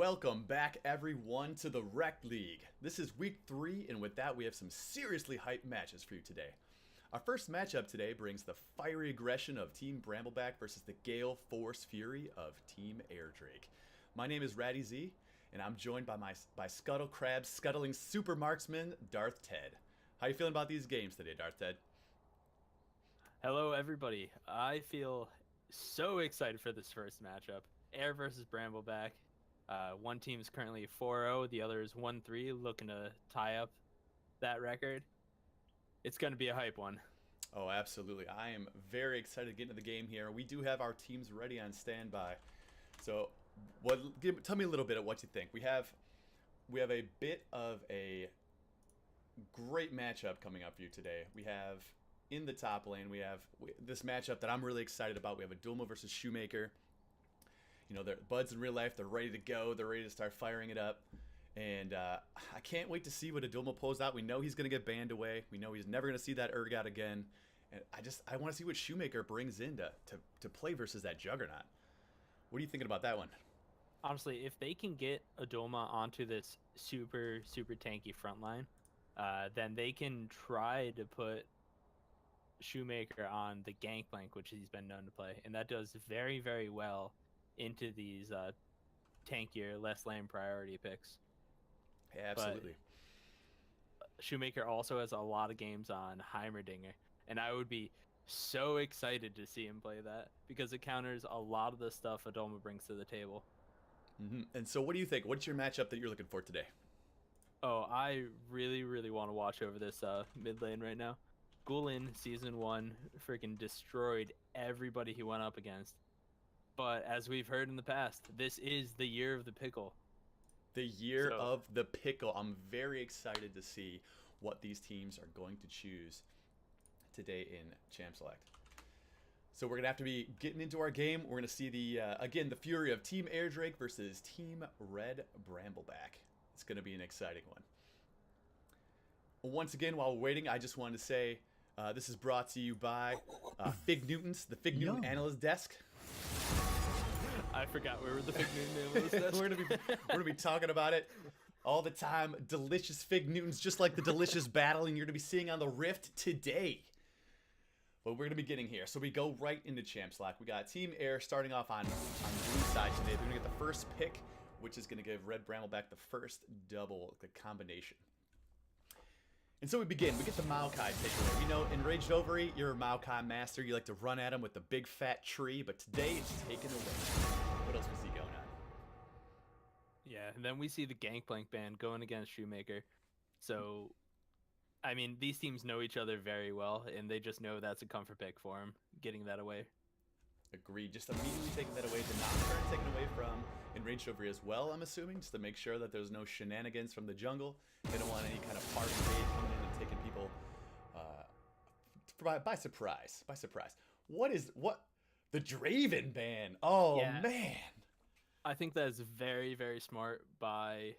Welcome back, everyone, to the Rekt League. This is week 3, and with that, we have some seriously hyped matches for you today. Our first matchup today brings the fiery aggression of Team Brambleback versus the Gale Force Fury of Team Airdrake. My name is Ratty Z, and I'm joined by Scuttle Crab scuttling super marksman Darth Ted. How you feeling about these games today, Darth Ted? Hello, everybody. I feel so excited for this first matchup. Air versus Brambleback. One team is currently 4-0, the other is 1-3, looking to tie up that record. It's going to be a hype one. Oh, absolutely. I am very excited to get into the game here. We do have our teams ready on standby. So, tell me a little bit of what you think. We have a bit of a great matchup coming up for you today. We have in the top lane, we have this matchup that I'm really excited about. We have a Dulmo versus Shoemaker. You know, they're buds in real life. They're ready to go. They're ready to start firing it up. And I can't wait to see what Adulmo pulls out. We know he's going to get banned away. We know he's never going to see that Urgot again. And I want to see what Shoemaker brings in to play versus that Juggernaut. What are you thinking about that one? Honestly, if they can get Adoma onto this super tanky front line, then they can try to put Shoemaker on the Gangplank, which he's been known to play. And that does very well into these tankier, less lane priority picks. Yeah, absolutely. But Shoemaker also has a lot of games on Heimerdinger, and I would be so excited to see him play that because it counters a lot of the stuff Adoma brings to the table. And so what do you think? What's your matchup that you're looking for today? Oh, I really want to watch over this mid lane right now. Gulen, Season 1, freaking destroyed everybody he went up against. But as we've heard in the past, this is the year of the pickle. The year of the pickle. I'm very excited to see what these teams are going to choose today in Champ Select. So we're going to have to be getting into our game. We're going to see again, the fury of Team Airdrake versus Team Red Brambleback. It's going to be an exciting one. Once again, while we're waiting, I just wanted to say this is brought to you by Fig Newtons, the Fig Newton Analyst Desk. I forgot we were the Fig Newton Analyst Desk. We're gonna be talking about it all the time. Delicious Fig Newtons, just like the delicious battling you're gonna be seeing on the Rift today. But we're gonna be getting here, so we go right into Champ Slack. We got Team Air starting off on blue side today. They're gonna get the first pick, which is gonna give Red Brambleback the first double, the combination. And so we begin. We get the Maokai takeaway. We know Enraged Ovary, you're a Maokai master. You like to run at him with the big fat tree, but today it's taken away. What else we see going on? Yeah, and then we see the Gangplank ban going against Shoemaker. So, I mean, these teams know each other very well, and they just know that's a comfort pick for him, getting that away. Agreed. Just immediately taking that away. Did not start taken away from Enraged Ovary as well, I'm assuming, just to make sure that there's no shenanigans from the jungle. They don't want any kind of party raid coming in and taking people by surprise. By surprise. What? The Draven ban. Oh, yeah. Man. I think that is very smart by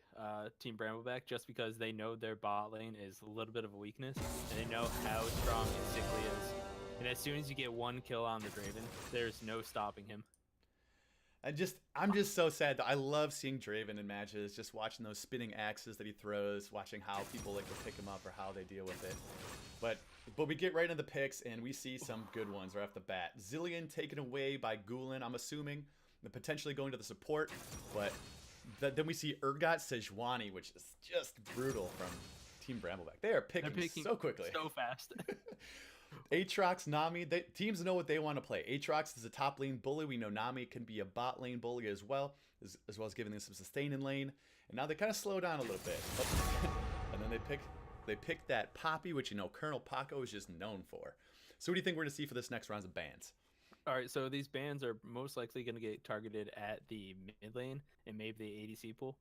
Team Brambleback, just because they know their bot lane is a little bit of a weakness, and they know how strong and sickly is. And as soon as you get one kill on the Draven, there's no stopping him. I'm just so sad that I love seeing Draven in matches, just watching those spinning axes that he throws, watching how people like to pick him up or how they deal with it. But we get right into the picks, and we see some good ones right off the bat. Zilean taken away by Gulen, I'm assuming, and potentially going to the support. But then we see Urgot Sejuani, which is just brutal from Team Brambleback. They are picking so quickly. So fast. Aatrox, Nami, teams know what they want to play. Aatrox is a top lane bully. We know Nami can be a bot lane bully as well as giving them some sustain in lane. And now they kind of slow down a little bit. And then they pick that Poppy, which you know Colonel Paco is just known for. So what do you think we're going to see for this next round of bans? All right, so these bans are most likely going to get targeted at the mid lane and maybe the ADC pool.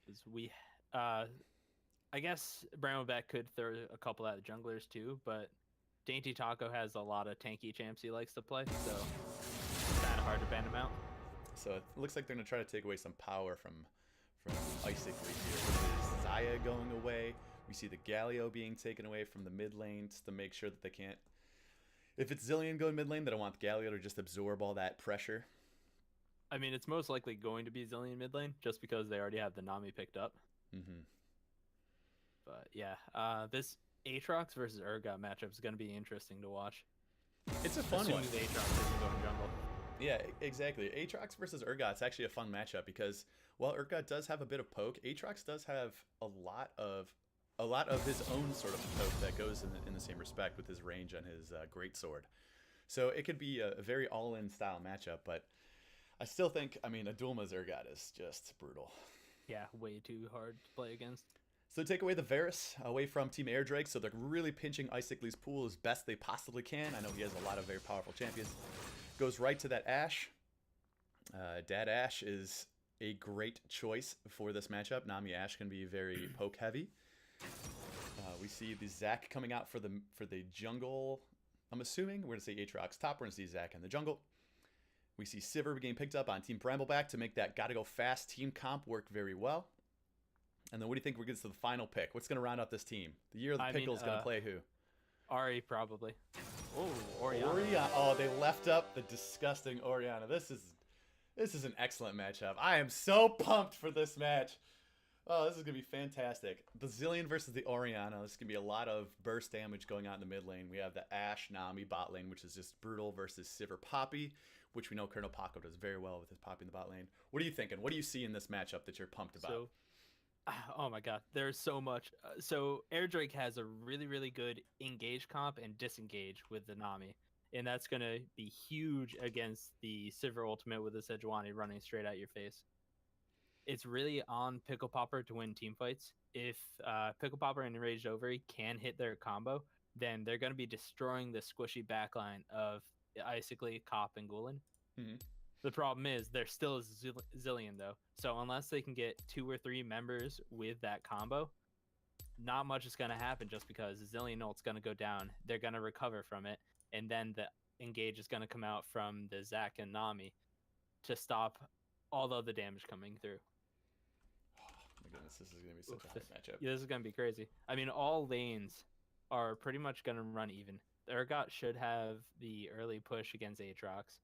Because I guess Brambleback could throw a couple at the junglers too, but Dainty Taco has a lot of tanky champs he likes to play, so it's that hard to ban him out. So it looks like they're going to try to take away some power from Icicle here, which is Xayah going away. We see the Galio being taken away from the mid lane just to make sure that they can't... If it's Zilean going mid lane, they don't want the Galio to just absorb all that pressure. I mean, it's most likely going to be Zillion mid lane just because they already have the Nami picked up. Mm-hmm. But yeah, this Aatrox versus Urgot matchup is going to be interesting to watch. It's a fun one. Assuming the Aatrox doesn't go in jungle. Yeah, exactly. Aatrox versus Urgot's actually a fun matchup because while Urgot does have a bit of poke, Aatrox does have a lot of his own sort of poke that goes in the same respect with his range and his great sword. So it could be a very all-in style matchup, but I still think, I mean, Adulma's Urgot is just brutal. Yeah, way too hard to play against. So take away the Varus away from Team Airdrake, so they're really pinching Icicly's pool as best they possibly can. I know he has a lot of very powerful champions. Goes right to that Ashe. Dad Ashe is a great choice for this matchup. Nami Ashe can be very poke heavy. We see the Zac coming out for the jungle. I'm assuming we're gonna see Aatrox top. We're gonna see Zac in the jungle. We see Sivir getting picked up on Team Brambleback to make that gotta go fast team comp work very well. And then what do you think we get to the final pick? What's gonna round out this team? The year of the pickle is gonna play who? Ahri probably. Oh, Orianna. Orianna. Oh, they left up the disgusting Orianna. This is an excellent matchup. I am so pumped for this match. Oh, this is going to be fantastic. The Zillion versus the Orianna. This is going to be a lot of burst damage going on in the mid lane. We have the Ashe Nami bot lane, which is just brutal, versus Sivir Poppy, which we know Colonel Paco does very well with his Poppy in the bot lane. What are you thinking? What do you see in this matchup that you're pumped about? So, oh my god, there's so much. So Airdrake has a really, really good engage comp and disengage with the Nami. And that's going to be huge against the Sivir ultimate with the Sejuani running straight at your face. It's really on Pickle Popper to win team fights. If Pickle Popper and Enraged Ovary can hit their combo, then they're going to be destroying the squishy backline of Icicly, Cop, and Gulen. Mm-hmm. The problem is they're still a Zillion, though. So unless they can get 2 or 3 members with that combo, not much is going to happen just because Zillion ult's going to go down. They're going to recover from it. And then the engage is going to come out from the Zac and Nami to stop all of the damage coming through. Oh my goodness, this is going to be such a hard matchup. Yeah, this is going to be crazy. I mean, all lanes are pretty much going to run even. Urgot should have the early push against Aatrox.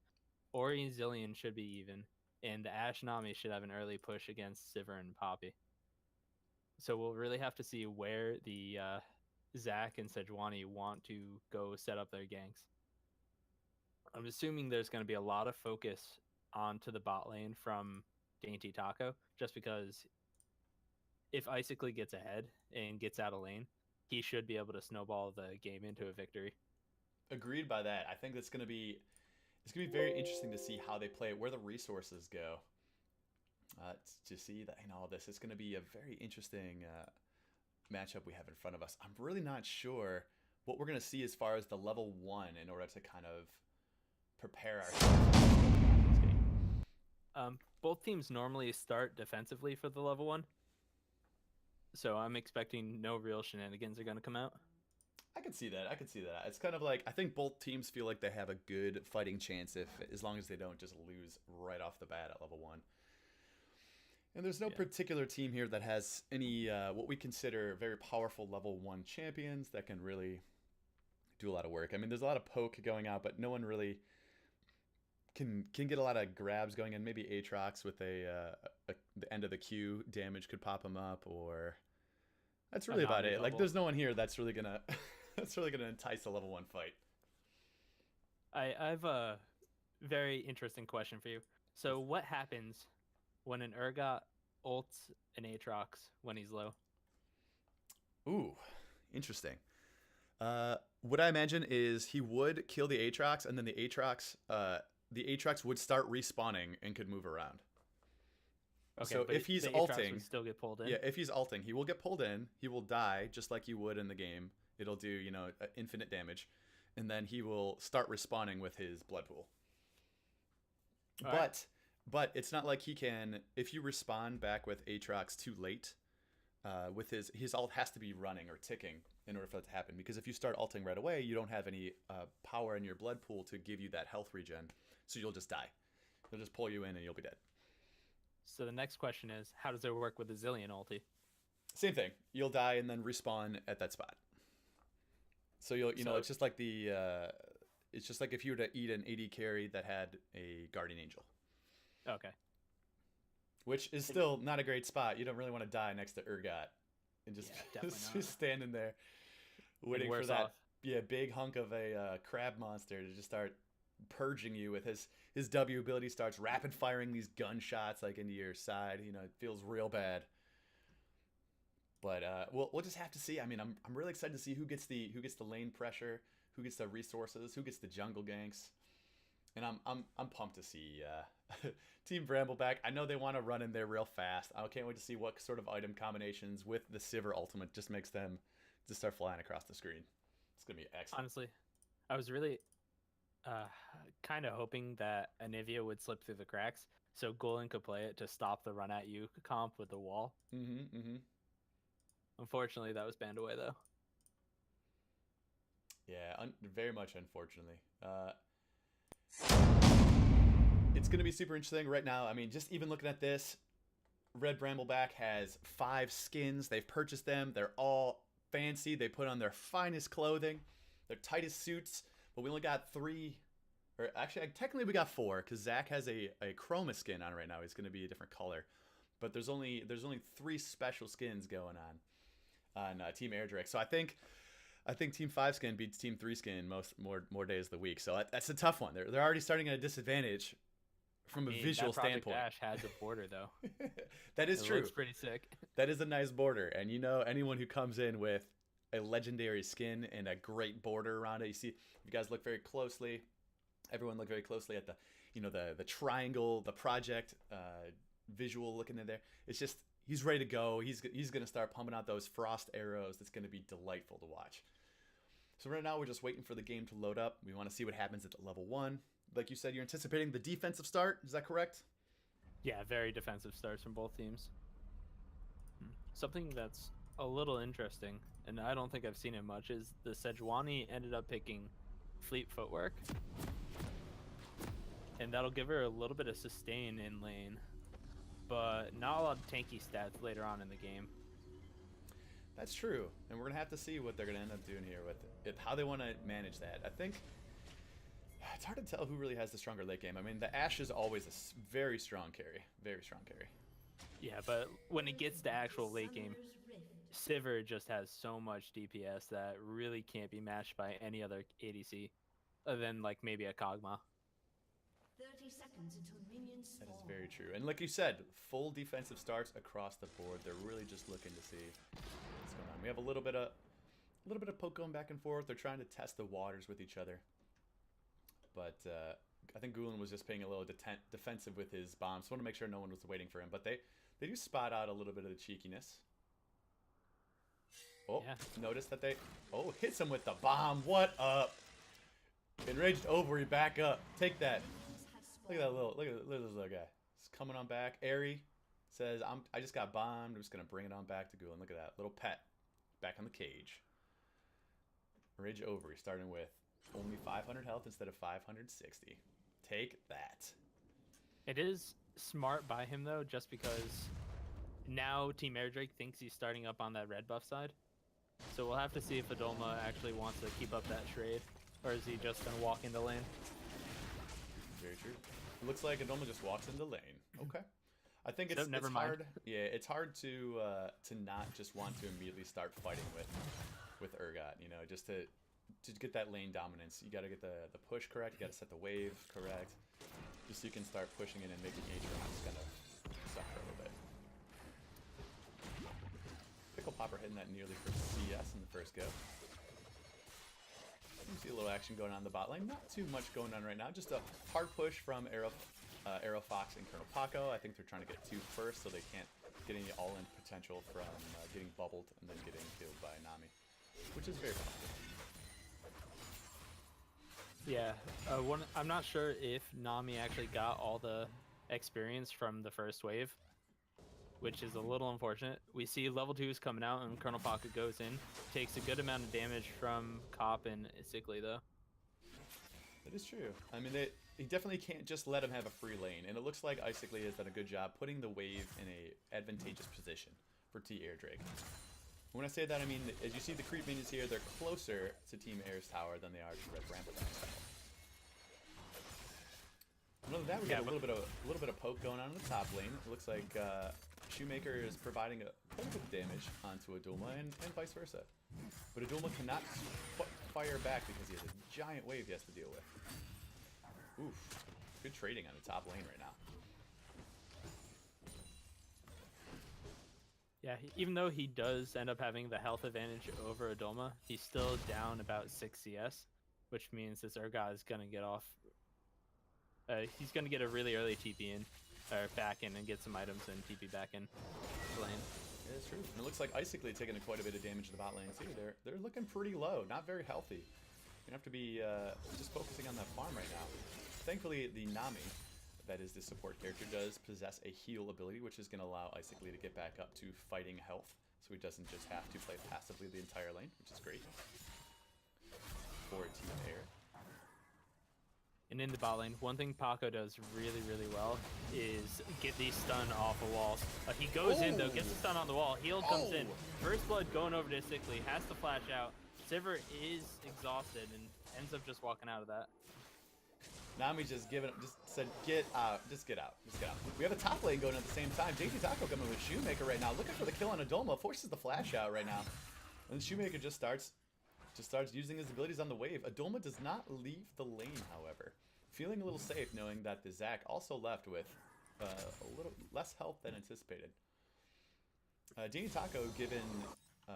Ori and Zillion should be even. And the Ashe Nami should have an early push against Sivir and Poppy. So we'll really have to see where the Zac and Sejuani want to go set up their ganks. I'm assuming there's going to be a lot of focus onto the bot lane from Dainty Taco, just because if Icicly gets ahead and gets out of lane, he should be able to snowball the game into a victory. Agreed by that. I think it's gonna be very interesting to see how they play it, where the resources go. To see that in all of this, it's gonna be a very interesting matchup we have in front of us. I'm really not sure what we're gonna see as far as the level 1 in order to kind of prepare ourselves for this game. Both teams normally start defensively for the level 1. So I'm expecting no real shenanigans are going to come out. I can see that. It's kind of like, I think both teams feel like they have a good fighting chance as long as they don't just lose right off the bat at level 1. And there's no particular team here that has any what we consider very powerful level 1 champions that can really do a lot of work. I mean, there's a lot of poke going out, but no one really can get a lot of grabs going in. Maybe Aatrox with the end of the Q damage could pop him up, or that's really about it. Double. Like, there's no one here that's really gonna entice a level 1 fight. I have a very interesting question for you. So what happens when an Urgot ults an Aatrox when he's low? Ooh, interesting. What I imagine is he would kill the Aatrox, and then the Aatrox would start respawning and could move around. Okay, so if he's ulting, would still get pulled in. Yeah, if he's ulting, he will get pulled in. He will die just like you would in the game. It'll do, infinite damage, and then he will start respawning with his blood pool. But it's not like he can. If you respawn back with Aatrox too late, with his ult has to be running or ticking in order for that to happen. Because if you start ulting right away, you don't have any power in your blood pool to give you that health regen, so you'll just die. They'll just pull you in and you'll be dead. So the next question is, how does it work with the Zillion ulti? Same thing. You'll die and then respawn at that spot. So it's just like it's just like if you were to eat an AD carry that had a guardian angel. Okay. Which is still not a great spot. You don't really want to die next to Urgot and just, Yeah, definitely not. just standing there waiting for that big hunk of a crab monster to just start purging you with his W ability. Starts rapid firing these gunshots like into your side. You know, it feels real bad. But we'll just have to see. I mean, I'm really excited to see who gets the lane pressure, who gets the resources, who gets the jungle ganks, and I'm pumped to see Team Brambleback. I know they want to run in there real fast. I can't wait to see what sort of item combinations with the Sivir ultimate just makes them just start flying across the screen. It's gonna be excellent. Honestly, I was really kind of hoping that Anivia would slip through the cracks so Golan could play it to stop the run at you comp with the wall. Unfortunately, that was banned away though. Yeah, very much unfortunately. It's going to be super interesting right now. I mean, just even looking at this, Red Brambleback has 5 skins. They've purchased them. They're all fancy. They put on their finest clothing, their tightest suits. But we only got 3, or actually, technically we got 4, because Zach has a chroma skin on right now. He's going to be a different color. But there's only 3 special skins going on Team Airdrake. So I think Team 5 skin beats Team 3 skin more days of the week. So that's a tough one. They're already starting at a disadvantage from a visual standpoint. Ash has a border though. That is true. It looks pretty sick. That is a nice border, and you know, anyone who comes in with a legendary skin and a great border around it. You see, if you guys look very closely, everyone look very closely at the triangle, the project visual looking in there. It's just, he's ready to go. He's going to start pumping out those frost arrows. That's going to be delightful to watch. So right now we're just waiting for the game to load up. We want to see what happens at level 1. Like you said, you're anticipating the defensive start. Is that correct? Yeah, very defensive starts from both teams. Something that's a little interesting, and I don't think I've seen it much, is the Sejuani ended up picking Fleet Footwork. And that'll give her a little bit of sustain in lane, but not a lot of tanky stats later on in the game. That's true, and we're going to have to see what they're going to end up doing here with it, how they want to manage that. I think it's hard to tell who really has the stronger late game. I mean, the Ashe is always a very strong carry. Very strong carry. Yeah, but when it gets to actual late game, Sivir just has so much DPS that really can't be matched by any other ADC other than like maybe a Kog'Maw. 30 seconds until minions spawn. That is very true. And like you said, full defensive starts across the board. They're really just looking to see what's going on. We have a little bit of poke going back and forth. They're trying to test the waters with each other. But I think Golan was just playing a little defensive with his bombs. So I want to make sure no one was waiting for him. But they do spot out a little bit of the cheekiness. Oh, yeah. Notice that hits him with the bomb. What up? Enraged Ovary back up. Take that. Look at this little guy. He's coming on back. Airy says, I just got bombed. I'm just gonna bring it on back to Golan. Look at that. Little pet. Back on the cage. Enraged Ovary starting with only 500 health instead of 560. Take that. It is smart by him though, just because now Team Airdrake thinks he's starting up on that red buff side. So we'll have to see if Adolma actually wants to keep up that trade, or is he just gonna walk into lane? Very true. It looks like Adolma just walks into lane. Okay. I think it's hard. Yeah, it's hard to not just want to immediately start fighting with Urgot. You know, just to get that lane dominance, you got to get the push correct. You got to set the wave correct, just so you can start pushing in and making Aatrox kind of suffer a little bit. Pickle Popper hitting that nearly for CS in the first go. You see a little action going on in the bot lane. Not too much going on right now. Just a hard push from Arrow Fox and Colonel Paco. I think they're trying to get 2 first so they can't get any all-in potential from getting bubbled and then getting killed by Nami, which is very possible. Yeah, I'm not sure if Nami actually got all the experience from the first wave, which is a little unfortunate. We see level 2s coming out and Colonel Pocket goes in. Takes a good amount of damage from Cop and Sickly though. That is true. I mean, he definitely can't just let him have a free lane. And it looks like Icicly has done a good job putting the wave in a advantageous position for Team Airdrake. When I say that, I mean, as you see the creep minions here, they're closer to Team Air's tower than they are to Red Brambleback's tower. Other than that, we got a little bit of poke going on in the top lane. It looks like Shoemaker is providing quite a bit of damage onto Adulma and vice versa. But Adulma cannot fire back because he has a giant wave he has to deal with. Oof. Good trading on the top lane right now. Yeah, even though he does end up having the health advantage over Adulma, he's still down about 6 CS, which means this Urgot is going to get off. He's going to get a really early TP in, or back in, and get some items and TP back in the lane. Yeah, it's true. And it looks like Icically taking quite a bit of damage to the bot lane too. They're looking pretty low, not very healthy. You're gonna have to be just focusing on that farm right now. Thankfully, the Nami, that is the support character, does possess a heal ability, which is going to allow Icically to get back up to fighting health, so he doesn't just have to play passively the entire lane, which is great for a team pair. And in the bot lane, one thing Paco does really, really well is get these stun off of walls. He goes in though, gets the stun on the wall, heal comes in. First blood going over to Icically, has to flash out. Sivir is exhausted and ends up just walking out of that. Nami just said, get out, just get out. We have a top lane going at the same time. JT Taco coming with Shoemaker right now, looking for the kill on Adulma, forces the flash out right now. And Shoemaker just starts using his abilities on the wave. Adulma does not leave the lane, however. Feeling a little safe knowing that the Zac also left with a little less health than anticipated. JT Taco given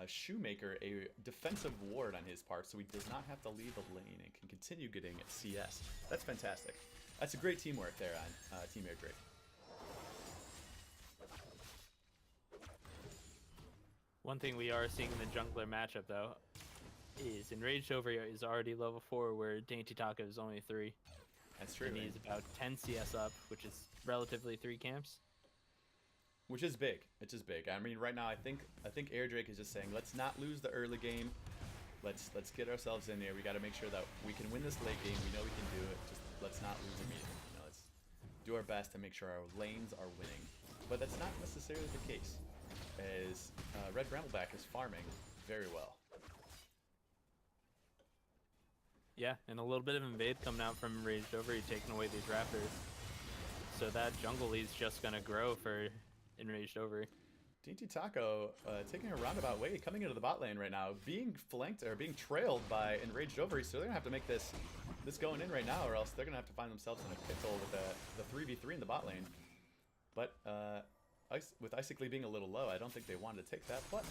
Shoemaker a defensive ward on his part, so he does not have to leave the lane and can continue getting CS. That's fantastic. That's a great teamwork there on Team Air Drake. One thing we are seeing in the jungler matchup though is Enraged Over is already level 4, where Dainty Taco is only 3. That's true. And he's about 10 CS up, which is relatively 3 camps. Which is big. It's just big. I mean, right now, I think Air Drake is just saying, let's not lose the early game. Let's get ourselves in there. We got to make sure that we can win this late game. We know we can do it. Just let's not lose immediately. You know, let's do our best to make sure our lanes are winning. But that's not necessarily the case, as Red Brambleback is farming very well. Yeah, and a little bit of invade coming out from Enraged Over, taking away these raptors. So that jungle lead's just gonna grow for Enraged Over. Dainty Taco taking a roundabout way, coming into the bot lane right now, being flanked or being trailed by Enraged Over, so they're gonna have to make this going in right now, or else they're gonna have to find themselves in a pickle with the 3v3 in the bot lane. But with Icically being a little low, I don't think they wanted to take that, but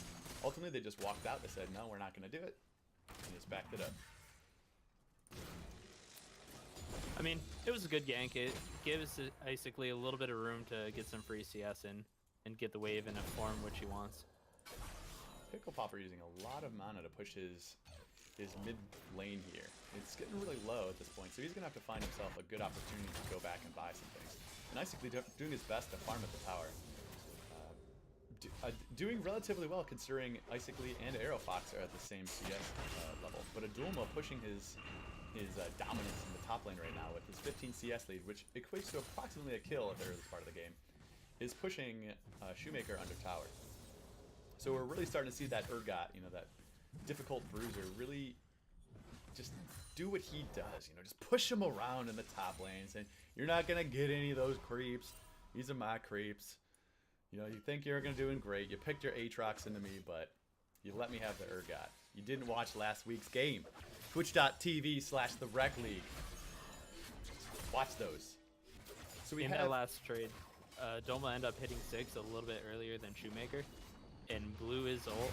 ultimately they just walked out. They said, no, we're not gonna do it, and just backed it up. I mean, it was a good gank. It gives Icically a little bit of room to get some free CS in and get the wave in a form which he wants. Pickle Popper using a lot of mana to push his mid lane here. It's getting really low at this point, so he's gonna have to find himself a good opportunity to go back and buy some things. And Icically doing his best to farm at the tower. Doing relatively well considering Icically and Aerofox are at the same CS level. But Adulma pushing his dominance in the top lane right now with his 15 CS lead, which equates to approximately a kill at the early part of the game, is pushing Shoemaker under tower. So we're really starting to see that Urgot, you know, that difficult bruiser, really just do what he does, you know, just push him around in the top lanes, and you're not going to get any of those creeps. These are my creeps. You know, you think you're going to doing great. You picked your Aatrox into me, but you let me have the Urgot. You didn't watch last week's game. Twitch.tv/the Rekt League. Watch those. So we in have that last trade, Doma ended up hitting 6 a little bit earlier than Shoemaker, and blew his ult.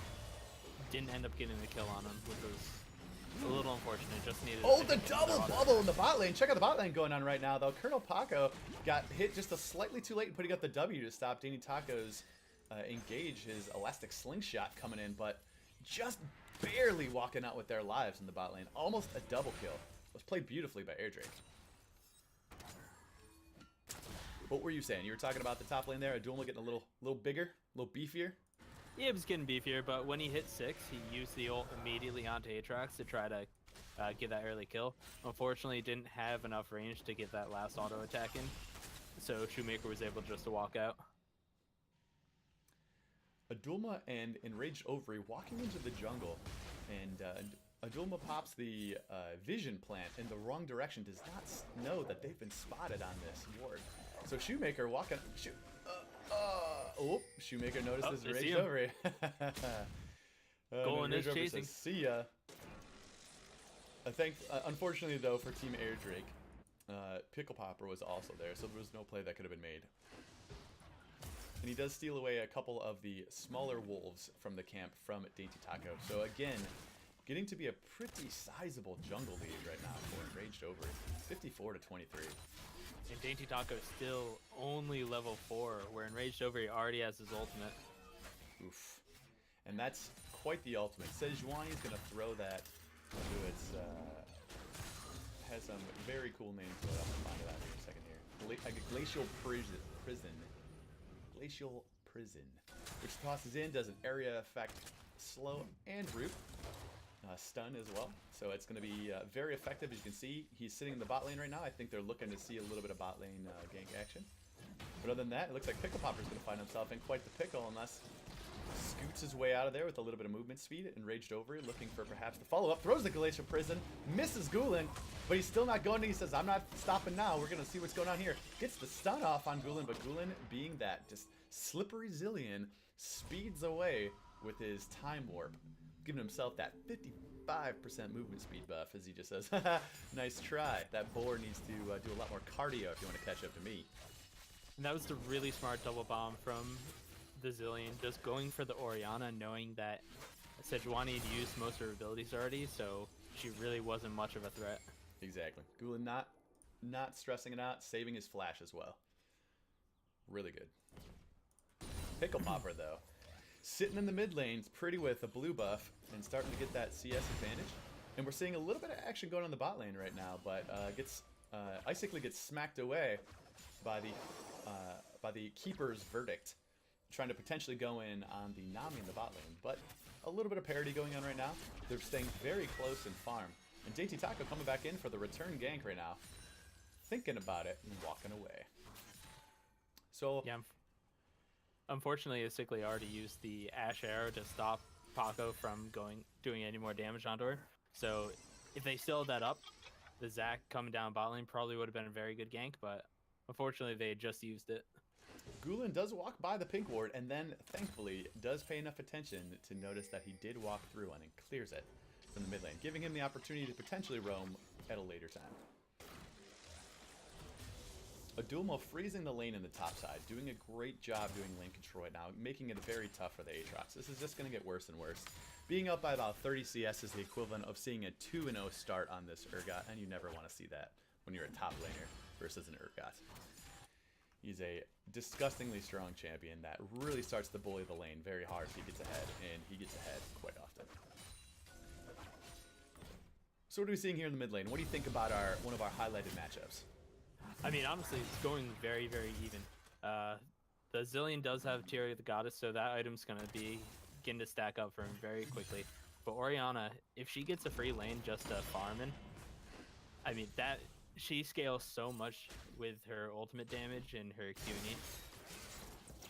Didn't end up getting the kill on him, which was a little unfortunate. Just needed. Oh, the double bubble in the bot lane. Check out the bot lane going on right now, though. Colonel Paco got hit just a slightly too late in putting up the W to stop Dainty Taco's engage, his elastic slingshot coming in, but just barely walking out with their lives in the bot lane. Almost a double kill. It was played beautifully by Air Drake. What were you saying? You were talking about the top lane there. Adulma getting a little bigger, a little beefier. Yeah, it was getting beefier, but when he hit 6, he used the ult immediately onto Aatrox to try to get that early kill. Unfortunately, he didn't have enough range to get that last auto attack in, so Shoemaker was able just to walk out. Adulma and Enraged Ovary walking into the jungle, and Adulma pops the vision plant in the wrong direction, does not know that they've been spotted on this ward. So Shoemaker walking... Shoemaker noticed this rage over here. Golan is chasing. Says, see ya. Unfortunately, though, for Team Air Drake, Pickle Popper was also there, so there was no play that could have been made. And he does steal away a couple of the smaller wolves from the camp from Dainty Taco. So again, getting to be a pretty sizable jungle lead right now for Enraged Over. 54 to 23. And Dainty Taco is still only level 4, where Enraged Over already has his ultimate. Oof. And that's quite the ultimate. Sejuani's going to throw that to its... has some very cool names, but I'm going to find it out here in a second here. Glacial Prison. Glacial Prison, which tosses in, does an area effect, slow and root, stun as well. So it's going to be very effective. As you can see, he's sitting in the bot lane right now. I think they're looking to see a little bit of bot lane gank action. But other than that, it looks like Pickle Popper's going to find himself in quite the pickle unless scoots his way out of there with a little bit of movement speed. Enraged Over, looking for perhaps the follow-up, throws the Glacial Prison, misses Gulen, but he's still not going. He says, I'm not stopping now. We're going to see what's going on here. Gets the stun off on Gulen, but Gulen, being that just slippery Zillion, speeds away with his time warp, giving himself that 55% movement speed buff, as he just says, nice try. That boar needs to do a lot more cardio if you want to catch up to me. And that was the really smart double bomb from the Zillion, just going for the Orianna, knowing that Sejuani had used most of her abilities already, so she really wasn't much of a threat. Exactly. Gulen not stressing it out, saving his flash as well. Really good. Pickle Popper, though, sitting in the mid lanes, pretty with a blue buff, and starting to get that CS advantage. And we're seeing a little bit of action going on the bot lane right now, but Icicle gets smacked away by the Keeper's Verdict, trying to potentially go in on the Nami in the bot lane. But a little bit of parity going on right now. They're staying very close in farm. And Dainty Taco coming back in for the return gank right now, thinking about it and walking away. So yeah. Unfortunately, Icicle already used the Ash Arrow to stop Paco from doing any more damage onto her. So if they still had that up, the Zac coming down bot lane probably would have been a very good gank, but unfortunately they had just used it. Gulen does walk by the pink ward and then, thankfully, does pay enough attention to notice that he did walk through one and clears it from the mid lane, giving him the opportunity to potentially roam at a later time. Adulmo freezing the lane in the top side, doing a great job doing lane control right now, making it very tough for the Aatrox. This is just going to get worse and worse. Being up by about 30 CS is the equivalent of seeing a 2-0 start on this Urgot, and you never want to see that when you're a top laner versus an Urgot. He's a disgustingly strong champion that really starts to bully the lane very hard if he gets ahead, and he gets ahead quite often. So what are we seeing here in the mid lane? What do you think about one of our highlighted matchups? I mean, honestly, it's going very, very even. The Zillion does have Tear of the Goddess, so that item's going to be getting to stack up for him very quickly. But Orianna, if she gets a free lane just to farming, I mean, she scales so much with her ultimate damage and her Q&E.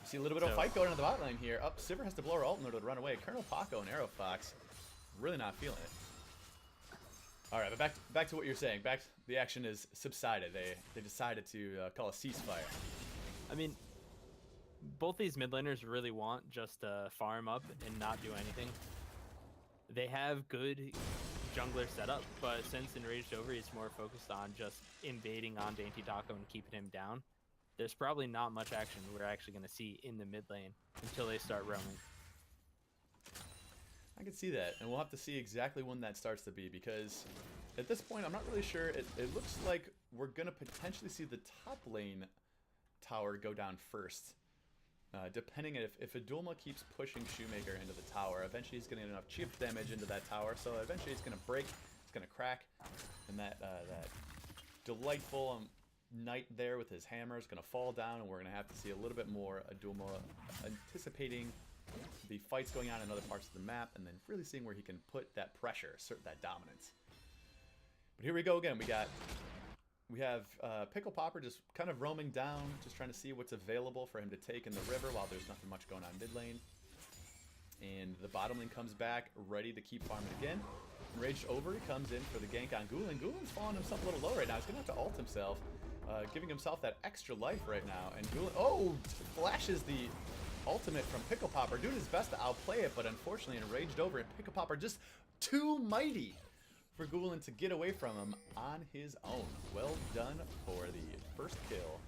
See a little bit of fight going on the bot lane here. Up, Sivir has to blow her ult in order to run away. Colonel Paco and Arrow Fox really not feeling it. All right, but back to what you're saying. The action is subsided. They decided to call a ceasefire. I mean, both these mid laners really want just to farm up and not do anything. They have good jungler setup, but since Enraged Over is more focused on just invading on Dainty Taco and keeping him down, there's probably not much action we're actually going to see in the mid lane until they start roaming. I can see that, and we'll have to see exactly when that starts to be, because at this point I'm not really sure. It looks like we're going to potentially see the top lane tower go down first. Depending if Adulma keeps pushing Shoemaker into the tower, eventually he's going to get enough chip damage into that tower, so eventually it's going to break, it's going to crack, and that delightful knight there with his hammer is going to fall down, and we're going to have to see a little bit more Adulma anticipating the fights going on in other parts of the map, and then really seeing where he can put that pressure, assert that dominance. But here we go again. We have Pickle Popper just kind of roaming down, just trying to see what's available for him to take in the river while there's nothing much going on mid lane. And the bottom lane comes back, ready to keep farming again. Enraged Ovary comes in for the gank on Gulen. Gulen's falling himself a little low right now. He's going to have to ult himself, giving himself that extra life right now. And Gulen, oh, flashes the ultimate from Pickle Popper, doing his best to outplay it, but unfortunately Enraged Ovary and Pickle Popper just too mighty for Gulen to get away from him on his own. Well done for the first kill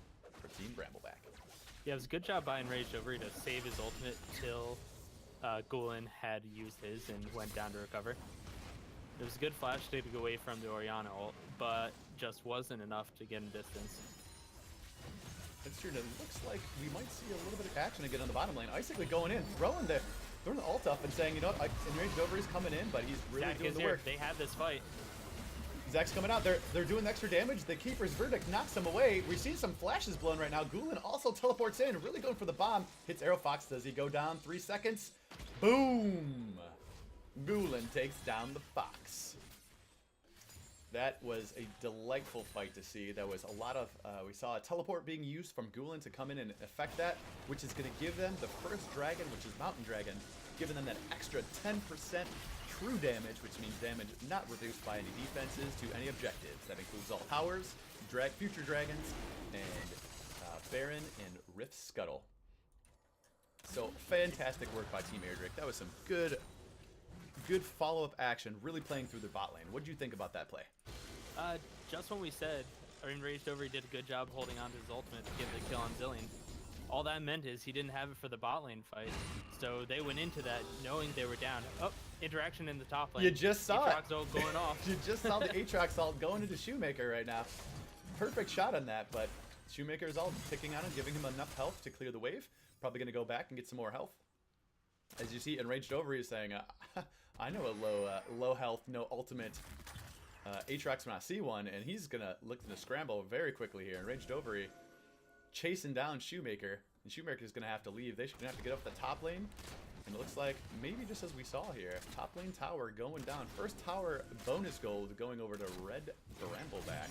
for Team Brambleback. Yeah, it was a good job by Enraged Ovary to save his ultimate till Gulen had used his and went down to recover. It was a good flash to go away from the Orianna ult, but just wasn't enough to get in distance. It's true. It looks like we might see a little bit of action again on the bottom lane. Icicle going in, throwing the ult up and saying, you know what, Enraged Ovary's coming in, but he's really Zach doing is the here. work. They have this fight. Zach's coming out. They're doing extra damage. The Keeper's Verdict knocks him away. We see some flashes blown right now. Gulen also teleports in, really going for the bomb. Hits Arrow Fox. Does he go down? 3 seconds. Boom! Gulen takes down the Fox. That was a delightful fight to see. There was a lot of, we saw a teleport being used from Gulen to come in and affect that, which is going to give them the first dragon, which is Mountain Dragon, giving them that extra 10% true damage, which means damage not reduced by any defenses to any objectives. That includes all towers, future dragons, and Baron and Rift Scuttle. So fantastic work by Team Airdrick. That was some good follow-up action, really playing through their bot lane. What did you think about that play? Just when we said Enraged Ovary did a good job holding on to his ultimate to get the kill on Zillion, all that meant is he didn't have it for the bot lane fight. So they went into that knowing they were down. Oh, interaction in the top lane. You just saw Aatrox ult going off. You just saw the Aatrox ult going into Shoemaker right now. Perfect shot on that, but Shoemaker's ult ticking on him, giving him enough health to clear the wave. Probably going to go back and get some more health. As you see, Enraged Ovary is saying, I know a low health, no ultimate Aatrox when I see one, and he's going to look to scramble very quickly here. Enraged Ovary chasing down Shoemaker, and Shoemaker's going to have to leave. They're going to have to get up the top lane, and it looks like maybe just as we saw here, top lane tower going down. First tower bonus gold going over to Red Brambleback.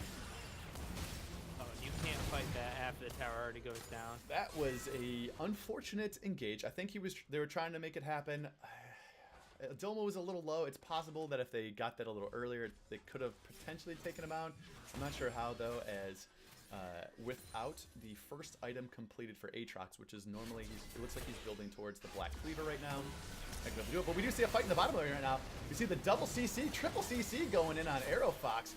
Oh, you can't fight that after the tower already goes down. That was a unfortunate engage. I think they were trying to make it happen. Domo was a little low. It's possible that if they got that a little earlier, they could have potentially taken him out. I'm not sure how, though, as without the first item completed for Aatrox, which is normally, it looks like he's building towards the Black Cleaver right now. Not gonna do it, but we do see a fight in the bottom lane right now. We see the double CC, triple CC going in on Arrow Fox,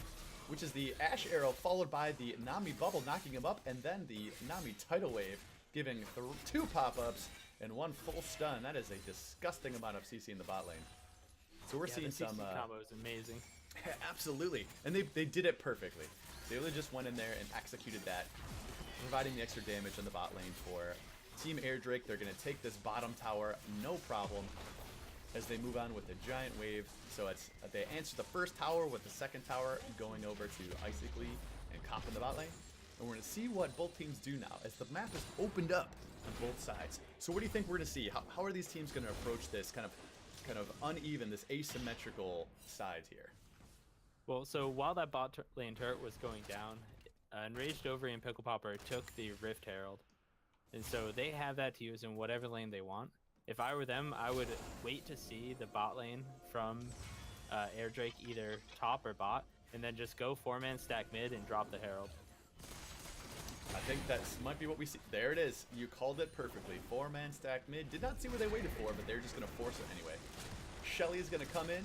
which is the Ash Arrow followed by the Nami Bubble knocking him up, and then the Nami Tidal Wave giving 2 pop-ups and 1 full stun. That is a disgusting amount of CC in the bot lane. So we're seeing the some CC combo is amazing. Absolutely, and they did it perfectly. They really just went in there and executed that, providing the extra damage on the bot lane for Team Airdrick. They're going to take this bottom tower, no problem, as they move on with the giant wave. So they answer the first tower with the second tower going over to Icically and Cop in the bot lane. And we're going to see what both teams do now, as the map is opened up on both sides. So what do you think we're going to see? How are these teams going to approach this kind of uneven, this asymmetrical sides here? Well, so while that bot lane turret was going down, Enraged Ovary and Pickle Popper took the Rift Herald. And so they have that to use in whatever lane they want. If I were them, I would wait to see the bot lane from Airdrick, either top or bot, and then just go 4-man stack mid and drop the Herald. I think that might be what we see. There it is. You called it perfectly. 4-man stack mid. Did not see what they waited for, but they're just going to force it anyway. Shelly is going to come in,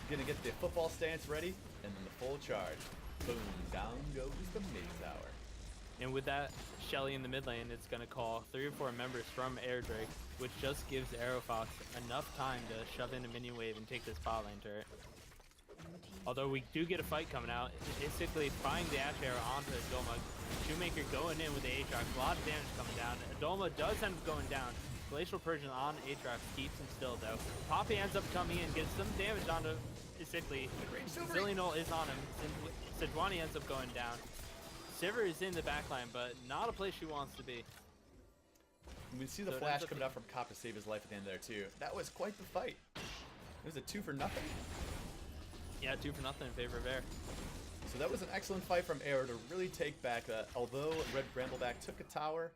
going to get the football stance ready, and then the full charge. Boom, down goes the mid tower. And with that Shelly in the mid lane, it's going to call 3 or 4 members from Airdrick, which just gives Arrow Fox enough time to shove in a minion wave and take this bot lane turret. Although we do get a fight coming out, basically buying the Ash Arrow onto Adoma. Shoemaker going in with the Aatrox, a lot of damage coming down. Adoma does end up going down. Glacial Persian on Aatrox keeps him still though. Poppy ends up coming in, gets some damage onto Icically. Zillion ult is on him. Sejuani ends up going down. Sivir is in the backline, but not a place she wants to be. We see the flash coming out from Cop to save his life at the end there too. That was quite the fight. It was a 2 for nothing. Yeah, 2 for nothing in favor of Air. So that was an excellent fight from Air to really take back, although Red Brambleback took a tower,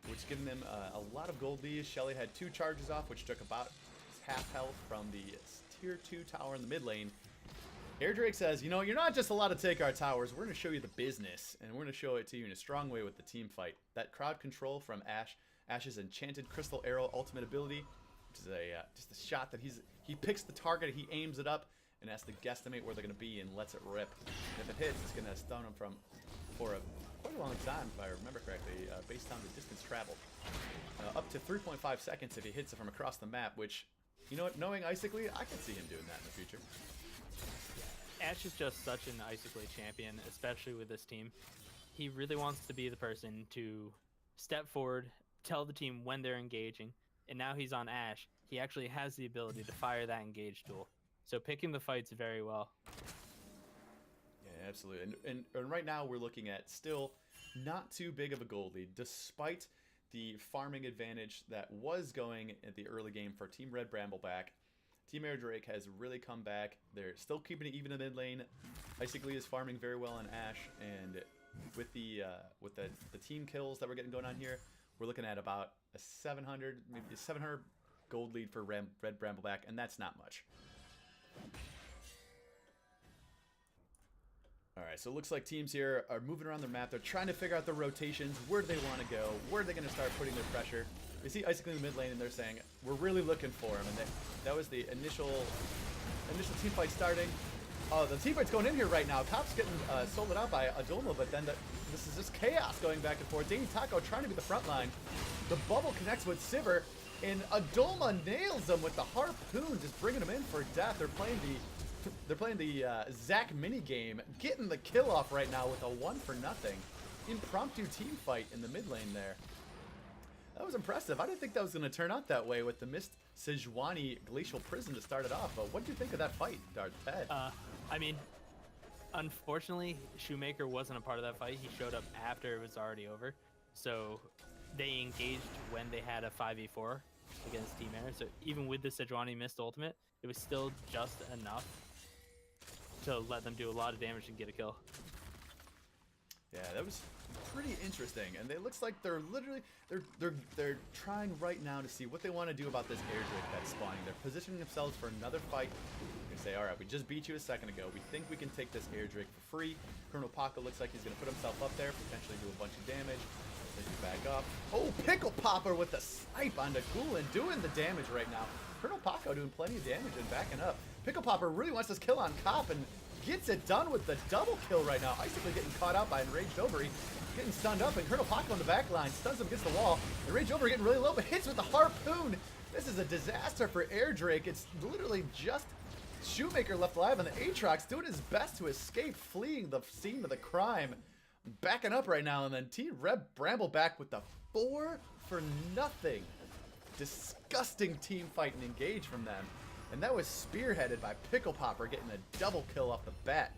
which giving them a lot of gold leads. Shelly had 2 charges off, which took about half health from the tier 2 tower in the mid lane. Air Drake says, you know, you're not just allowed to take our towers. We're going to show you the business, and we're going to show it to you in a strong way with the team fight. That crowd control from Ash's enchanted crystal arrow ultimate ability, which is just a shot that he picks the target, he aims it up, and has to guesstimate where they're going to be and lets it rip. And if it hits, it's going to stun them for quite a long time, if I remember correctly, based on the distance traveled. Up to 3.5 seconds if he hits it from across the map, which, you know what, knowing Icically, I can see him doing that in the future. Ash is just such an Icically champion, especially with this team. He really wants to be the person to step forward, tell the team when they're engaging, and now he's on Ash. He actually has the ability to fire that engage tool. So picking the fights very well. Yeah, absolutely. And right now we're looking at still not too big of a gold lead, despite the farming advantage that was going at the early game for Team Red Brambleback. Team Air Drake has really come back. They're still keeping it even in mid lane. Icically is farming very well on Ash, and with the team kills that we're getting going on here, we're looking at about a 700, maybe a 700 gold lead for Red Brambleback, and that's not much. Alright, so it looks like teams here are moving around their map. They're trying to figure out the rotations. Where do they want to go? Where are they going to start putting their pressure? They see Icically in the mid lane, and they're saying, we're really looking for him. And that was the initial team fight starting. Oh, the team fight's going in here right now. Top's getting sold out by Adoma, but then this is just chaos going back and forth. Danny Taco trying to be the front line. The bubble connects with Sivir, and Adoma nails him with the harpoon, just bringing him in for death. They're playing the Zac mini game, getting the kill off right now with a 1-0 impromptu team fight in the mid lane there. That was impressive. I didn't think that was going to turn out that way with the missed Sejuani Glacial Prison to start it off. But what did you think of that fight, Ted? I mean, unfortunately, Shoemaker wasn't a part of that fight. He showed up after it was already over. So they engaged when they had a 5v4 against Team Air. So even with the Sejuani missed ultimate, it was still just enough to let them do a lot of damage and get a kill. Yeah, that was pretty interesting, and it looks like they're literally they're trying right now to see what they want to do about this Air Drake that's spawning. They're positioning themselves for another fight. They say, all right, we just beat you a second ago. We think we can take this Air Drake for free. Colonel Paco looks like he's going to put himself up there, potentially do a bunch of damage. Then you back up. Oh, Pickle Popper with the snipe onto Gulen, doing the damage right now. Colonel Paco doing plenty of damage and backing up. Pickle Popper really wants this kill on Cop and gets it done with the double kill right now. Icically getting caught out by Enraged Overy, getting stunned up, and Colonel Paco on the back line stuns him against the wall. Enraged Overy getting really low, but hits with the harpoon. This is a disaster for Air Drake. It's literally just Shoemaker left alive, and the Aatrox doing his best to escape, fleeing the scene of the crime. Backing up right now, and then Team Red Brambleback with the 4-0. Disgusting team fight and engage from them. And that was spearheaded by Pickle Popper getting a double kill off the bat.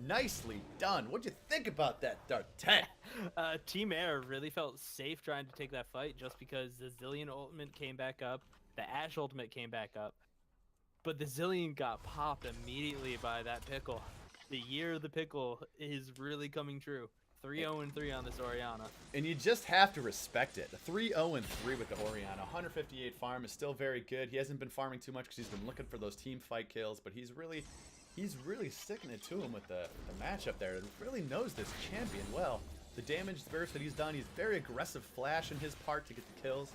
Nicely done. What'd you think about that, Dartet? Team Air really felt safe trying to take that fight just because the Zillion ultimate came back up, the Ashe ultimate came back up, but the Zillion got popped immediately by that Pickle. The year of the Pickle is really coming true. 3-0-3 on this Orianna. And you just have to respect it. 3-0-3 with the Orianna. 158 farm is still very good. He hasn't been farming too much because he's been looking for those team fight kills, but he's really sticking it to him with the matchup there. He really knows this champion well. The damage burst that he's done, he's very aggressive flash in his part to get the kills.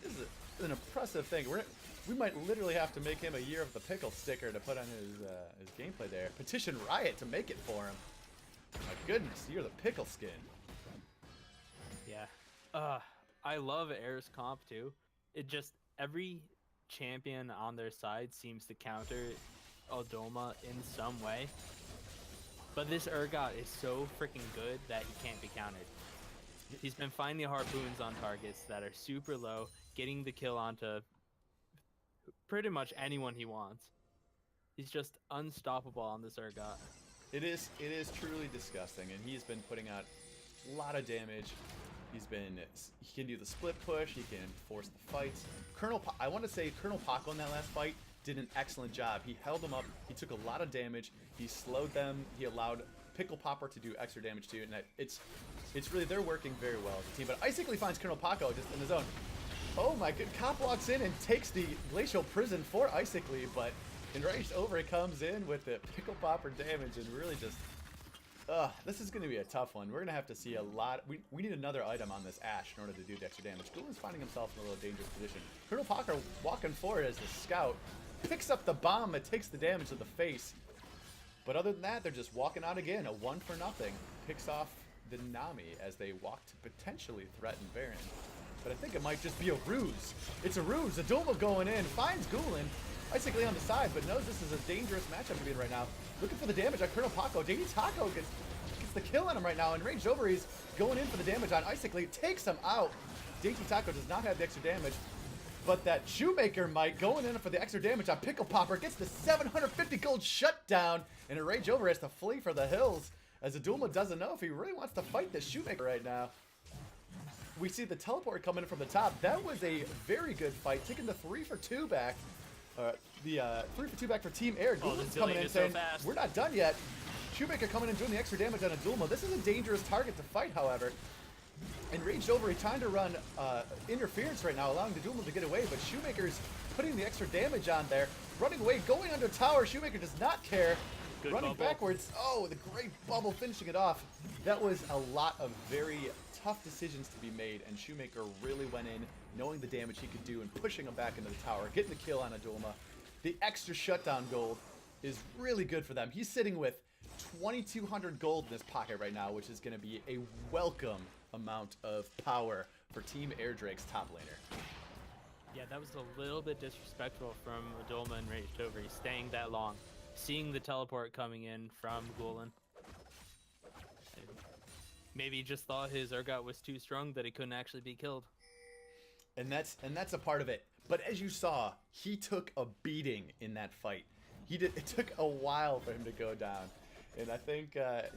This is an impressive thing. We might literally have to make him a Year of the Pickle sticker to put on his gameplay there. Petition Riot to make it for him. My goodness, you're the pickle skin. Yeah. I love Air's comp too. It just, every champion on their side seems to counter Aldoma in some way. But this Urgot is so freaking good that he can't be countered. He's been finding harpoons on targets that are super low, getting the kill onto pretty much anyone he wants. He's just unstoppable on this Urgot. It is truly disgusting, and he's been putting out a lot of damage. He can do the split push, he can force the fights. I want to say Colonel Paco in that last fight did an excellent job. He held them up, he took a lot of damage, he slowed them, he allowed Pickle Popper to do extra damage too, and it's really, they're working very well as a team. But Icically finds Colonel Paco just in the zone. Oh my good, Cop walks in and takes the Glacial Prison for Icically, but Enraged Over comes in with the Pickle Popper damage and really just... this is going to be a tough one. We're going to have to see a lot... We need another item on this Ashe in order to do the extra damage. Gulen's finding himself in a little dangerous position. Colonel Pocker walking forward as the scout. Picks up the bomb. It takes the damage to the face. But other than that, they're just walking out again. A 1 for nothing. Picks off the Nami as they walk to potentially threaten Baron. But I think it might just be a ruse. It's a ruse. Adoma going in. Finds Gulen. Basically on the side, but knows this is a dangerous matchup to be in right now. Looking for the damage on Colonel Paco. Dainty Taco gets the kill on him right now. Enraged Over, he's going in for the damage on Icically. Takes him out. Dainty Taco does not have the extra damage, but that Shoemaker might going in for the extra damage on Pickle Popper. Gets the 750 gold shutdown, and Enraged Over has to flee for the hills as Aduma doesn't know if he really wants to fight this Shoemaker right now. We see the teleport coming in from the top. That was a very good fight, taking the 3 for 2 back. 3 for 2 back for Team Air. Gulen's coming in saying, we're not done yet. Shoemaker coming in doing the extra damage on Adulma. This is a dangerous target to fight, however. Enraged Over, he's trying to run interference right now, allowing Adulma to get away, but Shoemaker's putting the extra damage on there. Running away, going under tower. Shoemaker does not care. Good running bubble. Backwards. Oh, the great bubble finishing it off. That was a lot of very tough decisions to be made, and Shoemaker really went in, knowing the damage he could do and pushing him back into the tower, getting the kill on Adulma. The extra shutdown gold is really good for them. He's sitting with 2,200 gold in his pocket right now, which is going to be a welcome amount of power for Team Air Drake's top laner. Yeah, that was a little bit disrespectful from Adulma and Raged Over. He's staying that long, seeing the teleport coming in from Gulen. Maybe he just thought his Urgot was too strong that he couldn't actually be killed. And that's a part of it. But as you saw, he took a beating in that fight. It took a while for him to go down. And I think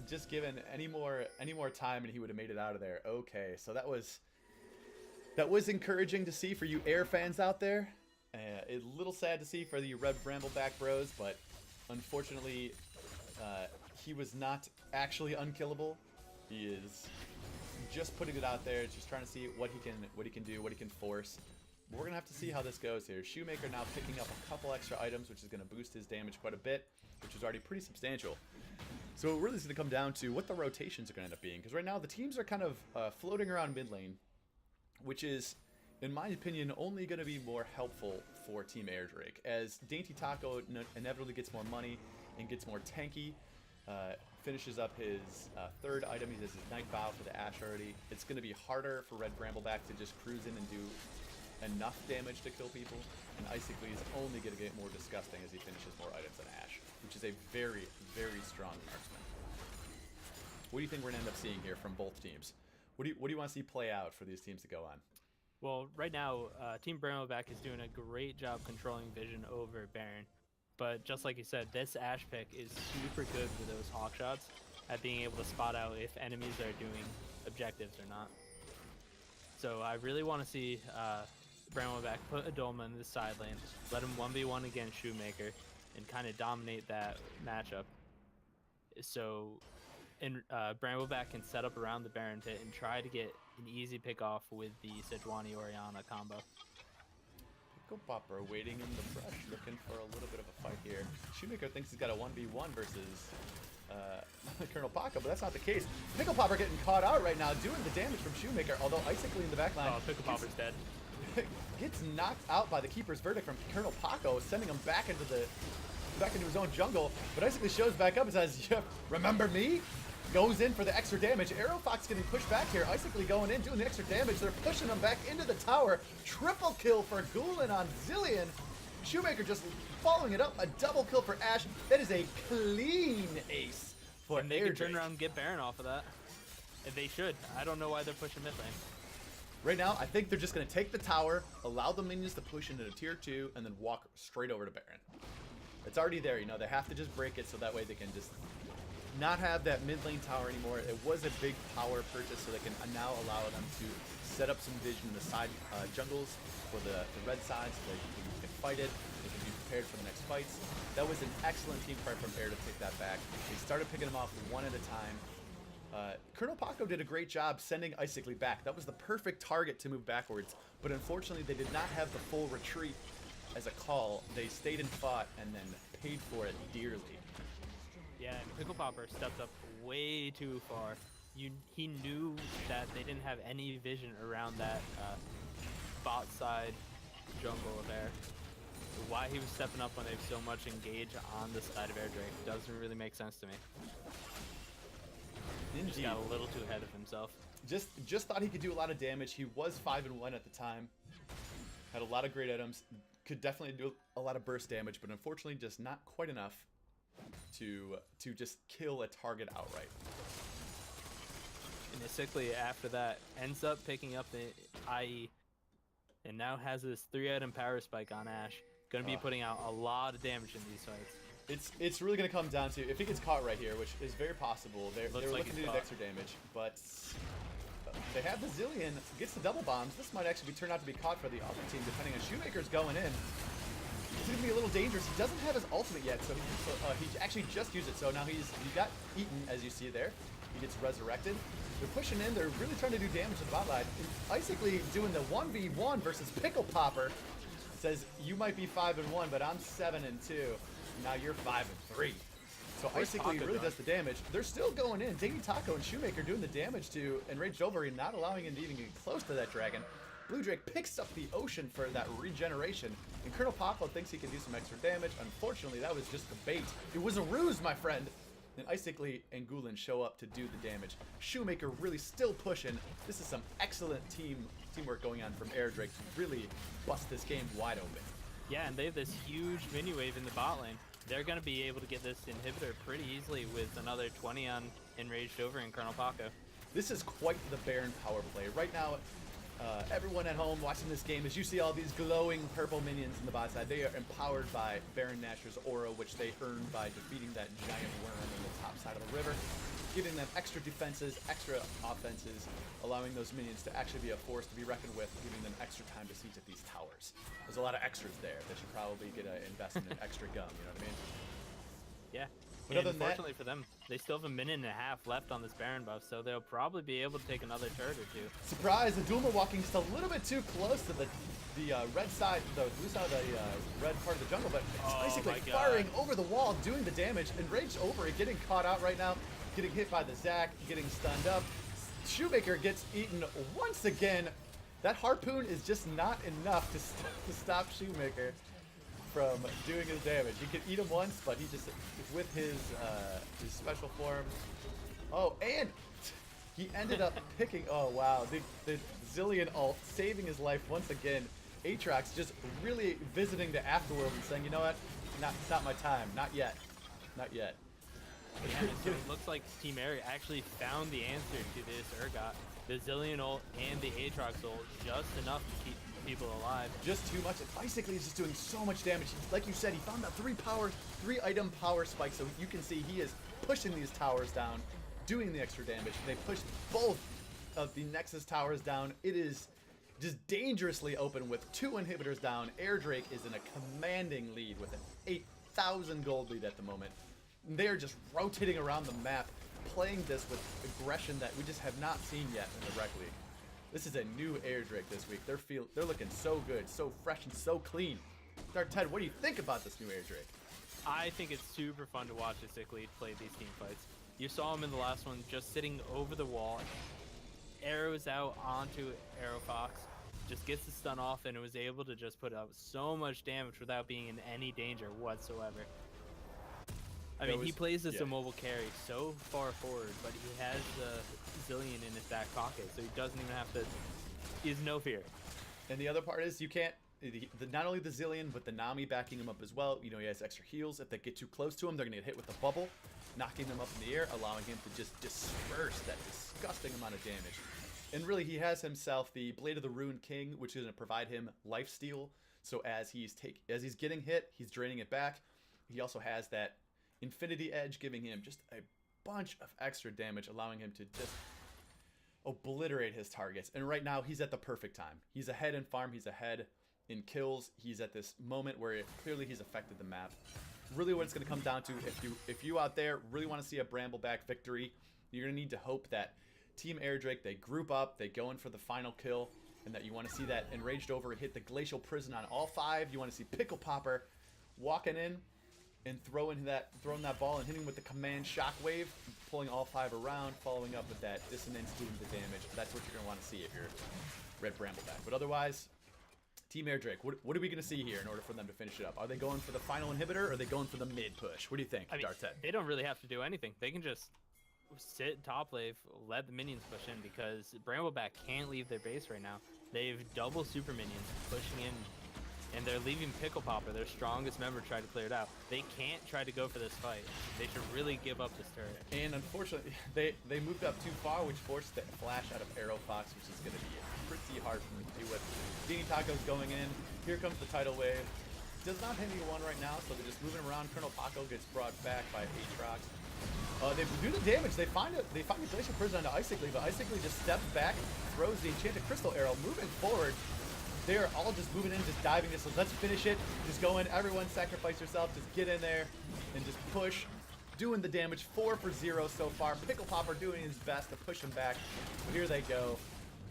just given any more time and he would have made it out of there. Okay, so that was encouraging to see for you Air fans out there. A little sad to see for the Red Brambleback bros, but unfortunately he was not actually unkillable. He is just putting it out there, just trying to see what he can do, what he can force. But we're gonna have to see how this goes here. Shoemaker now picking up a couple extra items, which is gonna boost his damage quite a bit, which is already pretty substantial. So it really is gonna come down to what the rotations are gonna end up being, because right now the teams are kind of floating around mid lane, which is, in my opinion, only gonna be more helpful for Team Air Drake, as Dainty Taco inevitably gets more money and gets more tanky. Finishes up his third item. He does his Night Bow for the Ashe already. It's going to be harder for Red Brambleback to just cruise in and do enough damage to kill people. And Icically is only going to get more disgusting as he finishes more items than Ashe, which is a very, very strong marksman. What do you think we're going to end up seeing here from both teams? What do you want to see play out for these teams to go on? Well, right now, Team Brambleback is doing a great job controlling Vision over Baron. But just like you said, this Ashe pick is super good for those hawk shots at being able to spot out if enemies are doing objectives or not. So I really want to see Brambleback put Adulma in the side lane, let him 1v1 against Shoemaker, and kind of dominate that matchup. So Brambleback can set up around the Baron pit and try to get an easy pick off with the Sejuani Orianna combo. Pickle Popper waiting in the brush, looking for a little bit of a fight here. Shoemaker thinks he's got a 1v1 versus Colonel Paco, but that's not the case. Pickle Popper getting caught out right now, doing the damage from Shoemaker, although Icically in the backline. Oh, Pickle Popper's dead. Gets knocked out by the Keeper's Verdict from Colonel Paco, sending him back into his own jungle. But Icically shows back up and says, yeah, remember me? Goes in for the extra damage. Arrow Fox getting pushed back here. Icically going in, doing the extra damage. They're pushing him back into the tower. Triple kill for Gulen on Zillion. Shoemaker just following it up. A double kill for Ashe. That is a clean ace for And they Air can turn Drake. around and get Baron off of that. And they should. I don't know why they're pushing mid lane. Right now, I think they're just going to take the tower, allow the minions to push into the tier 2, and then walk straight over to Baron. It's already there, you know. They have to just break it so that way they can just not have that mid lane tower anymore. It was a big power purchase, so they can now allow them to set up some vision in the side jungles for the red side, so they can fight it. They can be prepared for the next fights. That was an excellent team fight from Air to take that back. They started picking them off one at a time. Colonel Paco did a great job sending Icically back. That was the perfect target to move backwards, but unfortunately they did not have the full retreat as a call. They stayed and fought and then paid for it dearly. Yeah, and Pickle Popper stepped up way too far. He knew that they didn't have any vision around that bot side jungle there. Why he was stepping up when they have so much engage on the side of Air Drake doesn't really make sense to me. Indeed. Just got a little too ahead of himself. Just thought he could do a lot of damage. He was 5-1 at the time. Had a lot of great items. Could definitely do a lot of burst damage, but unfortunately just not quite enough to just kill a target outright. And Sickly after that ends up picking up the IE and now has this 3-item power spike on Ashe. Gonna be putting out a lot of damage in these fights. It's really gonna come down to if he gets caught right here, which is very possible. They were like looking to do the extra damage, but they have the Zillion, gets the double bombs. This might actually turn out to be caught for the other team, depending on Shoemaker's going in. It's gonna be a little dangerous. He doesn't have his ultimate yet, so he actually just used it. So now he got eaten, as you see there. He gets resurrected. They're pushing in. They're really trying to do damage to the bot line. Basically doing the 1v1 versus Pickle Popper. It says you might be 5-1, but I'm 7-2. Now you're 5-3. So Icically really does the damage. They're still going in. Dingy Taco and Shoemaker doing the damage to Enraged Wolverine, not allowing him to even get close to that dragon. Blue Drake picks up the ocean for that regeneration, and Colonel Popo thinks he can do some extra damage. Unfortunately, that was just the bait. It was a ruse, my friend. Then Icically and Gulen show up to do the damage. Shoemaker really still pushing. This is some excellent teamwork going on from Air Drake to really bust this game wide open. Yeah, and they have this huge mini wave in the bot lane. They're going to be able to get this inhibitor pretty easily with another 20 on Enraged Over and Colonel Paco. This is quite the Baron power play. Right now, everyone at home watching this game, as you see all these glowing purple minions in the bot side, they are empowered by Baron Nashor's aura, which they earned by defeating that giant worm in the top side of the river, giving them extra defenses, extra offenses, allowing those minions to actually be a force to be reckoned with, giving them extra time to siege at these towers. There's a lot of extras there that should probably get invest in an extra gum, you know what I mean? Yeah. But And other than that, unfortunately for them, they still have a minute and a half left on this Baron buff, so they'll probably be able to take another turret or two. surprise, the Duma walking just a little bit too close to the red side, the blue side of the red part of the jungle, but it's basically firing over the wall, doing the damage. Enraged Over it, getting caught out right now, getting hit by the Zac, getting stunned up. Shoemaker gets eaten once again. That harpoon is just not enough to stop Shoemaker from doing his damage. He can eat him once, but he just, with his special form. Oh, and he ended up picking, oh wow, the Zillion ult, saving his life once again. Aatrox just really visiting the afterworld and saying, you know what, it's not my time, not yet, not yet. Yeah, and so it looks like Team Air actually found the answer to this Urgot. The Zillion ult and the Aatrox ult, just enough to keep people alive. Just too much. Basically, he's just doing so much damage. Like you said, he found that 3-item power spike, so you can see he is pushing these towers down, doing the extra damage. They pushed both of the Nexus towers down. It is just dangerously open with 2 inhibitors down. Air Drake is in a commanding lead with an 8,000 gold lead at the moment. They are just rotating around the map, playing this with aggression that we just have not seen yet in the Rec League. This is a new Air Drake this week. They're looking so good, so fresh, and so clean. Dark Ted, what do you think about this new Air Drake? I think it's super fun to watch Sickly play these team fights. You saw him in the last one just sitting over the wall, arrows out onto Arrow Fox, just gets the stun off, and it was able to just put out so much damage without being in any danger whatsoever. I mean, he plays this immobile carry so far forward, but he has the Zillion in his back pocket, so he doesn't even have to. He has no fear. And the other part is you can't. Not only the Zillion, but the Nami backing him up as well. You know, he has extra heals. If they get too close to him, they're gonna get hit with the bubble, knocking them up in the air, allowing him to just disperse that disgusting amount of damage. And really, he has himself the Blade of the Ruined King, which is gonna provide him lifesteal. So as he's getting hit, he's draining it back. He also has that Infinity Edge, giving him just a bunch of extra damage, allowing him to just obliterate his targets. And right now, he's at the perfect time. He's ahead in farm. He's ahead in kills. He's at this moment where clearly he's affected the map. Really what it's going to come down to, if you out there really want to see a Brambleback victory, you're going to need to hope that Team Air Drake, they group up, they go in for the final kill, and that you want to see that Enraged Over hit the Glacial Prison on all 5. You want to see Pickle Popper walking in and throwing that ball and hitting with the Command Shockwave, pulling all 5 around, following up with that Dissonance doing the damage. That's what you're going to want to see if you're Red Brambleback. But otherwise, Team Air Drake, what are we going to see here in order for them to finish it up? Are they going for the final inhibitor, or are they going for the mid push? What do you think, I mean, Dartet? they don't really have to do anything. They can just sit top lane, let the minions push in, because Brambleback can't leave their base right now. They've double super minions pushing in, and they're leaving Pickle Popper, their strongest member, try to clear it out. They can't try to go for this fight. They should really give up this turret. And unfortunately, they moved up too far, which forced the flash out of Arrow Fox, which is going to be pretty hard for them to do with. Dini Taco's going in. Here comes the tidal wave. Does not hit anyone right now, so they're just moving around. Colonel Paco gets brought back by Aatrox. They do the damage. They find the Glacial Prison onto Icically, but Icically just steps back, throws the Enchanted Crystal Arrow, moving forward. They're all just moving in, just diving this. So let's finish it. Just go in. Everyone sacrifice yourself. Just get in there and just push. Doing the damage. 4 for 0 so far. Pickle Popper doing his best to push him back. But here they go.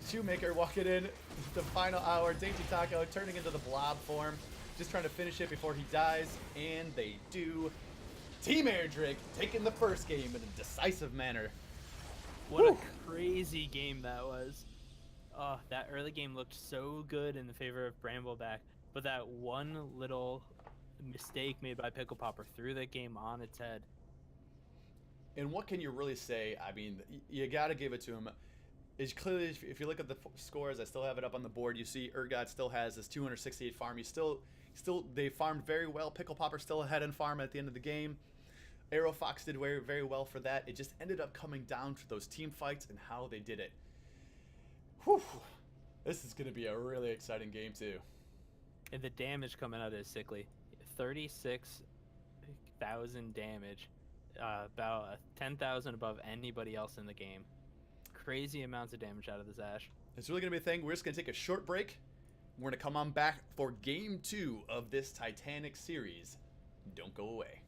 Shoemaker walking in. The final hour. Dainty Taco turning into the blob form. Just trying to finish it before he dies. And they do. Team Air Drake taking the first game in a decisive manner. What a crazy game that was. Oh, that early game looked so good in the favor of Brambleback, but that one little mistake made by Pickle Popper threw that game on its head. And what can you really say? I mean, you got to give it to him. It's clearly, if you look at the scores, I still have it up on the board. You see Urgot still has this 268 farm. They farmed very well. Pickle Popper still ahead in farm at the end of the game. Arrow Fox did very, very well for that. It just ended up coming down to those team fights and how they did it. Whew. This is going to be a really exciting game, too. And the damage coming out is sickly. 36,000 damage. About 10,000 above anybody else in the game. Crazy amounts of damage out of this Ashe. It's really going to be a thing. We're just going to take a short break. We're going to come on back for Game 2 of this Titanic series. Don't go away.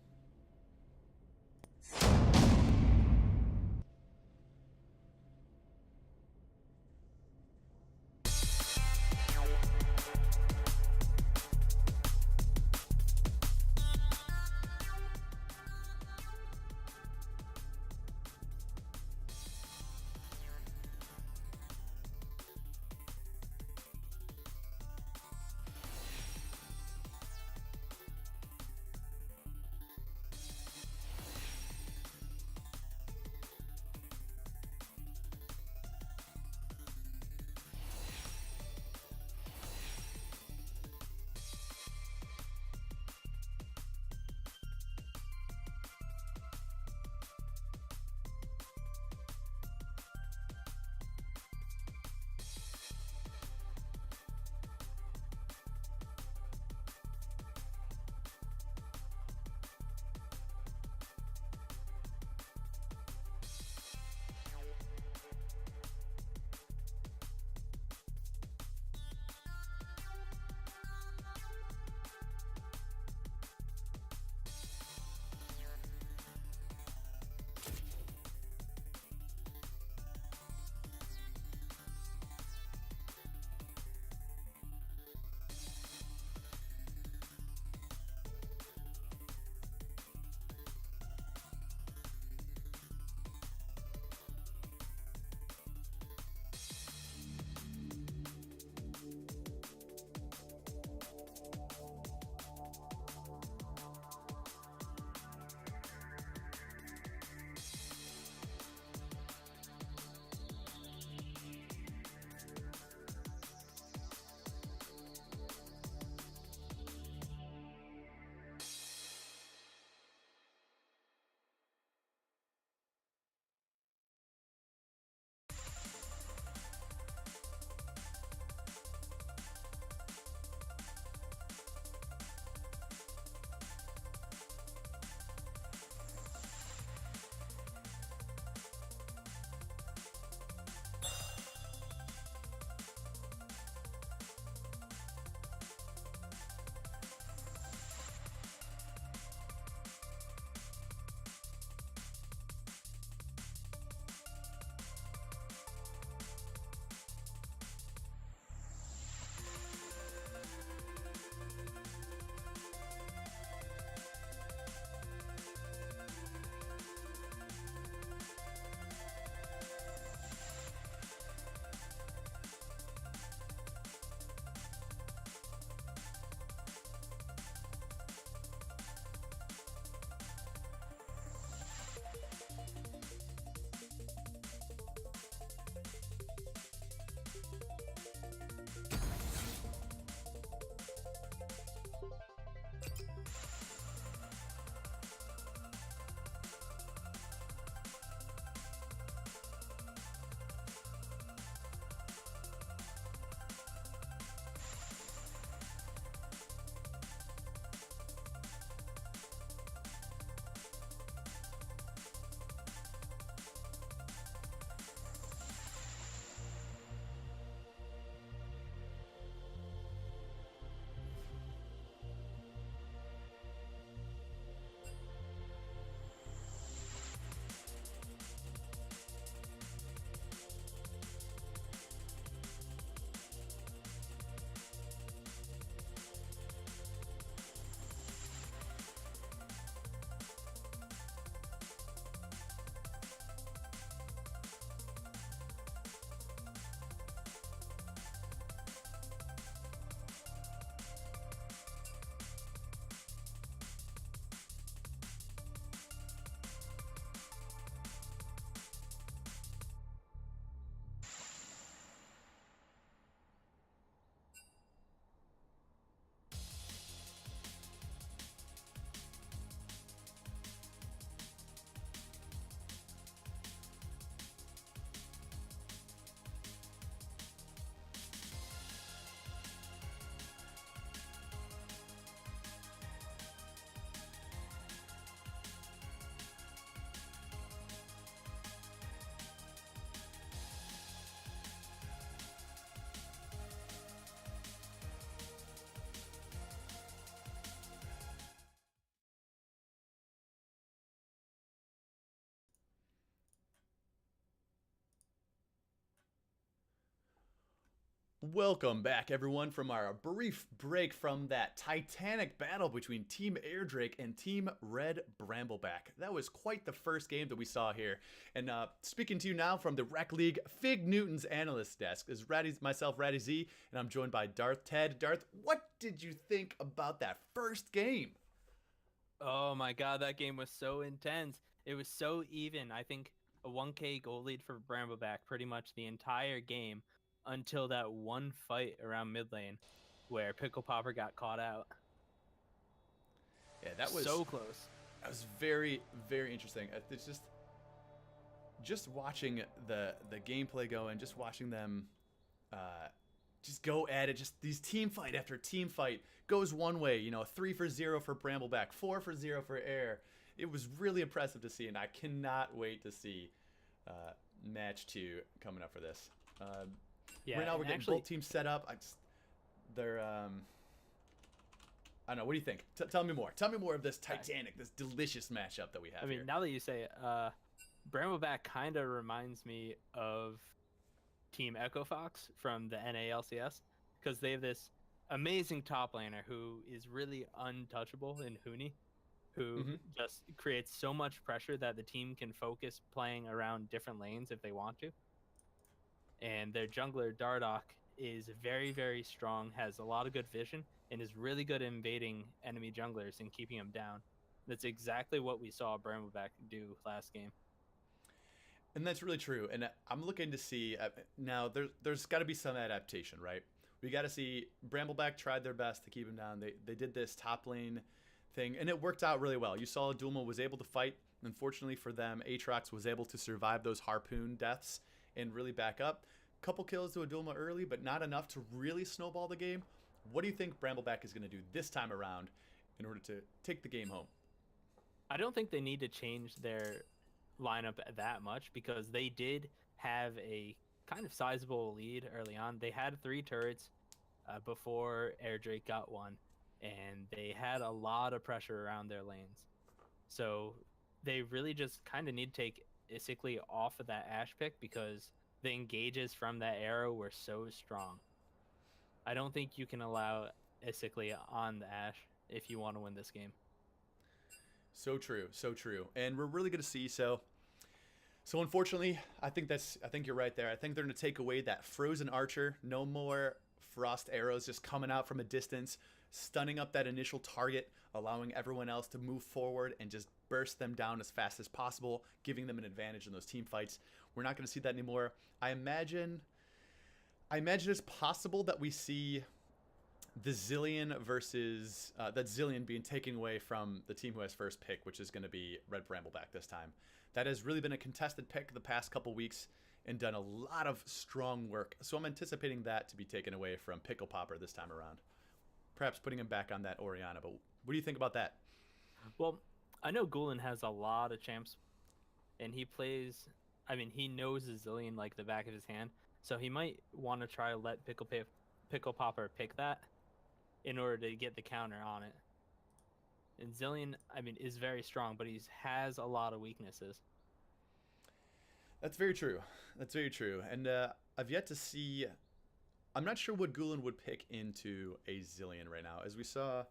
Welcome back, everyone, from our brief break from that titanic battle between Team Airdrake and Team Red Brambleback. That was quite the first game that we saw here. And speaking to you now from the Rekt League Fig Newton's analyst desk is myself, Ratty Z, and I'm joined by Darth Ted. Darth, what did you think about that first game? Oh my god, that game was so intense. It was so even. I think a 1K goal lead for Brambleback pretty much the entire game until that one fight around mid lane where Pickle Popper got caught out. Yeah, that was so close. That was very, very interesting. It's just watching the gameplay go and just watching them just go at it. Just these team fight after team fight goes one way. 3-for-0 for Brambleback, 4-for-0 for Air. It was really impressive to see, and I cannot wait to see match 2 coming up for this. Yeah, right now we're getting both teams set up. I don't know. What do you think? Tell me more. Tell me more of this titanic, this delicious matchup that we have. I mean, here. now that you say it, Brambleback kind of reminds me of Team Echo Fox from the NALCS, because they have this amazing top laner who is really untouchable in Huni, who just creates so much pressure that the team can focus playing around different lanes if they want to. And their jungler, Dardoch, is very, very strong, has a lot of good vision, and is really good at invading enemy junglers and keeping them down. That's exactly what we saw Brambleback do last game. And that's really true. And I'm looking to see, now there's got to be some adaptation, right? We got to see Brambleback tried their best to keep him down. They did this top lane thing, and it worked out really well. You saw Dulma was able to fight. Unfortunately for them, Aatrox was able to survive those harpoon deaths and really back up. Couple kills to Adulma early, but not enough to really snowball the game. What do you think Brambleback is going to do this time around in order to take the game home? I don't think they need to change their lineup that much, because they did have a kind of sizable lead early on. They had 3 turrets before Airdrake got one, and they had a lot of pressure around their lanes. So they really just kind of need to take Issicly off of that Ashe pick, because the engages from that arrow were so strong. I don't think you can allow Issicly on the Ashe if you want to win this game. So true, so true. And we're really going to see, so unfortunately, I think you're right there. I think they're going to take away that frozen archer. No more frost arrows just coming out from a distance, stunning up that initial target, allowing everyone else to move forward and just burst them down as fast as possible, giving them an advantage in those team fights. We're not going to see that anymore. I imagine it's possible that we see the Zilean versus that Zilean being taken away from the team who has first pick, which is going to be Red Brambleback this time. That has really been a contested pick the past couple weeks and done a lot of strong work. So I'm anticipating that to be taken away from Pickle Popper this time around. Perhaps putting him back on that Orianna. But what do you think about that? Well, I know Gulen has a lot of champs, and he knows the Zilean like the back of his hand. So he might want to try to let Pickle Popper pick that in order to get the counter on it. And Zilean, is very strong, but he has a lot of weaknesses. That's very true. That's very true. And I've yet to see... I'm not sure what Gulen would pick into a Zilean right now. As we saw,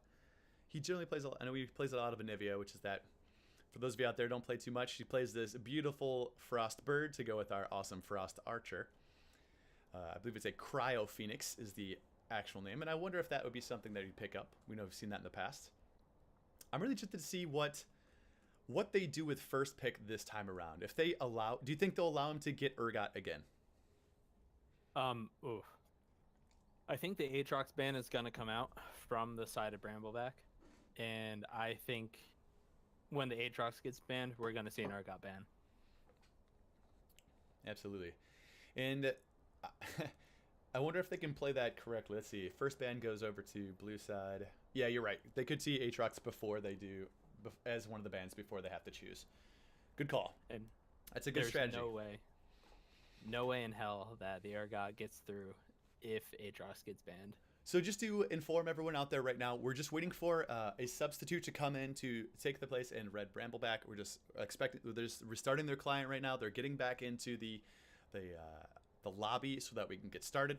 he generally plays... I know he plays a lot of Anivia, which is that... For those of you out there who don't play too much, he plays this beautiful Frost Bird to go with our awesome Frost Archer. I believe it's a Cryo Phoenix is the actual name, and I wonder if that would be something that he'd pick up. We know we've seen that in the past. I'm really interested to see what they do with first pick this time around. If they allow, do you think they'll allow him to get Urgot again? I think the Aatrox ban is gonna come out from the side of Brambleback, and I think when the Aatrox gets banned, we're gonna see an Urgot ban. Absolutely, and I wonder if they can play that correctly. Let's see. First ban goes over to blue side. Yeah, you're right. They could see Aatrox before they do, as one of the bans before they have to choose. Good call. And that's a good strategy. No way in hell that the Urgot gets through if Aatrox gets banned. So just to inform everyone out there right now, we're just waiting for a substitute to come in to take the place in Red Brambleback. We're just they're just restarting their client right now. They're getting back into the lobby so that we can get started.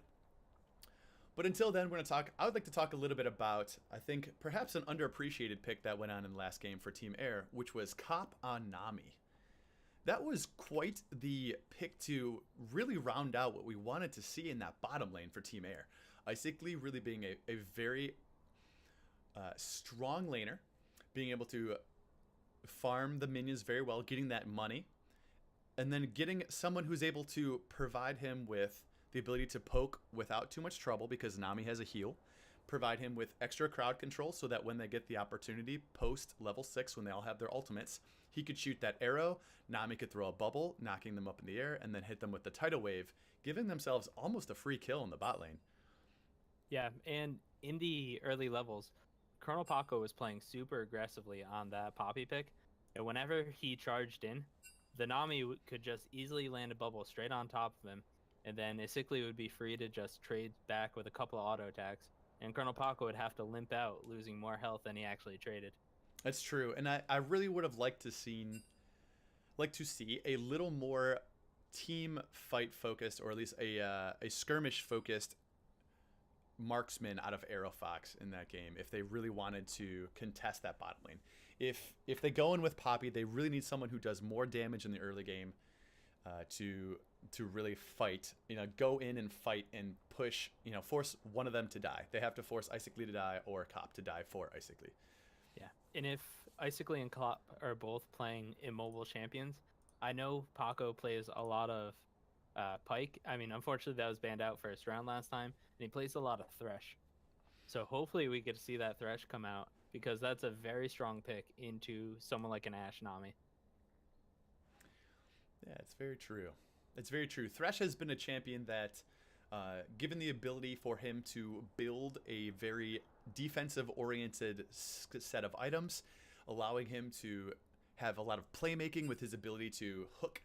But until then, we're going to talk. I would like to talk a little bit about, I think, perhaps an underappreciated pick that went on in the last game for Team Air, which was Cop on Nami. That was quite the pick to really round out what we wanted to see in that bottom lane for Team Air. Icically really being a very strong laner, being able to farm the minions very well, getting that money, and then getting someone who's able to provide him with the ability to poke without too much trouble because Nami has a heal, provide him with extra crowd control so that when they get the opportunity post level 6 when they all have their ultimates, he could shoot that arrow, Nami could throw a bubble, knocking them up in the air, and then hit them with the tidal wave, giving themselves almost a free kill in the bot lane. Yeah, and in the early levels, Colonel Paco was playing super aggressively on that Poppy pick, and whenever he charged in, the Nami could just easily land a bubble straight on top of him, and then Icicly would be free to just trade back with a couple of auto attacks, and Colonel Paco would have to limp out, losing more health than he actually traded. That's true, and I really would have liked to see a little more team fight focused, or at least a skirmish focused marksman out of Aerofox in that game if they really wanted to contest that bottom lane. If they go in with Poppy, they really need someone who does more damage in the early game to really fight, go in and fight and push, force one of them to die. They have to force Icicly to die or Cop to die for Icicly. Yeah, and if Icicly and Cop are both playing immobile champions, I know Paco plays a lot of Pike. I mean, unfortunately, that was banned out first round last time, and he plays a lot of Thresh. So hopefully we get to see that Thresh come out, because that's a very strong pick into someone like an Ashe Nami. Yeah, it's very true. It's very true. Thresh has been a champion that, given the ability for him to build a very defensive-oriented set of items, allowing him to have a lot of playmaking with his ability to hook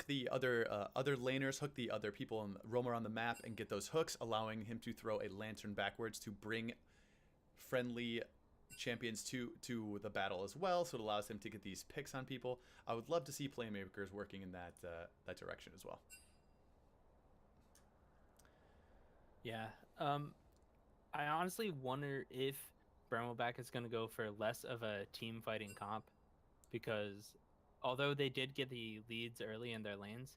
the other laners, hook the other people and roam around the map and get those hooks, allowing him to throw a lantern backwards to bring friendly champions to the battle as well. So it allows him to get these picks on people. I would love to see playmakers working in that direction as well. Yeah. I honestly wonder if Brambleback is going to go for less of a team fighting comp, because although they did get the leads early in their lanes,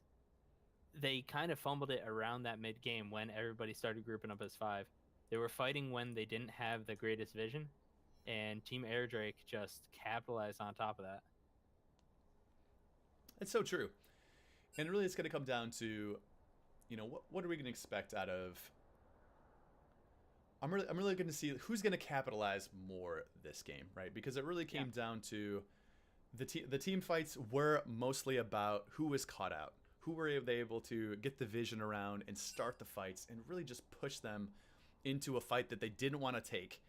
they kind of fumbled it around that mid game when everybody started grouping up as 5. They were fighting when they didn't have the greatest vision, and Team Airdrake just capitalized on top of that. It's so true. And really it's going to come down to, what are we going to expect out of... I'm really going to see who's going to capitalize more this game, right? Because it really came down to the team fights were mostly about who was caught out, who were they able to get the vision around and start the fights and really just push them into a fight that they didn't want to take.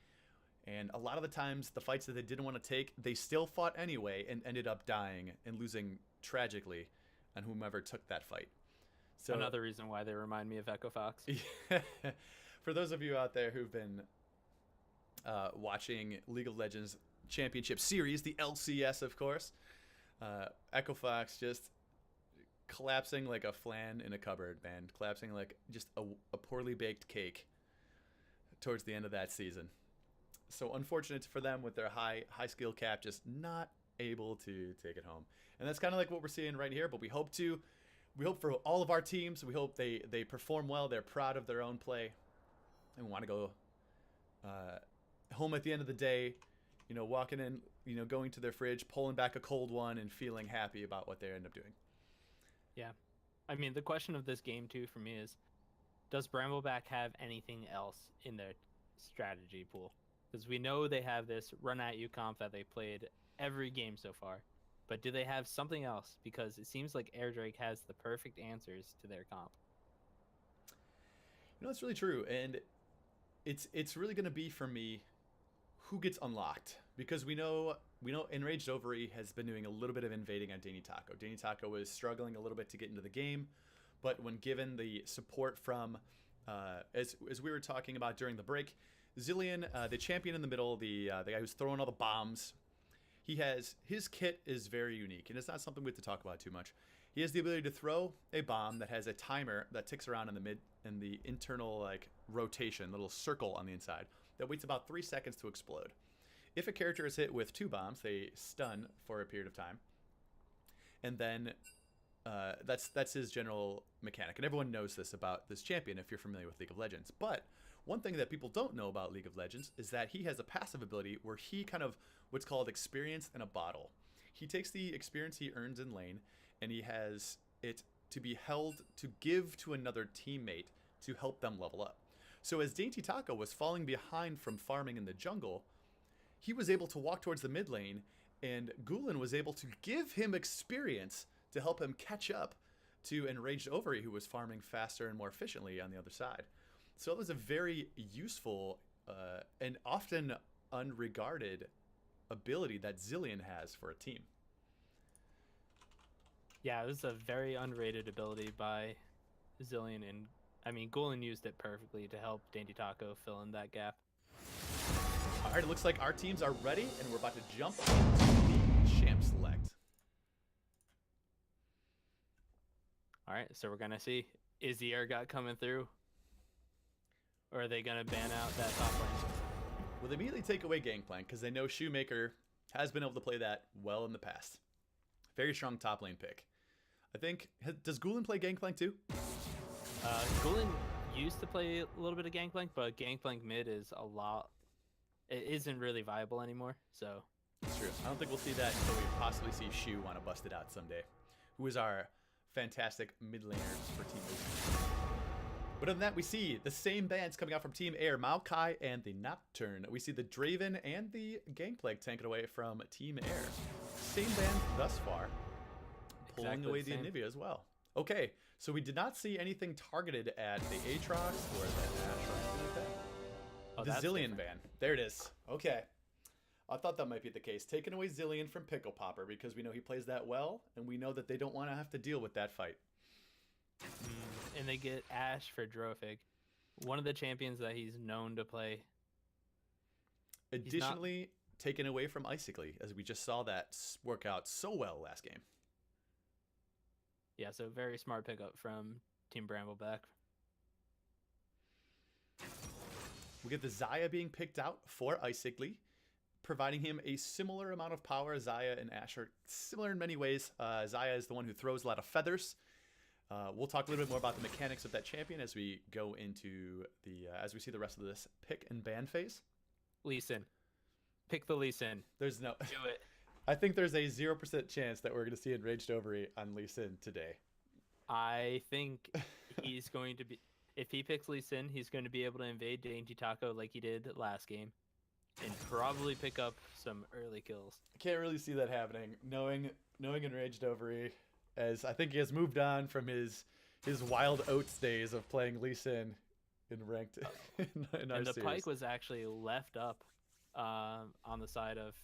And a lot of the times, the fights that they didn't want to take, they still fought anyway and ended up dying and losing tragically on whomever took that fight. So another reason why they remind me of Echo Fox. For those of you out there who've been watching League of Legends Championship Series, the LCS, of course, Echo Fox just collapsing like a flan in a cupboard, man. Collapsing like just a poorly baked cake towards the end of that season. So unfortunate for them with their high skill cap, just not able to take it home. And that's kind of like what we're seeing right here, but we hope for all of our teams, we hope they perform well, they're proud of their own play, and want to go home at the end of the day, walking in, going to their fridge, pulling back a cold one, and feeling happy about what they end up doing. Yeah. I mean, the question of this game, too, for me is, does Brambleback have anything else in their strategy pool? Because we know they have this run-at-you comp that they played every game so far. But do they have something else? Because it seems like Airdrake has the perfect answers to their comp. That's really true. And it's really going to be, for me, who gets unlocked. Because we know Enraged Ovary has been doing a little bit of invading on Danny Taco. Danny Taco was struggling a little bit to get into the game. But when given the support from, as we were talking about during the break, Zillion, the champion in the middle, the guy who's throwing all the bombs, his kit is very unique, and it's not something we have to talk about too much. He has the ability to throw a bomb that has a timer that ticks around in the internal like rotation, little circle on the inside that waits about 3 seconds to explode. If a character is hit with 2 bombs, they stun for a period of time, and then that's his general mechanic. And everyone knows this about this champion if you're familiar with League of Legends. But one thing that people don't know about League of Legends is that he has a passive ability where he kind of what's called experience in a bottle. He takes the experience he earns in lane, and he has it to be held to give to another teammate to help them level up. So as Dainty Taco was falling behind from farming in the jungle, he was able to walk towards the mid lane, and Gulen was able to give him experience to help him catch up to Enraged Ovary, who was farming faster and more efficiently on the other side. So it was a very useful and often unregarded ability that Zilean has for a team. Yeah, it was a very underrated ability by Zilean, and I mean, Gulen used it perfectly to help Dainty Taco fill in that gap. All right, it looks like our teams are ready, and we're about to jump into the champ select. All right, so we're gonna see, is the Urgot coming through, or are they gonna ban out that top lane? Well, they immediately take away Gangplank because they know Shoemaker has been able to play that well in the past. Very strong top lane pick. I think, does Gulen play Gangplank too? Gulen used to play a little bit of Gangplank, but Gangplank mid is it isn't really viable anymore, so. That's true. I don't think we'll see that until we possibly see Shu want to bust it out someday, who is our fantastic mid laner for Team Ocean. But other than that, we see the same bands coming out from Team Air, Maokai and the Nocturne. We see the Draven and the Gangplank tanking away from Team Air. Same band thus far, pulling Exactly away the the same. Anivia as well. Okay, so we did not see anything targeted at the Aatrox or the Ashe or anything like that. Oh, The that's Zilean different. ban. There it is. Okay. I thought that might be the case. Taking away Zilean from Pickle Popper because we know he plays that well, and we know that they don't want to have to deal with that fight. And they get Ashe for Drofig, one of the champions that he's known to play. Additionally, taken away from Icically, as we just saw that work out so well last game. Yeah, so very smart pickup from Team Brambleback. We get the Xayah being picked out for Icically, providing him a similar amount of power. Xayah and Ashe are similar in many ways. Xayah is the one who throws a lot of feathers. We'll talk a little bit more about the mechanics of that champion as we go into as we see the rest of this pick and ban phase. Lee Sin. Pick the Lee Sin. There's no. Do it. I think there's a 0% chance that we're going to see Enraged Ovary on Lee Sin today. I think he's going to be, if he picks Lee Sin, he's going to be able to invade Dainty Taco like he did last game and probably pick up some early kills. I can't really see that happening. Knowing Enraged Ovary, as I think he has moved on from his Wild Oats days of playing Lee Sin in ranked in our And the series. Pike was actually left up on the side of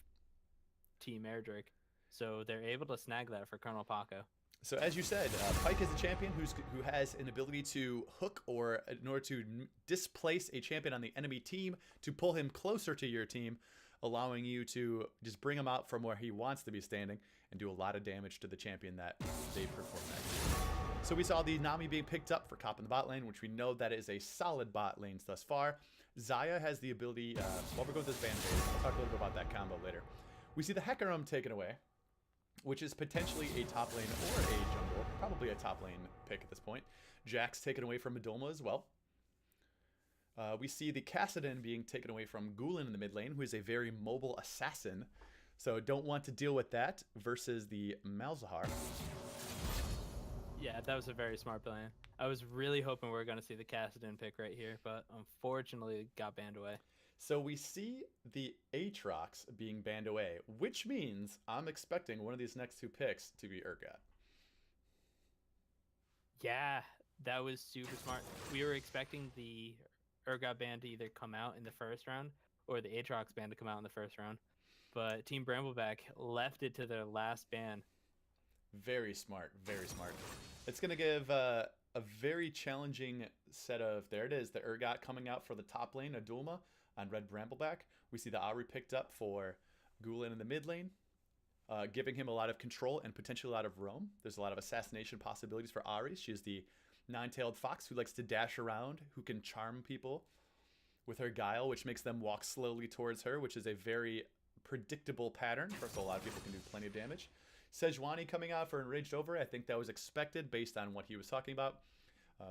Team Airdrick, so they're able to snag that for Colonel Paco. So as you said, Pike is a champion who has an ability to hook or in order to displace a champion on the enemy team to pull him closer to your team, allowing you to just bring him out from where he wants to be standing and do a lot of damage to the champion that they perform that. So we saw the Nami being picked up for Cop in the bot lane, which we know that is a solid bot lanes thus far. Xayah has the ability, while we're going with this ban phase, I'll talk a little bit about that combo later. We see the Hecarim taken away, which is potentially a top lane or a jungle, probably a top lane pick at this point. Jax taken away from Madolma as well. We see the Kassadin being taken away from Gulen in the mid lane, who is a very mobile assassin. So don't want to deal with that versus the Malzahar. Yeah, that was a very smart plan. I was really hoping we were going to see the Kassadin pick right here, but unfortunately it got banned away. So we see the Aatrox being banned away, which means I'm expecting one of these next two picks to be Urgot. Yeah, that was super smart. We were expecting the Urgot ban to either come out in the first round or the Aatrox ban to come out in the first round. But Team Brambleback left it to their last ban. Very smart, very smart. It's going to give a very challenging set of, there it is, the Urgot coming out for the top lane, Adulma on red Brambleback. We see the Ahri picked up for Gulen in the mid lane, giving him a lot of control and potentially a lot of roam. There's a lot of assassination possibilities for Ahri. She is the nine-tailed fox who likes to dash around, who can charm people with her guile, which makes them walk slowly towards her, which is a very predictable pattern. First of all, a lot of people can do plenty of damage. Sejuani coming out for Enraged Over. I think that was expected based on what he was talking about,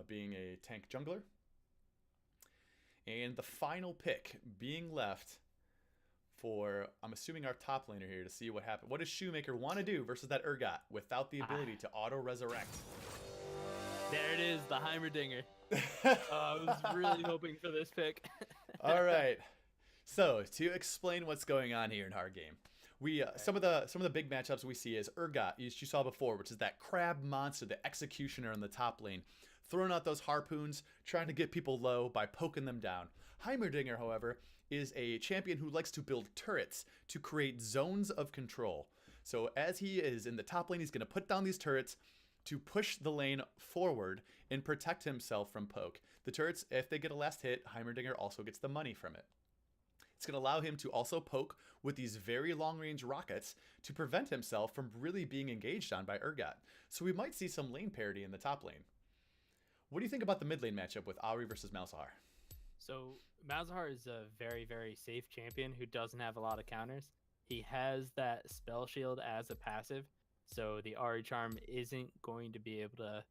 being a tank jungler. And the final pick being left for, I'm assuming, our top laner here to see what happens. What does Shoemaker want to do versus that Urgot without the ability to auto-resurrect? There it is, the Heimerdinger. I was really hoping for this pick. All right. So to explain what's going on here in our game, we some of the big matchups we see is Urgot, you saw before, which is that crab monster, the executioner in the top lane, throwing out those harpoons, trying to get people low by poking them down. Heimerdinger, however, is a champion who likes to build turrets to create zones of control. So as he is in the top lane, he's going to put down these turrets to push the lane forward and protect himself from poke. The turrets, if they get a last hit, Heimerdinger also gets the money from it. It's going to allow him to also poke with these very long-range rockets to prevent himself from really being engaged on by Urgot. So we might see some lane parity in the top lane. What do you think about the mid lane matchup with Ahri versus Malzahar? So Malzahar is a very, very safe champion who doesn't have a lot of counters. He has that spell shield as a passive, so the Ahri charm isn't going to be able to,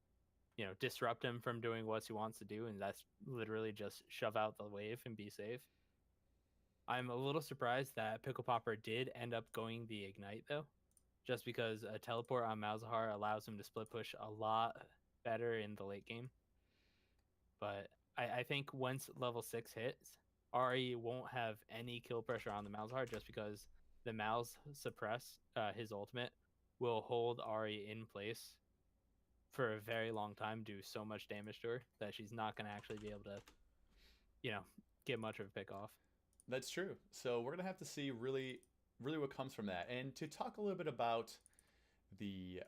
disrupt him from doing what he wants to do, and that's literally just shove out the wave and be safe. I'm a little surprised that Pickle Popper did end up going the Ignite, though, just because a teleport on Malzahar allows him to split push a lot better in the late game. But I think once level 6 hits, Ahri won't have any kill pressure on the Malzahar just because the Malz suppress, his ultimate, will hold Ahri in place for a very long time, do so much damage to her that she's not going to actually be able to, get much of a pick off. That's true. So we're going to have to see really what comes from that. And to talk a little bit about the...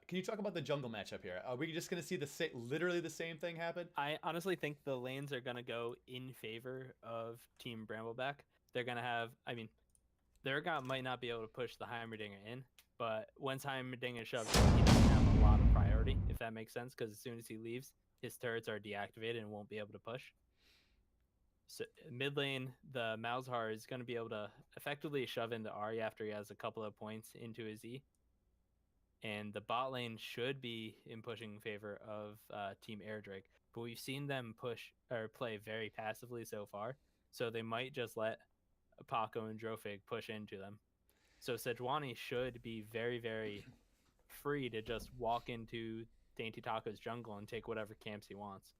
can you talk about the jungle matchup here? Are we just going to see literally the same thing happen? I honestly think the lanes are going to go in favor of Team Brambleback. They're going to have... the Urgot might not be able to push the Heimerdinger in, but once Heimerdinger shoves in, he doesn't have a lot of priority, if that makes sense, because as soon as he leaves, his turrets are deactivated and won't be able to push. So mid lane, the Malzahar is going to be able to effectively shove into Ahri after he has a couple of points into his E. And the bot lane should be in pushing favor of Team Airdrake, but we've seen them push or play very passively so far, so they might just let Paco and Drofig push into them. So Sejuani should be very, very free to just walk into Dainty Taco's jungle and take whatever camps he wants.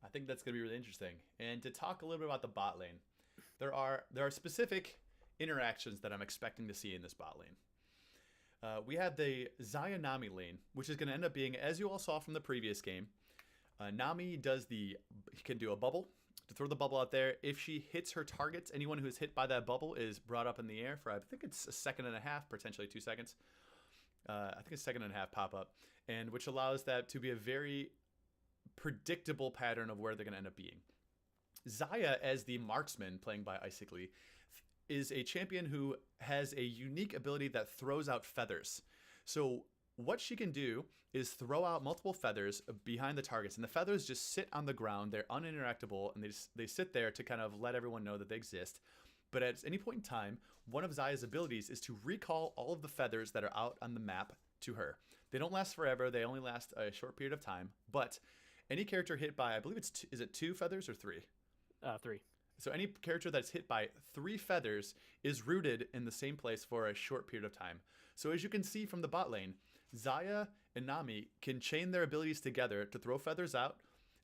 I think that's going to be really interesting. And to talk a little bit about the bot lane, there are specific interactions that I'm expecting to see in this bot lane. We have the Xayah Nami lane, which is going to end up being, as you all saw from the previous game, Nami can do a bubble to throw the bubble out there. If she hits her targets, anyone who is hit by that bubble is brought up in the air for, I think it's a second and a half, potentially 2 seconds. I think it's a second and a half pop up, and which allows that to be a very predictable pattern of where they're going to end up being. Xayah, as the marksman playing by Icically, is a champion who has a unique ability that throws out feathers. So what she can do is throw out multiple feathers behind the targets, and the feathers just sit on the ground. They're uninteractable, and they sit there to kind of let everyone know that they exist. But at any point in time, one of Xayah's abilities is to recall all of the feathers that are out on the map to her. They don't last forever. They only last a short period of time, but any character hit by, I believe is it 2 feathers or 3? 3. So any character that's hit by 3 feathers is rooted in the same place for a short period of time. So as you can see from the bot lane, Xayah and Nami can chain their abilities together to throw feathers out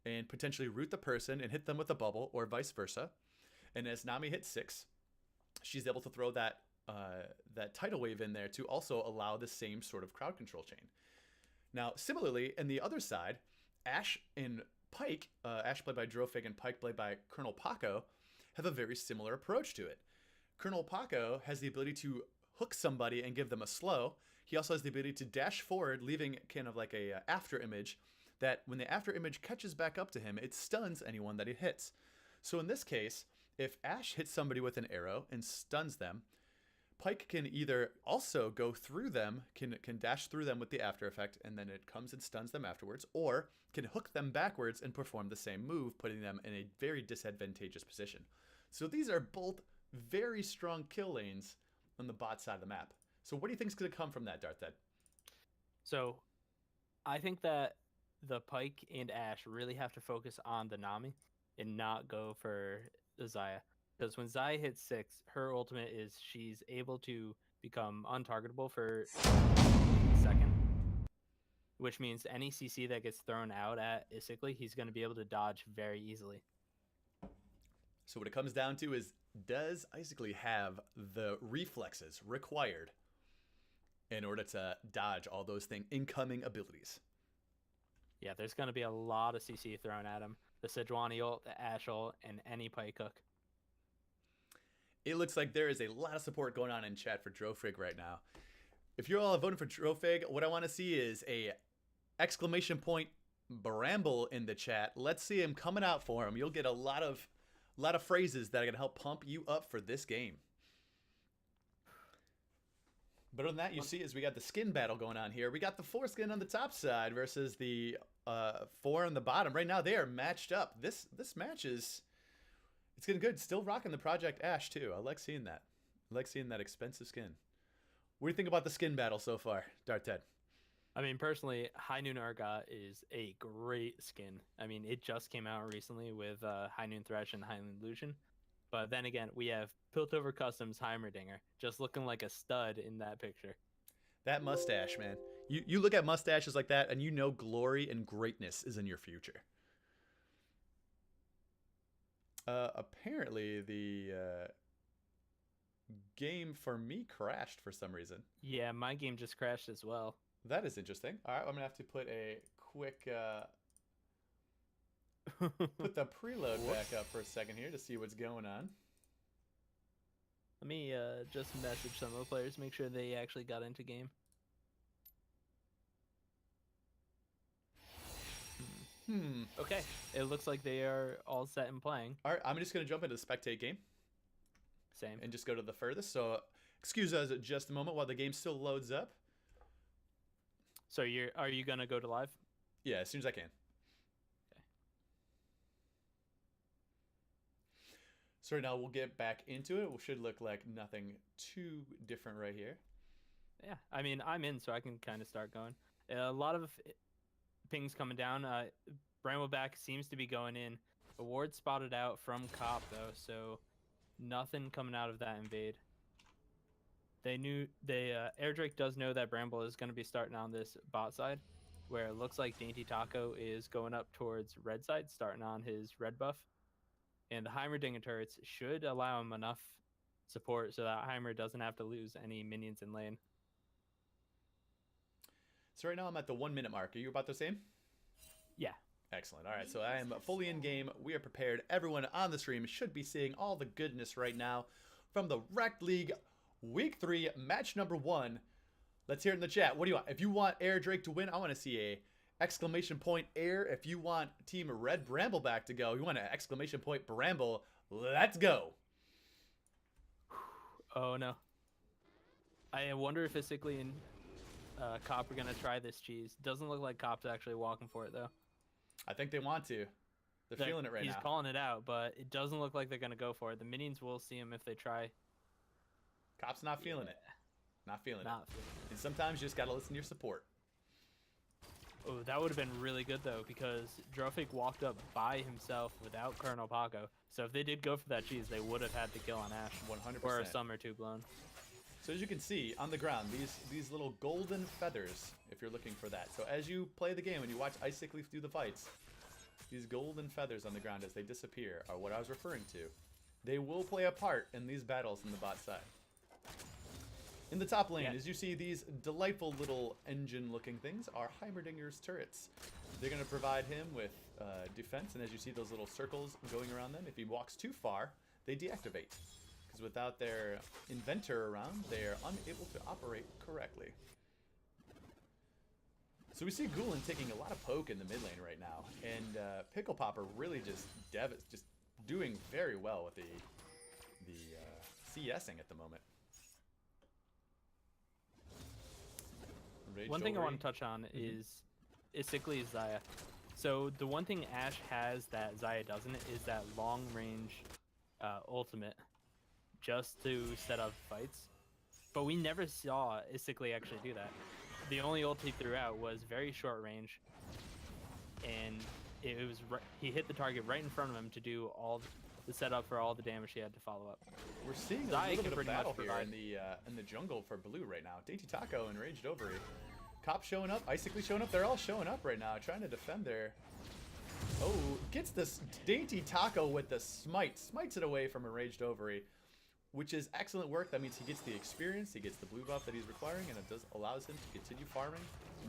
and potentially root the person and hit them with a bubble, or vice versa. And as Nami hits 6, she's able to throw that tidal wave in there to also allow the same sort of crowd control chain. Now, similarly, in the other side, Ashe and Pyke, Ashe played by Drofig and Pyke played by Colonel Paco, have a very similar approach to it. Colonel Paco has the ability to hook somebody and give them a slow. He also has the ability to dash forward, leaving kind of like a after image that when the after image catches back up to him, it stuns anyone that he hits. So in this case, if Ashe hits somebody with an arrow and stuns them, Pike can either also go through them, can dash through them with the after effect, and then it comes and stuns them afterwards, or can hook them backwards and perform the same move, putting them in a very disadvantageous position. So these are both very strong kill lanes on the bot side of the map. So what do you think is going to come from that, Darthed? So I think that the Pike and Ashe really have to focus on the Nami and not go for the Xayah. Because when Xayah hits 6, her ultimate is she's able to become untargetable for a second. Which means any CC that gets thrown out at Isically, he's going to be able to dodge very easily. So what it comes down to is, does Isically have the reflexes required in order to dodge all those incoming abilities? Yeah, there's going to be a lot of CC thrown at him. The Sejuani ult, the Ashe ult, and any Pike hook. It looks like there is a lot of support going on in chat for Drofig right now. If you're all voting for Drofig, what I want to see is a exclamation point Bramble in the chat. Let's see him coming out for him. You'll get a lot of phrases that are going to help pump you up for this game. But other than that, you see is we got the skin battle going on here. We got the 4 skin on the top side versus the 4 on the bottom. Right now, they are matched up. This match is... It's getting good. Still rocking the Project Ashe, too. I like seeing that. I like seeing that expensive skin. What do you think about the skin battle so far, Darthed? I mean, personally, High Noon Argot is a great skin. I mean, it just came out recently with High Noon Thresh and High Noon Lucian. But then again, we have Piltover Customs Heimerdinger, just looking like a stud in that picture. That mustache, man. You look at mustaches like that, and you know glory and greatness is in your future. Apparently, the game for me crashed for some reason. Yeah, my game just crashed as well. That is interesting. All right, I'm going to have to put a quick... put the preload back up for a second here to see what's going on. Let me just message some of the players, make sure they actually got into game. Okay, it looks like they are all set and playing. All right, I'm just going to jump into the spectate game. Same. And just go to the furthest. So excuse us just a moment while the game still loads up. So are you going to go to live? Yeah, as soon as I can. Okay. So right now we'll get back into it. It should look like nothing too different right here. Yeah, I mean, I'm in, so I can kind of start going. A lot of pings coming down. Brambleback seems to be going in. A ward spotted out from Cop, though, so nothing coming out of that invade. Air Drake does know that Bramble is going to be starting on this bot side, where it looks like Dainty Taco is going up towards red side, starting on his red buff. And the Heimerdinger turrets should allow him enough support so that Heimer doesn't have to lose any minions in lane. So right now I'm at the 1 minute mark. Are you about the same? Yeah. Excellent. All right, so I am fully in game. We are prepared. Everyone on the stream should be seeing all the goodness right now from the Rekt League Week 3, match number 1. Let's hear it in the chat. What do you want? If you want Air Drake to win, I want to see a exclamation point Air. If you want Team Red Brambleback to go, you want an exclamation point Bramble. Let's go. Oh, no. I wonder if Isically and Cop are going to try this cheese. Doesn't look like Cop's actually walking for it, though. I think they want to. They're feeling it right now. He's calling it out, but it doesn't look like they're going to go for it. The minions will see him if they try. Cop's not feeling it. Not feeling it. And sometimes you just got to listen to your support. Oh, that would have been really good, though, because Drofig walked up by himself without Colonel Paco. So if they did go for that cheese, they would have had the kill on Ashe. 100%. Or a Summer 2 blown. So as you can see on the ground, these little golden feathers, if you're looking for that. So as you play the game and you watch Isically do the fights, these golden feathers on the ground as they disappear are what I was referring to. They will play a part in these battles in the bot side. In the top lane, as you see, these delightful little engine-looking things are Heimerdinger's turrets. They're going to provide him with defense, and as you see those little circles going around them, if he walks too far, they deactivate. Because without their inventor around, they are unable to operate correctly. So we see Gulen taking a lot of poke in the mid lane right now, and Pickle Popper really just doing very well with the CSing at the moment. One thing I want Ovary. to touch on is Isically Zaya. So the one thing Ashe has that Zaya doesn't is that long range ultimate just to set up fights. But we never saw Isically actually do that. The only ult he threw out was very short range, and it was he hit the target right in front of him to do all the setup for all the damage he had to follow up. We're seeing a Zaya little can bit of pretty much battle here provide- in the jungle for blue right now. Dainty Taco and Raged Ovary. Cop showing up, Icically showing up. They're all showing up right now, trying to defend their... Oh, gets this Dainty Taco with the smite. Smites it away from a Raged Ovary, which is excellent work. That means he gets the experience, he gets the blue buff that he's requiring, and it allows him to continue farming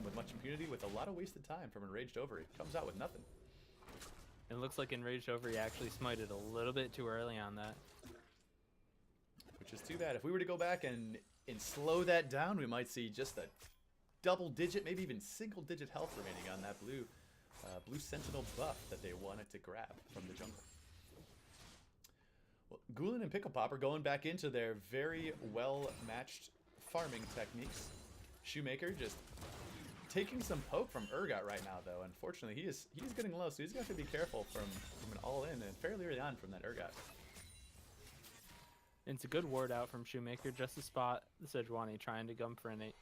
with much impunity with a lot of wasted time from Enraged Ovary. Comes out with nothing. It looks like Enraged Ovary actually smited a little bit too early on that. Which is too bad. If we were to go back and slow that down, we might see just a double-digit, maybe even single-digit health remaining on that blue Sentinel buff that they wanted to grab from the jungle. Well, Gulen and Pickle Pop are going back into their very well-matched farming techniques. Shoemaker just taking some poke from Urgot right now, though. Unfortunately, he's getting low, so he's going to have to be careful from an all-in and fairly early on from that Urgot. It's a good ward out from Shoemaker just to spot the Sejuani trying to come for any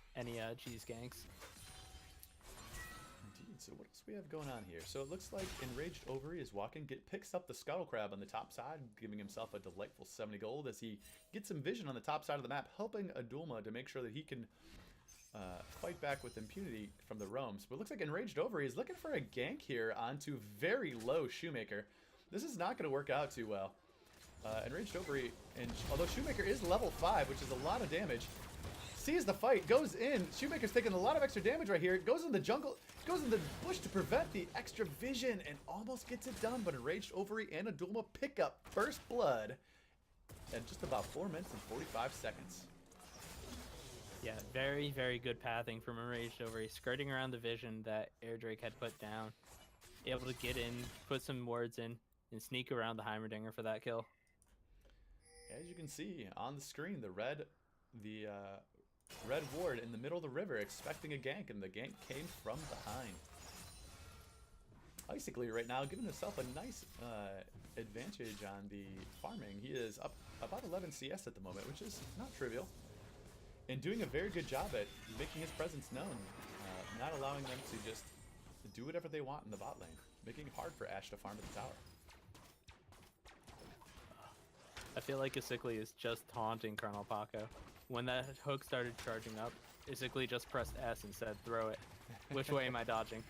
cheese ganks. Indeed. So what else we have going on here? So it looks like Enraged Ovary is walking, picks up the Scuttle Crab on the top side, giving himself a delightful 70 gold as he gets some vision on the top side of the map, helping Adulma to make sure that he can fight back with impunity from the roams. But it looks like Enraged Ovary is looking for a gank here onto very low Shoemaker. This is not going to work out too well. Enraged Ovary, and although Shoemaker is level 5, which is a lot of damage, sees the fight, goes in. Shoemaker's taking a lot of extra damage right here. Goes in the jungle, goes in the bush to prevent the extra vision, and almost gets it done. But Enraged Ovary and Adulma pick up first blood in just about 4 minutes and 45 seconds. Yeah, very, very good pathing from Enraged Ovary, skirting around the vision that Airdrake had put down. Able to get in, put some wards in, and sneak around the Heimerdinger for that kill. As you can see on the screen, the red ward in the middle of the river expecting a gank, and the gank came from behind. Icically right now giving himself a nice advantage on the farming. He is up about 11 CS at the moment, which is not trivial. And doing a very good job at making his presence known, not allowing them to just do whatever they want in the bot lane, making it hard for Ashe to farm at the tower. I feel like Isically is just taunting Colonel Paco. When that hook started charging up, Isically just pressed S and said, throw it. Which way am I dodging?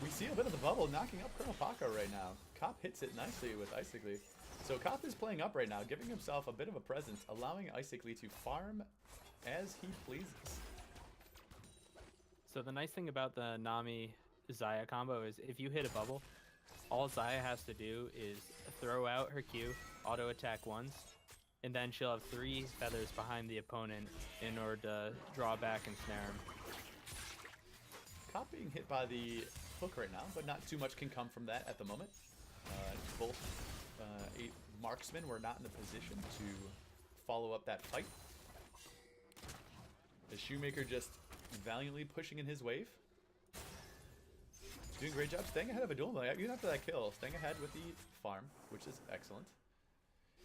We see a bit of the bubble knocking up Colonel Paco right now. Cop hits it nicely with Icically. So Cop is playing up right now, giving himself a bit of a presence, allowing Icically to farm as he pleases. So the nice thing about the Nami Zaya combo is if you hit a bubble, all Zaya has to do is throw out her Q, auto attack once, and then she'll have 3 feathers behind the opponent in order to draw back and snare him. Cop being hit by the hook right now, but not too much can come from that at the moment. Both marksmen were not in the position to follow up that fight. The Shoemaker just valiantly pushing in his wave. Doing a great job staying ahead of Adulma, even after that kill. Staying ahead with the farm, which is excellent.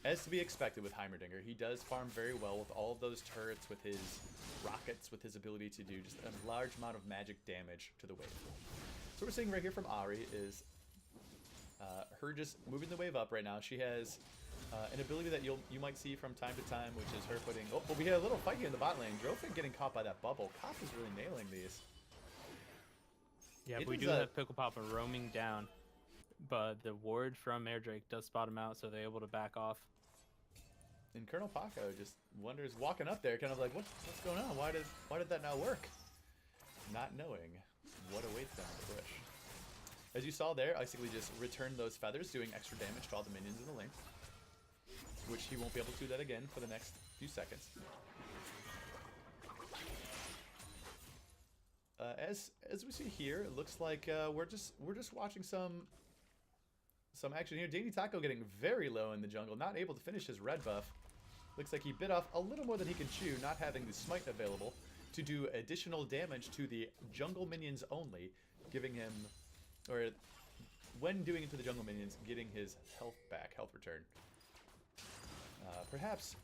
As to be expected with Heimerdinger, he does farm very well with all of those turrets, with his rockets, with his ability to do just a large amount of magic damage to the wave. So what we're seeing right here from Ahri is her just moving the wave up right now. She has an ability that you might see from time to time, which is her putting... Oh, but we had a little fight here in the bot lane. Drofin getting caught by that bubble. Cop is really nailing these. Yeah, but we do have Pickle Papa roaming down, but the ward from Airdrake does spot him out, so they're able to back off. And Colonel Paco just wonders, walking up there, kind of like, what's going on? Why did that not work? Not knowing what awaits them in the bush. As you saw there, Icically just returned those feathers, doing extra damage to all the minions in the lane, which he won't be able to do that again for the next few seconds. As we see here, it looks like we're just watching some action here. Dainty Taco getting very low in the jungle, not able to finish his red buff. Looks like he bit off a little more than he can chew, not having the smite available to do additional damage to the jungle minions only, giving him, or when doing it to the jungle minions, getting his health back, health return. Perhaps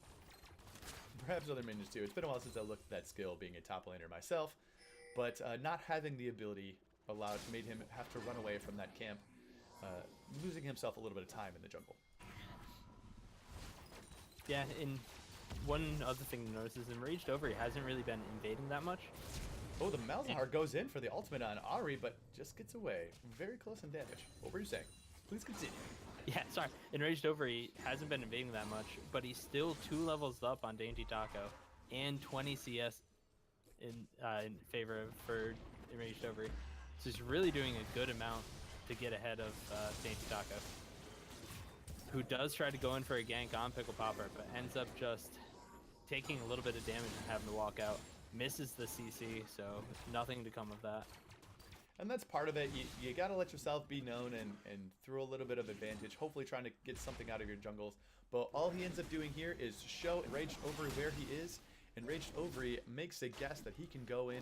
other minions too. It's been a while since I looked at that skill, being a top laner myself, but not having the ability made him have to run away from that camp, losing himself a little bit of time in the jungle. Yeah, and one other thing to notice is Enraged Over, he hasn't really been invading that much. Oh, the Malzahar goes in for the ultimate on Ahri, but just gets away. Very close in damage. What were you saying? Please continue. Yeah, sorry. Enraged Over, he hasn't been invading that much, but he's still 2 levels up on Dainty Taco and 20 CS in favor for Enraged Over. So he's really doing a good amount to get ahead of Dainty Taco, who does try to go in for a gank on Pickle Popper, but ends up just taking a little bit of damage and having to walk out. Misses the CC, so nothing to come of that. And that's part of it. You got to let yourself be known and throw a little bit of advantage, hopefully trying to get something out of your jungles. But all he ends up doing here is show Enraged Ovary where he is. Enraged Ovary makes a guess that he can go in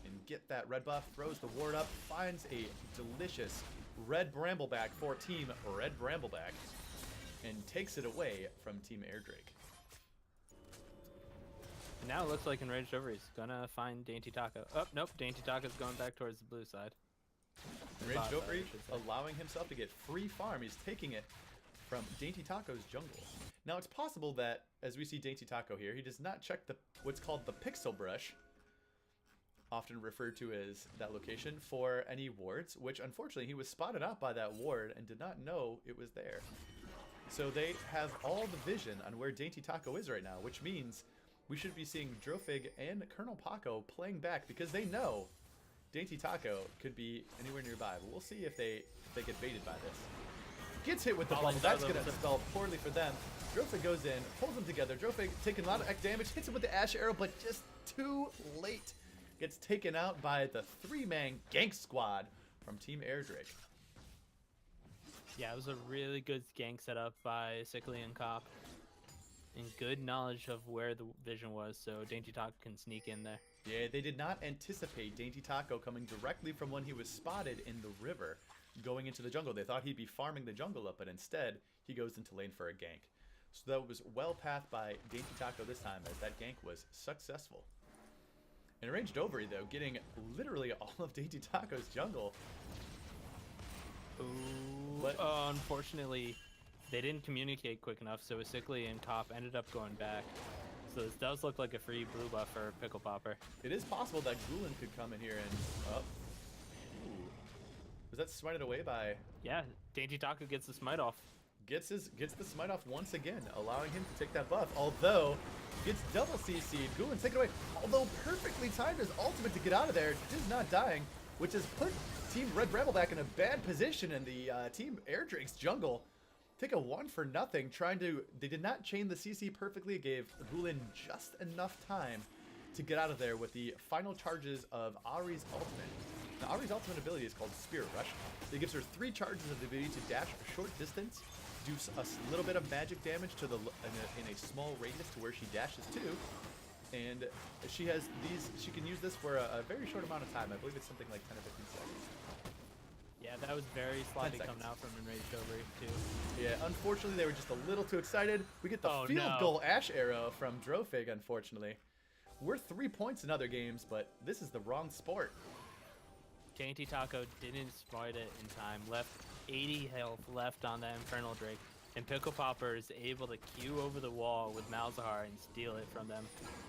and get that red buff, throws the ward up, finds a delicious red Brambleback for Team Red Brambleback, and takes it away from Team Airdrake. And now it looks like Enraged Over is gonna find Dainty Taco. Oh, nope, Dainty Taco's going back towards the blue side. Enraged Ovary allowing himself to get free farm. He's taking it from Dainty Taco's jungle. Now it's possible that, as we see Dainty Taco here, he does not check what's called the pixel brush, often referred to as that location, for any wards, which unfortunately he was spotted out by that ward and did not know it was there. So they have all the vision on where Dainty Taco is right now, which means we should be seeing Drofig and Colonel Paco playing back because they know Dainty Taco could be anywhere nearby. But we'll see if they get baited by this. Gets hit with the bubble. That's going to spell poorly for them. Drofig goes in, pulls them together. Drofig taking a lot of damage, hits him with the Ash Arrow, but just too late. Gets taken out by the 3-man gank squad from Team Airdrake. Yeah, it was a really good gank setup by Sickly and Cop. And good knowledge of where the vision was, so Dainty Taco can sneak in there. Yeah, they did not anticipate Dainty Taco coming directly from when he was spotted in the river, going into the jungle. They thought he'd be farming the jungle up, but instead, he goes into lane for a gank. So that was well pathed by Dainty Taco this time, as that gank was successful. And Enraged Ovary, though, getting literally all of Dainty Taco's jungle. Ooh, unfortunately, they didn't communicate quick enough, so Sickly and Cop ended up going back. So this does look like a free blue buff for Pickle Popper. It is possible that Gulen could come in here and... Ooh. Was that smited away by... Yeah, Dainty Taco gets the smite off. Gets the smite off once again, allowing him to take that buff. Although, gets double CC'd. Gulen take it away. Although perfectly timed his ultimate to get out of there. Is not dying, which has put Team Red Brambleback in a bad position in the Team Airdrake's jungle. Take a 1-for-0, they did not chain the CC perfectly. It gave Gulen just enough time to get out of there with the final charges of Ahri's ultimate. Now, Ahri's ultimate ability is called Spirit Rush. It gives her 3 charges of the ability to dash a short distance, do a little bit of magic damage to in a small radius to where she dashes to, and she can use this for a very short amount of time. I believe it's something like 10 or 15 seconds. Yeah, that was very slimy coming out from Enraged Ovary, too. Yeah, unfortunately, they were just a little too excited. We get the field goal Ash Arrow from Drofig, unfortunately. We're 3 points in other games, but this is the wrong sport. Dainty Taco didn't smite it in time. Left 80 health left on that Infernal Drake. And Pickle Popper is able to queue over the wall with Malzahar and steal it from them.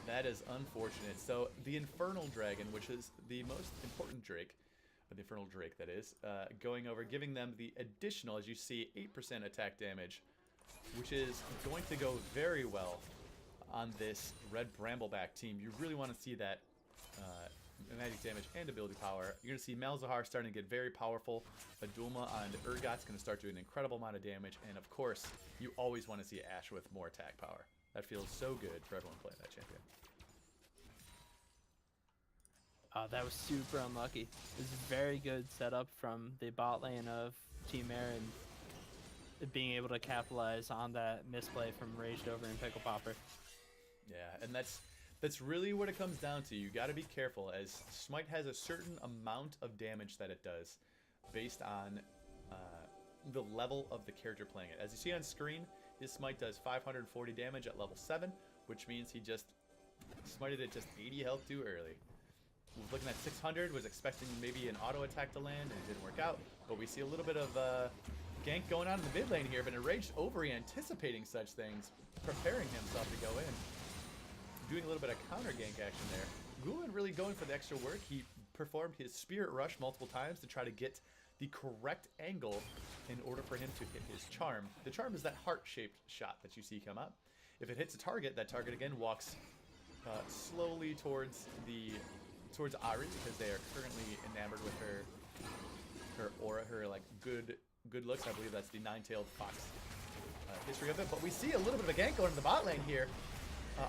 That is unfortunate. So the Infernal Dragon, which is the most important Drake, the Infernal Drake, that is, going over, giving them the additional, as you see, 8% attack damage, which is going to go very well on this Red Brambleback team. You really want to see that magic damage and ability power. You're going to see Malzahar starting to get very powerful. A Dulma on Urgot's going to start doing an incredible amount of damage, and of course, you always want to see Ashe with more attack power. That feels so good for everyone playing that champion. That was super unlucky. This is a very good setup from the bot lane of Team Air, and being able to capitalize on that misplay from Raged Over and Pickle Popper. Yeah, and that's really what it comes down to. You got to be careful, as Smite has a certain amount of damage that it does based on the level of the character playing it. As you see on screen, his Smite does 540 damage at level 7, which means he just smited it just 80 health too early. Was looking at 600, was expecting maybe an auto attack to land, and it didn't work out. But we see a little bit of gank going on in the mid lane here, but Enraged Ovary anticipating such things, preparing himself to go in. Doing a little bit of counter gank action there. Gulen really going for the extra work. He performed his Spirit Rush multiple times to try to get the correct angle in order for him to hit his charm. The charm is that heart-shaped shot that you see come up. If it hits a target, that target again walks slowly towards Ari, because they are currently enamored with her aura, her like good looks. I believe that's the nine-tailed fox history of it. But we see a little bit of a gank going in the bot lane here.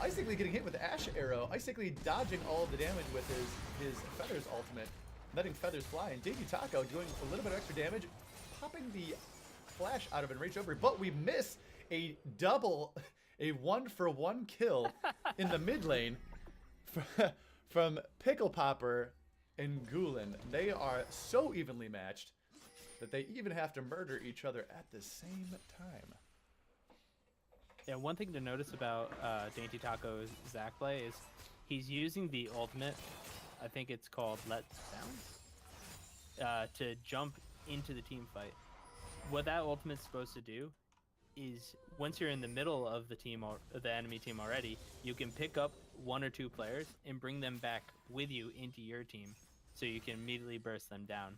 Icically getting hit with the Ash Arrow, Icically dodging all of the damage with his Feathers ultimate, letting Feathers fly, and Dainty Taco doing a little bit of extra damage, popping the flash out of Enraged Ovary, but we miss a 1-for-1 kill in the mid lane from Pickle Popper and Gulen. They are so evenly matched that they even have to murder each other at the same time. Yeah, one thing to notice about Dainty Taco's Zac play is he's using the ultimate, I think it's called Let Down, to jump into the team fight. What that ultimate's supposed to do is once you're in the middle of the team or the enemy team already, you can pick up 1 or 2 players and bring them back with you into your team so you can immediately burst them down.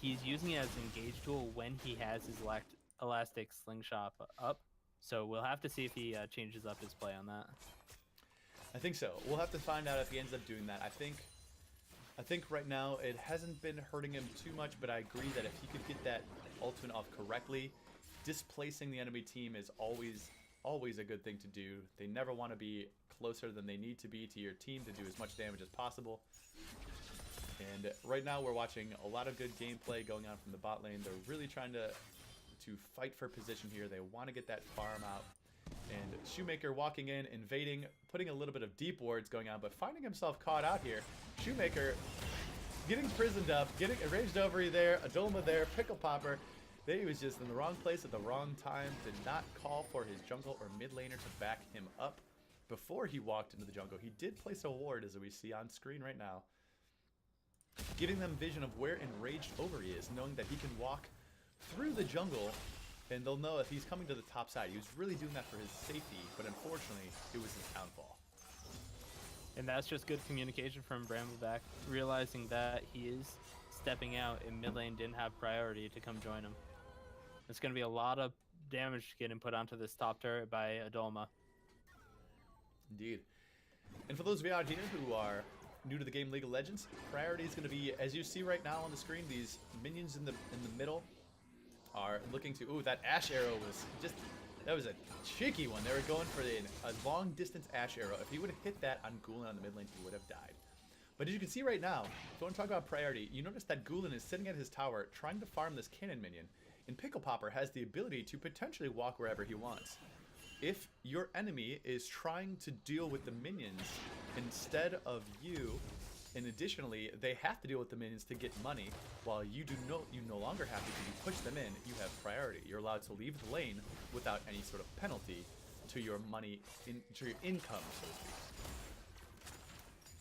He's using it as an engage tool when he has his elastic slingshot up. So we'll have to see if he changes up his play on that. I think so. We'll have to find out if he ends up doing that. I think right now it hasn't been hurting him too much, but I agree that if he could get that ultimate off correctly, displacing the enemy team is always a good thing to do. They never want to be closer than they need to be to your team to do as much damage as possible. And right now we're watching a lot of good gameplay going on from the bot lane. They're really trying to fight for position here. They want to get that farm out. And Shoemaker walking in, invading, putting a little bit of deep wards going on, but finding himself caught out here. Shoemaker getting prisoned up, getting Enraged Ovary there, Adolma there, Pickle Popper. He was just in the wrong place at the wrong time, did not call for his jungle or mid laner to back him up before he walked into the jungle. He did place a ward, as we see on screen right now, giving them vision of where Enraged Ovary is, knowing that he can walk through the jungle, and they'll know if he's coming to the top side. He was really doing that for his safety, but unfortunately, it was his downfall. And that's just good communication from Brambleback, realizing that he is stepping out and mid lane didn't have priority to come join him. It's going to be a lot of damage getting put onto this top turret by Adolma. Indeed. And for those of you out here who are new to the game League of Legends, priority is going to be, as you see right now on the screen, these minions in the middle are looking to, ooh, that Ash Arrow was just, that was a cheeky one. They were going for a long distance Ash Arrow. If he would have hit that on Gulen on the mid lane, he would have died. But as you can see right now, if you want to talk about priority, you notice that Gulen is sitting at his tower trying to farm this cannon minion, and Pickle Popper has the ability to potentially walk wherever he wants. If your enemy is trying to deal with the minions instead of you, and additionally, they have to deal with the minions to get money, while you no longer have to. If you push them in, you have priority. You're allowed to leave the lane without any sort of penalty to your money, to your income, so to speak.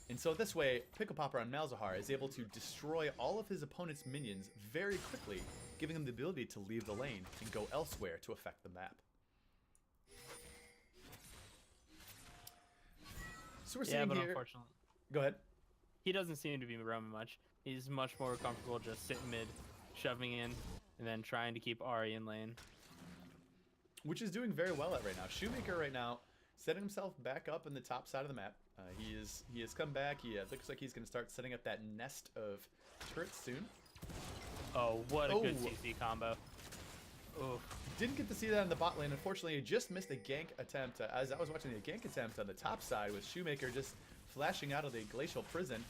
And so this way, Pickle Popper on Malzahar is able to destroy all of his opponent's minions very quickly, giving him the ability to leave the lane and go elsewhere to affect the map. So we're seeing here. Unfortunately, Go ahead. he doesn't seem to be roaming much. He's much more comfortable just sitting mid, shoving in, and then trying to keep Ari in lane. Which is doing very well at right now. Shoemaker right now setting himself back up in the top side of the map. He has come back. He looks like he's going to start setting up that nest of turrets soon. Oh, what a good CC combo. Oh. Didn't get to see that in the bot lane. Unfortunately, he just missed a gank attempt. As I was watching the gank attempt on the top side with Shoemaker just flashing out of the glacial prison.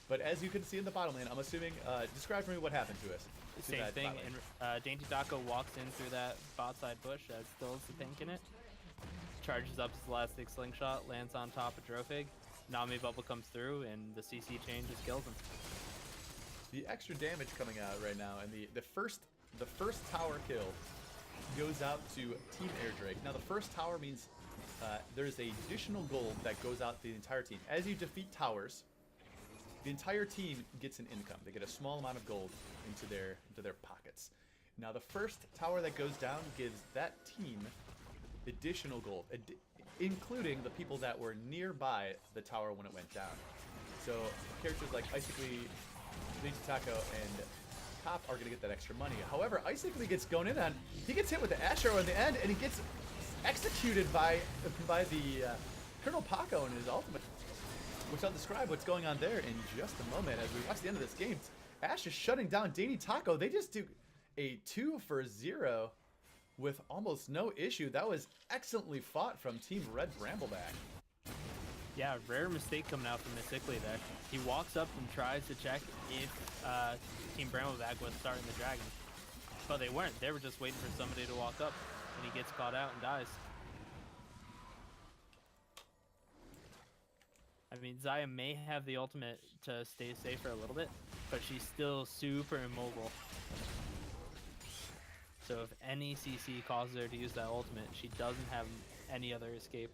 But as you can see in the bottom lane, I'm assuming, describe for me what happened to us. Same that thing, bot lane. and Dainty Taco walks in through that bot side bush as still has the pink in it. Charges up his elastic slingshot, lands on top of Drofig. Nami Bubble comes through, and the CC chain just kills him. The extra damage coming out right now, and the first tower kill goes out to Team Airdrake. Now the first tower means there's a additional gold that goes out to the entire team. As you defeat towers, the entire team gets an income. They get a small amount of gold into their pockets. Now the first tower that goes down gives that team additional gold, including the people that were nearby the tower when it went down. So characters like Icicly, Dainty Taco, and Cop are going to get that extra money. However, Icicly gets going in on, he gets hit with the Ash Arrow in the end, and he gets executed by the Colonel Paco in his ultimate, which I'll describe what's going on there in just a moment as we watch the end of this game. Ash is shutting down Dainty Taco. They just do a 2-for-0 with almost no issue. That was excellently fought from Team Red Brambleback. Yeah, rare mistake coming out from Icicly there. He walks up and tries to check if Team Brambleback was starting the dragon. But they weren't. They were just waiting for somebody to walk up, and he gets caught out and dies. I mean, Xayah may have the ultimate to stay safe for a little bit, but she's still super immobile. So if any CC causes her to use that ultimate, she doesn't have any other escape.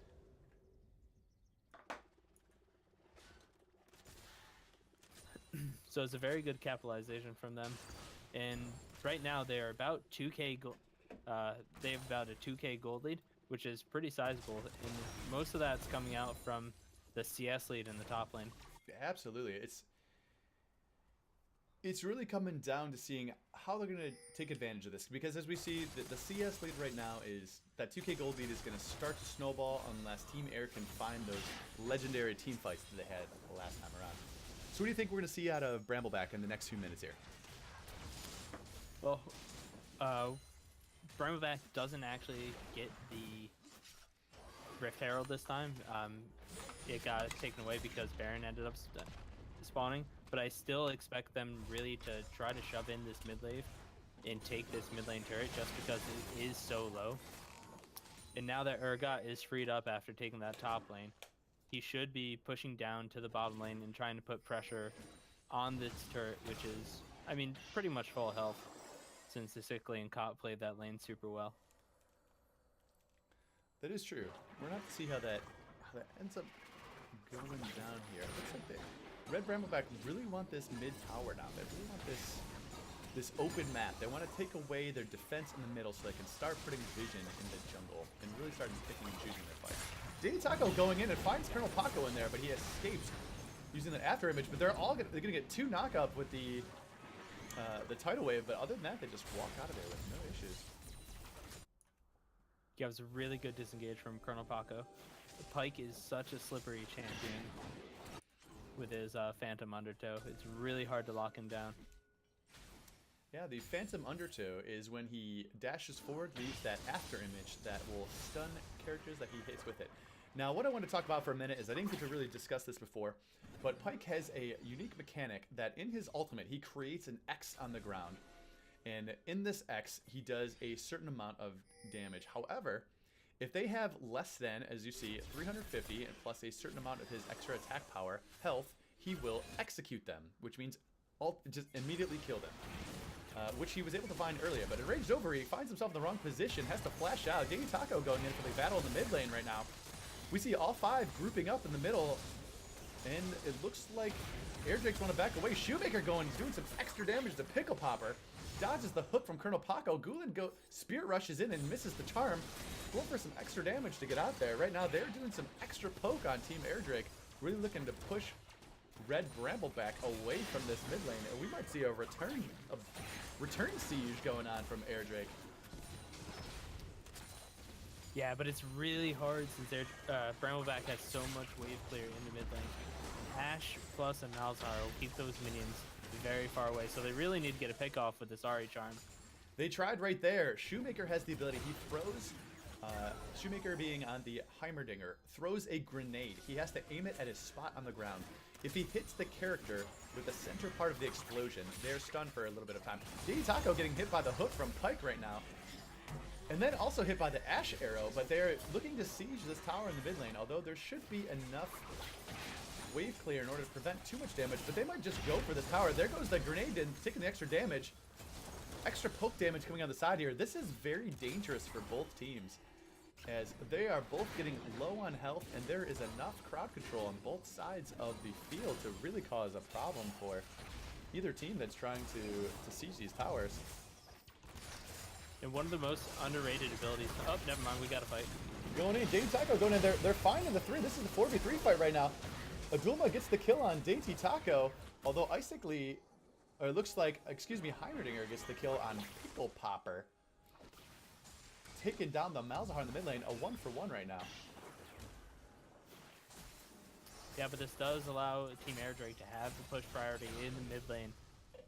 So it's a very good capitalization from them. And right now they are about 2k they have about a 2k gold lead, which is pretty sizable, and most of that's coming out from the CS lead in the top lane. Absolutely. It's really coming down to seeing how they're going to take advantage of this, because as we see, the CS lead right now is that 2k gold lead is going to start to snowball unless Team Air can find those legendary team fights that they had the last time around. So what do you think we're going to see out of Brambleback in the next few minutes here? Well, Brambleback doesn't actually get the Rift Herald this time. It got taken away because Baron ended up spawning, but I still expect them really to try to shove in this mid lane and take this mid lane turret just because it is so low. And now that Urgot is freed up after taking that top lane, he should be pushing down to the bottom lane and trying to put pressure on this turret, which is, I mean, pretty much full health, since Icicly and Cop played that lane super well. That is true. We're going to have to see how that ends up going down here. It looks like they, Red Brambleback really want this mid tower now. They really want this open map. They want to take away their defense in the middle so they can start putting vision in the jungle and really start picking and choosing their fights. Dainty Taco going in and finds Colonel Paco in there, but he escapes using the after image. But they're going to get 2 knock-up with the tidal wave, but other than that, they just walk out of there with no issues. Yeah, it was a really good disengage from Colonel Paco. Pyke is such a slippery champion with his Phantom Undertow. It's really hard to lock him down. Yeah, the Phantom Undertow is when he dashes forward, leaves that after image that will stun characters that he hits with it. Now, what I want to talk about for a minute is I didn't get to really discuss this before, but Pyke has a unique mechanic that in his ultimate, he creates an X on the ground. And in this X, he does a certain amount of damage. However, if they have less than, as you see, 350 and plus a certain amount of his extra attack power, health, he will execute them, which means just immediately kill them. Which he was able to find earlier, but enraged over, he finds himself in the wrong position, has to flash out. Dainty Taco going in for the battle in the mid lane right now. We see all 5 grouping up in the middle, and it looks like Airdrake's want to back away. Shoemaker doing some extra damage to Pickle Popper. Dodges the hook from Colonel Paco. Gulen Spirit rushes in and misses the charm. Going for some extra damage to get out there. Right now, they're doing some extra poke on Team Airdrake. Really looking to push Red Brambleback away from this mid lane. And we might see a return siege going on from Airdrake. Yeah, but it's really hard since Brambleback has so much wave clear in the mid lane. Ash plus a Malzahar will keep those minions very far away, so they really need to get a pick off with this Ahri charm. They tried right there. Shoemaker has the ability. He throws Shoemaker being on the Heimerdinger, throws a grenade. He has to aim it at his spot on the ground. If he hits the character with the center part of the explosion, they're stunned for a little bit of time. DD Taco getting hit by the hook from Pike right now. And then also hit by the Ash Arrow, but they're looking to siege this tower in the mid lane, although there should be enough wave clear in order to prevent too much damage, but they might just go for this tower. There goes the grenade in, taking the extra damage. Extra poke damage coming on the side here. This is very dangerous for both teams, as they are both getting low on health, and there is enough crowd control on both sides of the field to really cause a problem for either team that's trying to siege these towers. And one of the most underrated abilities. Oh, never mind. We got to fight. Going in, Dainty Taco going in there. They're finding the 3. This is a 4v3 fight right now. Adulma gets the kill on Dainty Taco, although Icically, or it looks like, excuse me, Heimerdinger gets the kill on Pickle Popper. Taking down the Malzahar in the mid lane, a 1-for-1 right now. Yeah, but this does allow Team Air Drake to have the push priority in the mid lane,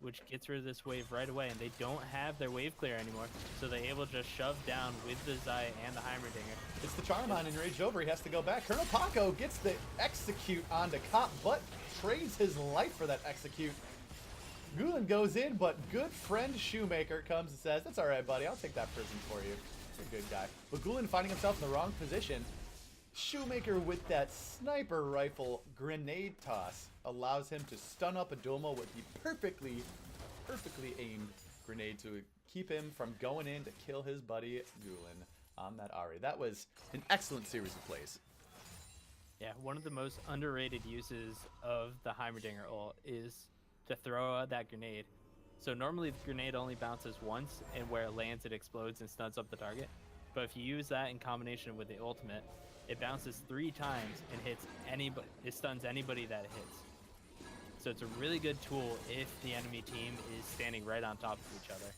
which gets rid of this wave right away, and they don't have their wave clear anymore, so they're able to just shove down with the Zaya and the Heimerdinger. It's the Charmon enraged over, he has to go back. Colonel Paco gets the execute onto Cop, but trades his life for that execute. Gulen goes in, but good friend Shoemaker comes and says, "That's alright, buddy, I'll take that prison for you." He's a good guy. But Gulen finding himself in the wrong position. Shoemaker with that sniper rifle grenade toss allows him to stun up Adulma with the perfectly aimed grenade to keep him from going in to kill his buddy Gulen on that Ahri. That was an excellent series of plays. Yeah, one of the most underrated uses of the Heimerdinger ult is to throw out that grenade. So normally the grenade only bounces once, and where it lands it explodes and stuns up the target. But if you use that in combination with the ultimate, it bounces 3 times and hits anybody. It stuns anybody that it hits. So it's a really good tool if the enemy team is standing right on top of each other.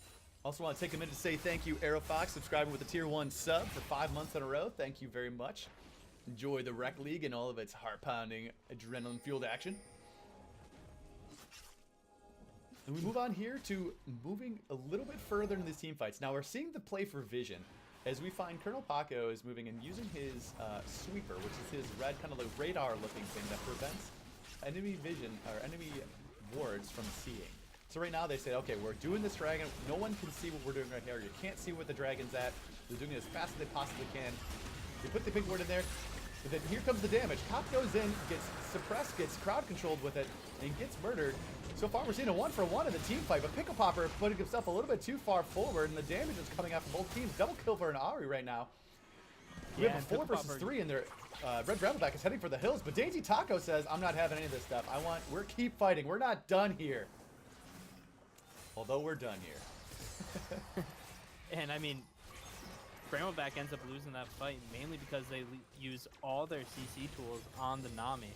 Also want to take a minute to say thank you, AeroFox, subscribing with a tier 1 sub for 5 months in a row. Thank you very much. Enjoy the Rekt League and all of its heart-pounding, adrenaline-fueled action. And we move on here to moving a little bit further in these team fights. Now we're seeing the play for vision, as we find Colonel Paco is moving and using his sweeper, which is his red kind of like radar-looking thing that prevents enemy vision or enemy wards from seeing. So right now they say, okay, we're doing this dragon. No one can see what we're doing right here. You can't see what the dragon's at. They're doing it as fast as they possibly can. They put the pink ward in there. But then here comes the damage. Cop goes in, gets suppressed, gets crowd controlled with it, and gets murdered. So far we're seeing a 1-for-1 in the team fight, but Pickle Popper putting himself a little bit too far forward, and the damage is coming out from both teams. Double kill for an Ahri right now. We have a 4 versus 3 in there. Red Brambleback is heading for the hills, but Dainty Taco says, "I'm not having any of this stuff. We're keep fighting. We're not done here." Although we're done here. And I mean, Brambleback ends up losing that fight mainly because they use all their CC tools on the Nami,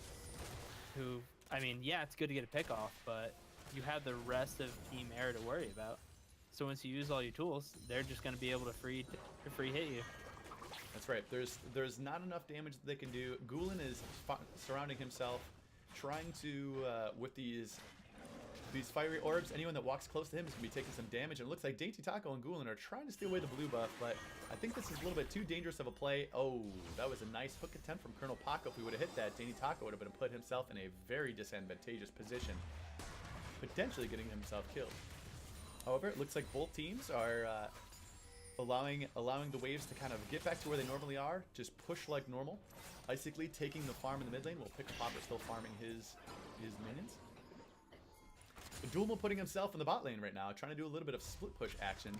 who, I mean, yeah, it's good to get a pick off, but you have the rest of Team Air to worry about. So once you use all your tools, they're just going to be able to free hit you. That's right. There's not enough damage that they can do. Gulen is surrounding himself, trying to with these fiery orbs. Anyone that walks close to him is going to be taking some damage. And it looks like Dainty Taco and Gulen are trying to steal away the blue buff, but I think this is a little bit too dangerous of a play. Oh, that was a nice hook attempt from Colonel Paco. If we would have hit that, Dainty Taco would have been put himself in a very disadvantageous position, potentially getting himself killed. However, it looks like both teams are allowing the waves to kind of get back to where they normally are, just push like normal. Icically taking the farm in the mid lane, while Pickle Popper still farming his minions. Dulma putting himself in the bot lane right now, trying to do a little bit of split push action,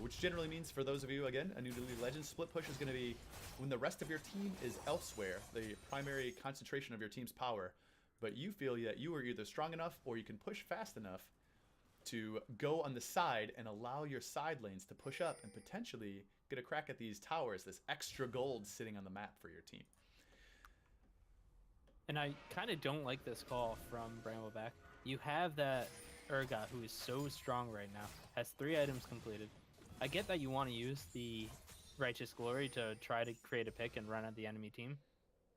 which generally means, for those of you, again, a new to League of Legends, split push is going to be when the rest of your team is elsewhere, the primary concentration of your team's power, but you feel that you are either strong enough or you can push fast enough to go on the side and allow your side lanes to push up and potentially get a crack at these towers, this extra gold sitting on the map for your team. And I kind of don't like this call from Brambleback. You have that Urgot who is so strong right now, has 3 items completed. I get that you want to use the Righteous Glory to try to create a pick and run at the enemy team,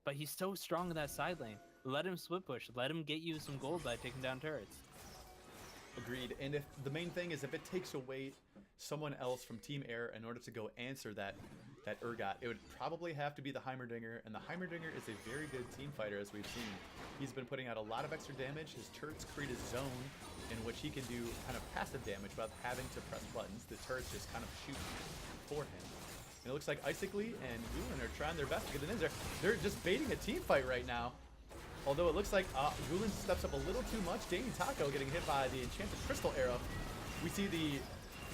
but he's so strong in that side lane. Let him split push. Let him get you some gold by taking down turrets. Agreed. And if the main thing is if it takes away someone else from Team Air in order to go answer that that Urgot, it would probably have to be the Heimerdinger, and the Heimerdinger is a very good team fighter, as we've seen. He's been putting out a lot of extra damage. His turrets create a zone in which he can do kind of passive damage without having to press buttons. The turrets just kind of shoot for him. And it looks like Icicly and Gulen are trying their best to get in there. They're just baiting a team fight right now. Although it looks like Gulen steps up a little too much. Dainty Taco getting hit by the Enchanted Crystal Arrow. We see the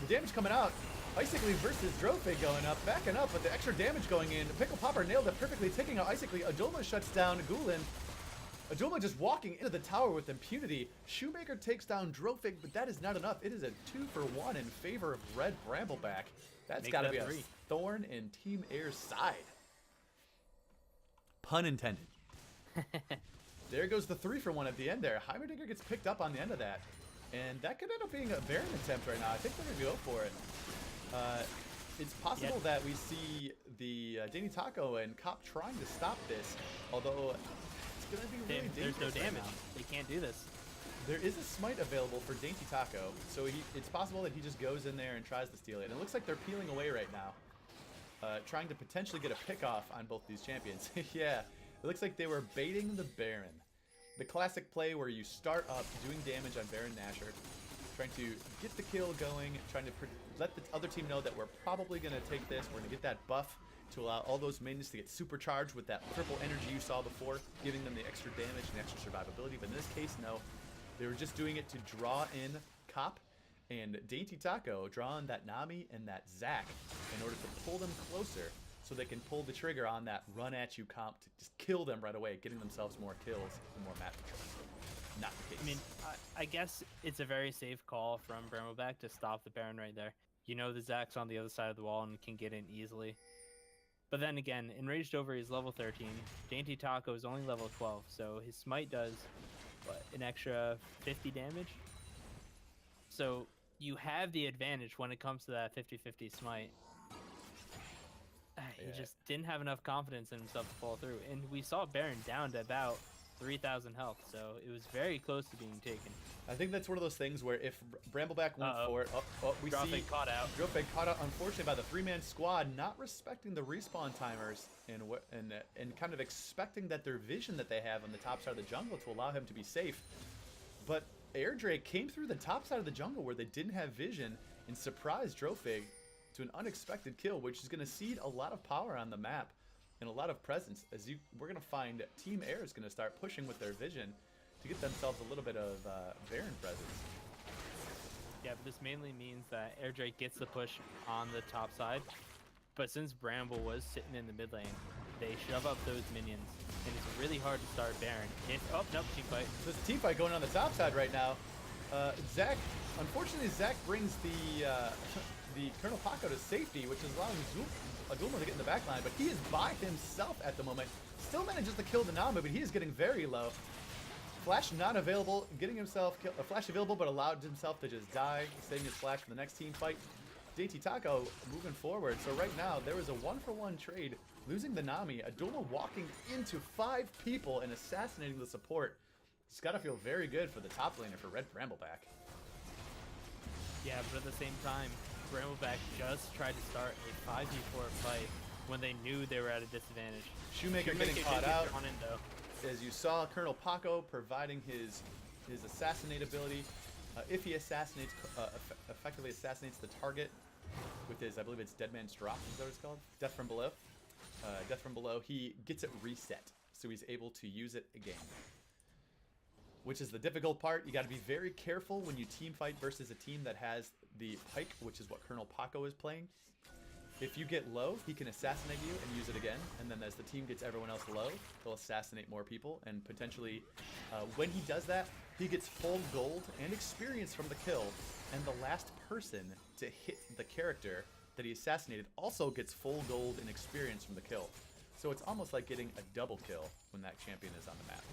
damage coming out. Icicly versus Drofig going up, backing up, but the extra damage going in. Pickle Popper nailed it perfectly, taking out Icicly. Adulma shuts down Gulen. Adulma just walking into the tower with impunity. Shoemaker takes down Drofig, but that is not enough. It is a 2-for-1 in favor of Red Brambleback. That's got to be a thorn in Team Air's side. Pun intended. There goes the 3-for-1 at the end there. Heimerdinger gets picked up on the end of that. And that could end up being a Baron attempt right now. I think they're going to go for it. It's possible that we see the Dainty Taco and Cop trying to stop this, although it's going to be really dangerous. There's no damage. Right, they can't do this. there is a smite available for Dainty Taco, so it's possible that he just goes in there and tries to steal it. And it looks like they're peeling away right now, trying to potentially get a pick off on both these champions. Yeah, it looks like they were baiting the Baron. The classic play where you start up doing damage on Baron Nashor, trying to get the kill going, trying to let the other team know that we're probably going to take this. We're going to get that buff to allow all those minions to get supercharged with that purple energy you saw before, giving them the extra damage and extra survivability. But in this case, no. They were just doing it to draw in Cop and Dainty Taco, drawing that Nami and that Zac in order to pull them closer so they can pull the trigger on that run at you comp to just kill them right away, getting themselves more kills and more map control. Not the case. I mean, I guess it's a very safe call from Brambleback to stop the Baron right there. You know the Zac's on the other side of the wall and can get in easily. But then again, Enraged Over is level 13. Dainty Taco is only level 12, so his smite does, what, an extra 50 damage? So you have the advantage when it comes to that 50-50 smite. He just didn't have enough confidence in himself to follow through. And we saw Baron down to about 3,000 health, so it was very close to being taken. I think that's one of those things where if Brambleback went for it, we see caught out. Drofig caught out, unfortunately, by the 3-man squad, not respecting the respawn timers and kind of expecting that their vision that they have on the top side of the jungle to allow him to be safe. But Air Drake came through the top side of the jungle where they didn't have vision and surprised Drofig to an unexpected kill, which is going to cede a lot of power on the map and a lot of presence. We're going to find Team Air is going to start pushing with their vision to get themselves a little bit of Baron presence. Yeah, but this mainly means that Air Drake gets the push on the top side, but since Bramble was sitting in the mid lane, they shove up those minions, and it's really hard to start Baron. Oh, nope, team fight. There's a team fight going on the top side right now. Zac, unfortunately, Zac brings the Colonel Paco to safety, which is allowing Adulma to get in the back line, but he is by himself at the moment. Still manages to kill the Nami, but he is getting very low. Flash not available, getting himself killed. Flash available, but allowed himself to just die, saving his Flash for the next team fight. Dainty Taco moving forward. So right now, there is a 1-for-1 trade, losing the Nami. Adulma walking into 5 people and assassinating the support. It's got to feel very good for the top laner for Red Brambleback. Yeah, but at the same time, Brambleback just tried to start a 5v4 fight when they knew they were at a disadvantage. Shoemaker getting caught out. Drawn in, though. As you saw, Colonel Paco providing his assassinate ability. If he assassinates, effectively assassinates the target with his, I believe it's Dead Man's Drop, is that what it's called? Death from Below. Death from Below, he gets it reset, so he's able to use it again. Which is the difficult part. You got to be very careful when you team fight versus a team that has the Pike, which is what Colonel Paco is playing. If you get low, he can assassinate you and use it again. And then as the team gets everyone else low, he'll assassinate more people. And potentially, when he does that, he gets full gold and experience from the kill. And the last person to hit the character that he assassinated also gets full gold and experience from the kill. So it's almost like getting a double kill when that champion is on the map.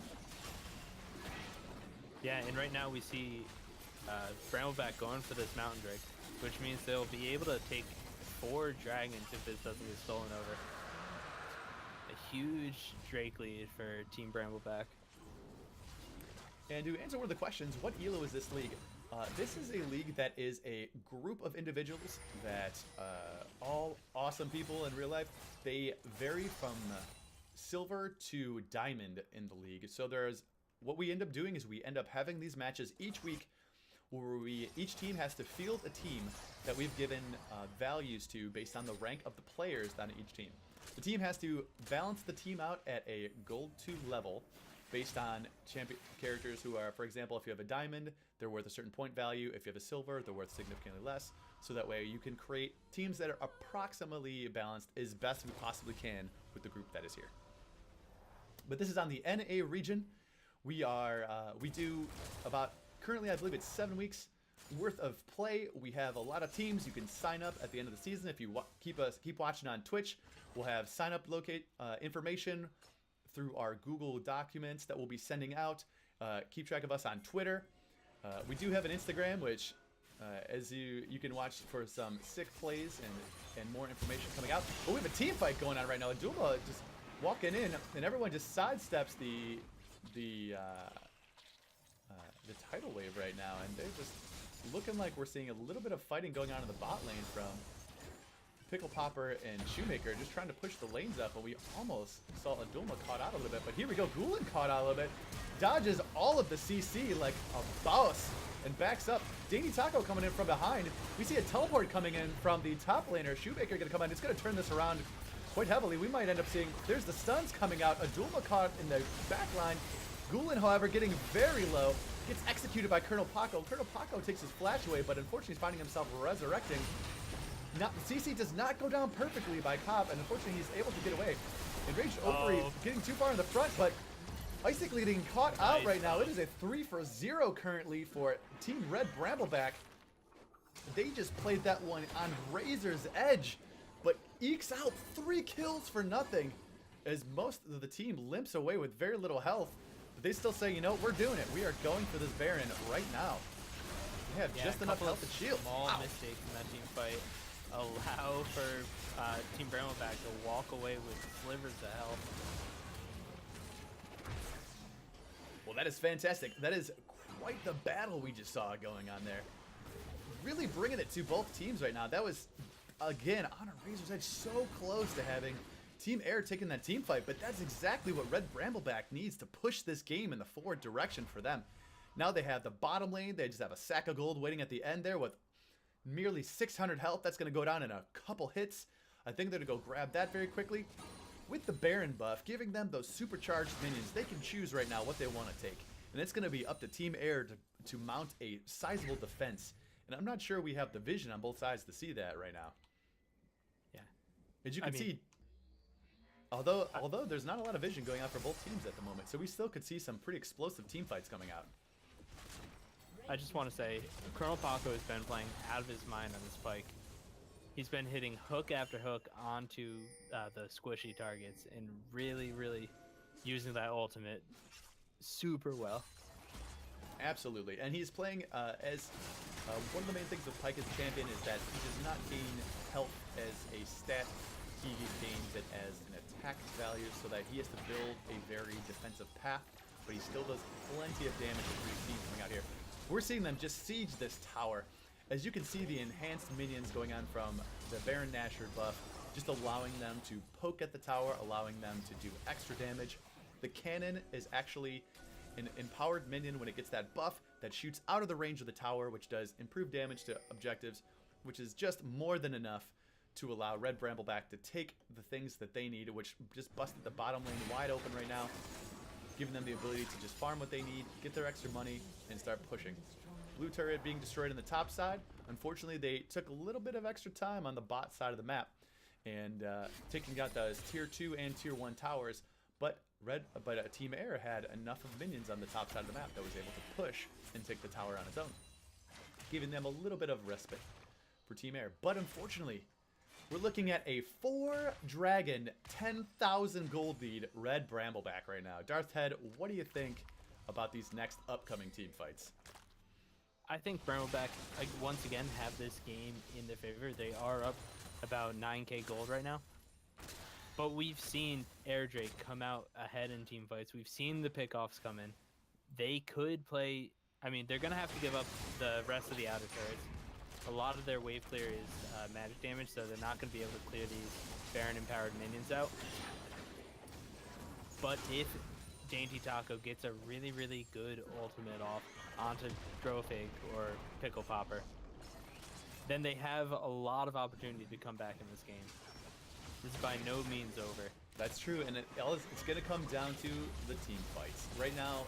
Yeah, and right now we see Brambleback going for this Mountain Drake, which means they'll be able to take 4 dragons if this doesn't get stolen over. A huge Drake lead for Team Brambleback. And to answer one of the questions, what elo is this league? This is a league that is a group of individuals that all awesome people in real life. They vary from silver to diamond in the league. So there's what we end up doing is we end up having these matches each week where each team has to field a team that we've given values to based on the rank of the players on each team. The team has to balance the team out at a gold 2 level based on champion characters who are, for example, if you have a diamond, they're worth a certain point value. If you have a silver, they're worth significantly less. So that way you can create teams that are approximately balanced as best we possibly can with the group that is here. But this is on the NA region. We do about, currently I believe it's 7 weeks worth of play. We have a lot of teams. You can sign up at the end of the season. If you keep watching on Twitch, we'll have sign up information through our Google documents that we'll be sending out. Keep track of us on Twitter. We do have an Instagram, which as you can watch for some sick plays and more information coming out. Oh, we have a team fight going on right now. Duma just walking in, and everyone just sidesteps the tidal wave right now, and they're just looking like we're seeing a little bit of fighting going on in the bot lane from Pickle Popper and Shoemaker, just trying to push the lanes up, and we almost saw Adulma caught out a little bit, but here we go. Gulen caught out a little bit, dodges all of the CC like a boss, and backs up. Danny Taco coming in from behind. We see a teleport coming in from the top laner. Shoemaker gonna come in. It's gonna turn this around quite heavily. We might end up seeing, there's the stuns coming out. Adulma caught in the back line. Gulen, however, getting very low, gets executed by Colonel Paco. Colonel Paco takes his flash away, but unfortunately he's finding himself resurrecting. CC does not go down perfectly by Cobb, and unfortunately he's able to get away. Enraged Opery getting too far in the front, but basically getting caught out right now. It is a 3-for-0 currently for Team Red Brambleback. They just played that one on Razor's edge, but ekes out 3 kills for nothing as most of the team limps away with very little health. But they still say, you know, we're doing it. We are going for this Baron right now. We have just enough health to shield. Small mistakes in that team fight allow for Team Brambleback to walk away with slivers of health. Well, that is fantastic. That is quite the battle we just saw going on there. Really bringing it to both teams right now. That was, again, on a razor's edge, so close to having Team Air taking that team fight, but that's exactly what Red Brambleback needs to push this game in the forward direction for them. Now they have the bottom lane. They just have a sack of gold waiting at the end there with merely 600 health. That's going to go down in a couple hits. I think they're going to go grab that very quickly. With the Baron buff, giving them those supercharged minions, they can choose right now what they want to take. And it's going to be up to Team Air to mount a sizable defense. And I'm not sure we have the vision on both sides to see that right now. Yeah. As you can see, although there's not a lot of vision going on for both teams at the moment, so we still could see some pretty explosive team fights coming out. I just want to say, Colonel Paco has been playing out of his mind on this Pike. He's been hitting hook after hook onto the squishy targets and really, really using that ultimate super well. Absolutely, and he's playing as one of the main things with Pike as champion is that he does not gain health as a stat. He gains it as an attack value, so that he has to build a very defensive path, but he still does plenty of damage as we've seen coming out here. We're seeing them just siege this tower. As you can see, the enhanced minions going on from the Baron Nashor buff, just allowing them to poke at the tower, allowing them to do extra damage. The cannon is actually an empowered minion when it gets that buff that shoots out of the range of the tower, which does improve damage to objectives, which is just more than enough to allow Red Brambleback to take the things that they need, which just busted the bottom lane wide open right now, giving them the ability to just farm what they need, get their extra money, and start pushing. Blue turret being destroyed on the top side. Unfortunately, they took a little bit of extra time on the bot side of the map and taking out those tier 2 and tier 1 towers, but Team Air had enough of minions on the top side of the map that was able to push and take the tower on its own, giving them a little bit of respite for Team Air. But unfortunately, we're looking at a 4-dragon, 10,000 gold lead Red Brambleback right now. Darth Head, what do you think about these next upcoming team fights? I think Brambleback, once again, have this game in their favor. They are up about 9k gold right now. But we've seen Air Drake come out ahead in team fights. We've seen the pickoffs come in. They could play, I mean, they're gonna have to give up the rest of the outer turrets. A lot of their wave clear is magic damage, so they're not gonna be able to clear these Baron empowered minions out. But if Dainty Taco gets a really, really good ultimate off onto Drofig or Pickle Popper, then they have a lot of opportunity to come back in this game. This is by no means over. That's true, and it's going to come down to the team fights. Right now,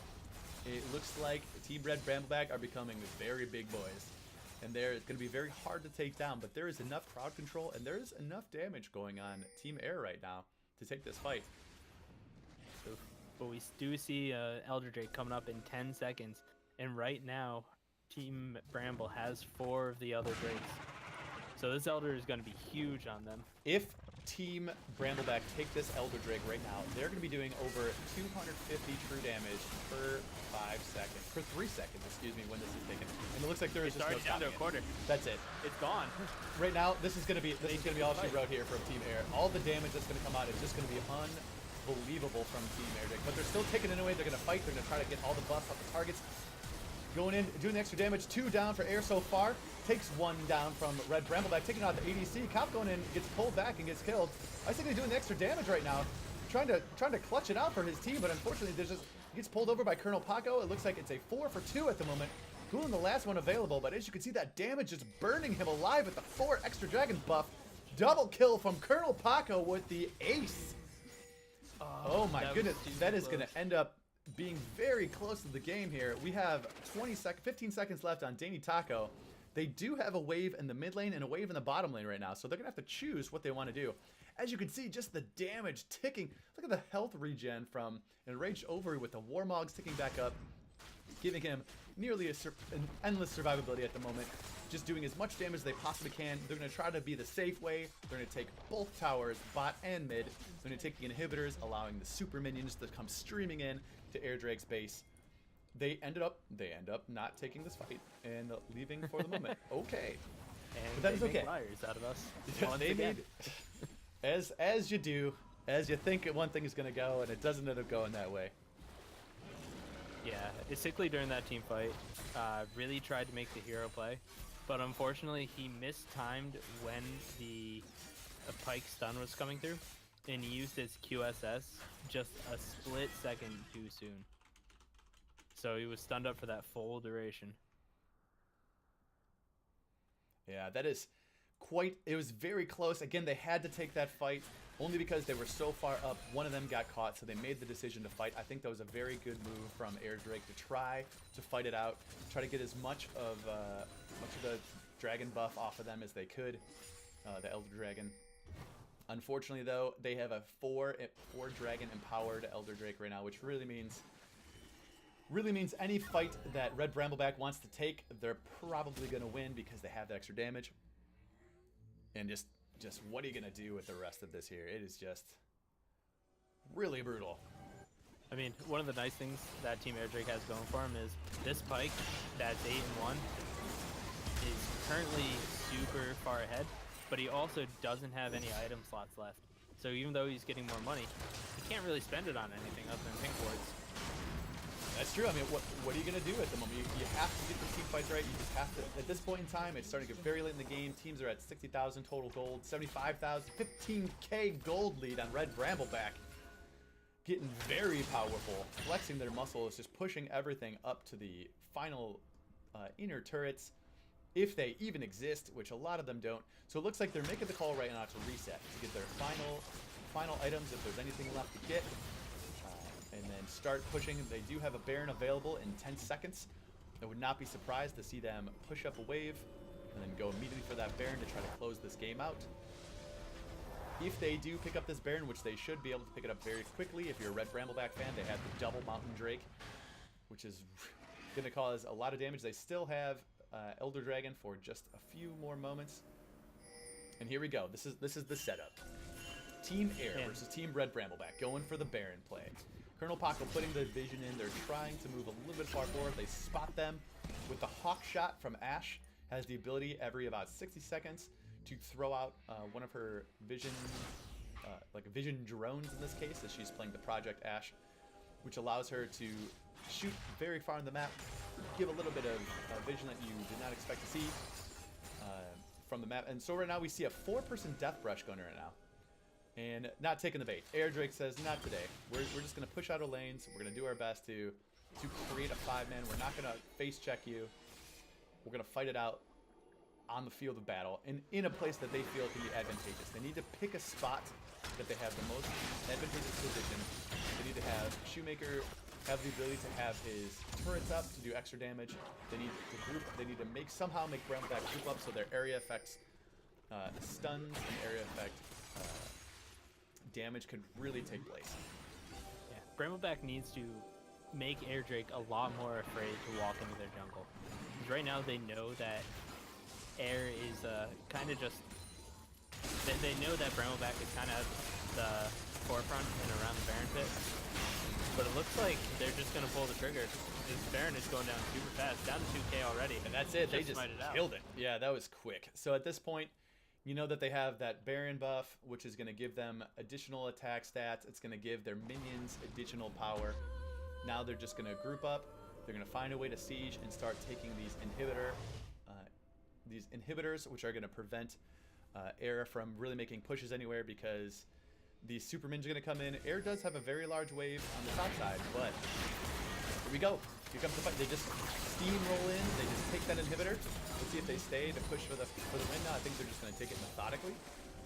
it looks like Team Red Brambleback are becoming very big boys. And it's going to be very hard to take down, but there is enough crowd control and there is enough damage going on Team Air right now to take this fight. But we do see Elder Drake coming up in 10 seconds, and right now, Team Bramble has 4 of the other Drakes. So this Elder is going to be huge on them. If Team Brambleback take this Elder Drake right now, they're going to be doing over 250 true damage per 5 seconds, per 3 seconds, excuse me, when this is taken. And it looks like there is just no down to a stopping quarter. it. That's it. It's gone. Right now, this is going to be all she wrote here from Team Air. All the damage that's going to come out is just going to be unbelievable from Team Air Drake. But they're still taking it away. They're going to fight. They're going to try to get all the buffs off the targets. Going in, doing the extra damage. 2 down for Air so far. Takes 1 down from Red Brambleback, taking out the ADC. Cop going in, gets pulled back and gets killed. I think he's doing the extra damage right now, trying to clutch it out for his team, but unfortunately, he gets pulled over by Colonel Paco. It looks like it's a 4 for 2 at the moment. Cooling the last one available, but as you can see, that damage is burning him alive with the 4 extra dragon buff. Double kill from Colonel Paco with the ace. Oh my goodness, that is going to end up being very close to the game here. We have 15 seconds left on Dainty Taco. They do have a wave in the mid lane and a wave in the bottom lane right now, so they're going to have to choose what they want to do. As you can see, just the damage ticking. Look at the health regen from Enraged Ovary with the Warmogs ticking back up, giving him nearly an endless survivability at the moment. Just doing as much damage as they possibly can. They're going to try to be the safe way. They're going to take both towers, bot and mid. They're going to take the inhibitors, allowing the super minions to come streaming in to Air Drake's base. They end up not taking this fight and leaving for the moment. Okay. And but that is okay. Liars out of us. They made, as you do, as you think one thing is going to go, and it doesn't end up going that way. Yeah, Sickly during that team fight really tried to make the hero play, but unfortunately he mistimed when the Pike stun was coming through, and he used his QSS just a split second too soon. So he was stunned up for that full duration. Yeah, that is it was very close. Again, they had to take that fight only because they were so far up. One of them got caught, so they made the decision to fight. I think that was a very good move from Air Drake to try to fight it out, try to get as much of the dragon buff off of them as they could, the Elder Dragon. Unfortunately, though, they have a 4 dragon empowered Elder Drake right now, which really means any fight that Red Brambleback wants to take, they're probably going to win because they have the extra damage. And just what are you going to do with the rest of this here? It is just really brutal. I mean, one of the nice things that Team Air Drake has going for him is this Pike that's 8-1 is currently super far ahead, but he also doesn't have any item slots left. So even though he's getting more money, he can't really spend it on anything other than pink wards. That's true. I mean, what are you going to do at the moment? You have to get the team fights right. You just have to. At this point in time, it's starting to get very late in the game. Teams are at 60,000 total gold, 75,000, 15K gold lead on Red Brambleback. Getting very powerful, flexing their muscles, just pushing everything up to the final inner turrets, if they even exist, which a lot of them don't. So it looks like they're making the call right now to reset, to get their final items, if there's anything left to get. And then start pushing. They do have a Baron available in 10 seconds. I would not be surprised to see them push up a wave and then go immediately for that Baron to try to close this game out. If they do pick up this Baron, which they should be able to pick it up very quickly, if you're a Red Brambleback fan, they have the double Mountain Drake, which is going to cause a lot of damage. They still have Elder Dragon for just a few more moments. And here we go. This is the setup. Team Air versus Team Red Brambleback going for the Baron play. Colonel Paco putting the vision in. They're trying to move a little bit far forward. They spot them with the Hawk Shot from Ashe. Has the ability every about 60 seconds to throw out one of her vision, like vision drones in this case, as she's playing the Project Ashe. which allows her to shoot very far on the map, give a little bit of vision that you did not expect to see from the map. And so right now we see a 4-person death brush going right now. And not taking the bait. Air Drake says, not today. We're just going to push out our lanes. We're going to do our best to create a 5-man. We're not going to face check you. We're going to fight it out on the field of battle and in a place that they feel can be advantageous. They need to pick a spot that they have the most advantageous position. They need to have Shoemaker have the ability to have his turrets up to do extra damage. They need to group. They need to somehow make Brambleback group up so their area effects, stuns and area effect damage could really take place. Yeah, Brambleback needs to make Air Drake a lot more afraid to walk into their jungle. Because right now they know that Air is kind of just... They know that Brambleback is kind of the forefront and around the Baron pit. But it looks like they're just going to pull the trigger. This Baron is going down super fast, down to 2k already. And that's it. They just killed it. Yeah, that was quick. So at this point, you know that they have that Baron buff, which is going to give them additional attack stats. It's going to give their minions additional power. Now they're just going to group up. They're going to find a way to siege and start taking these inhibitors, which are going to prevent Air from really making pushes anywhere because the super minions are going to come in. Air does have a very large wave on the top side, but here we go. Here comes the fight. They just steamroll in. They just take that inhibitor. Let's see if they stay to push for the win. Now I think they're just going to take it methodically.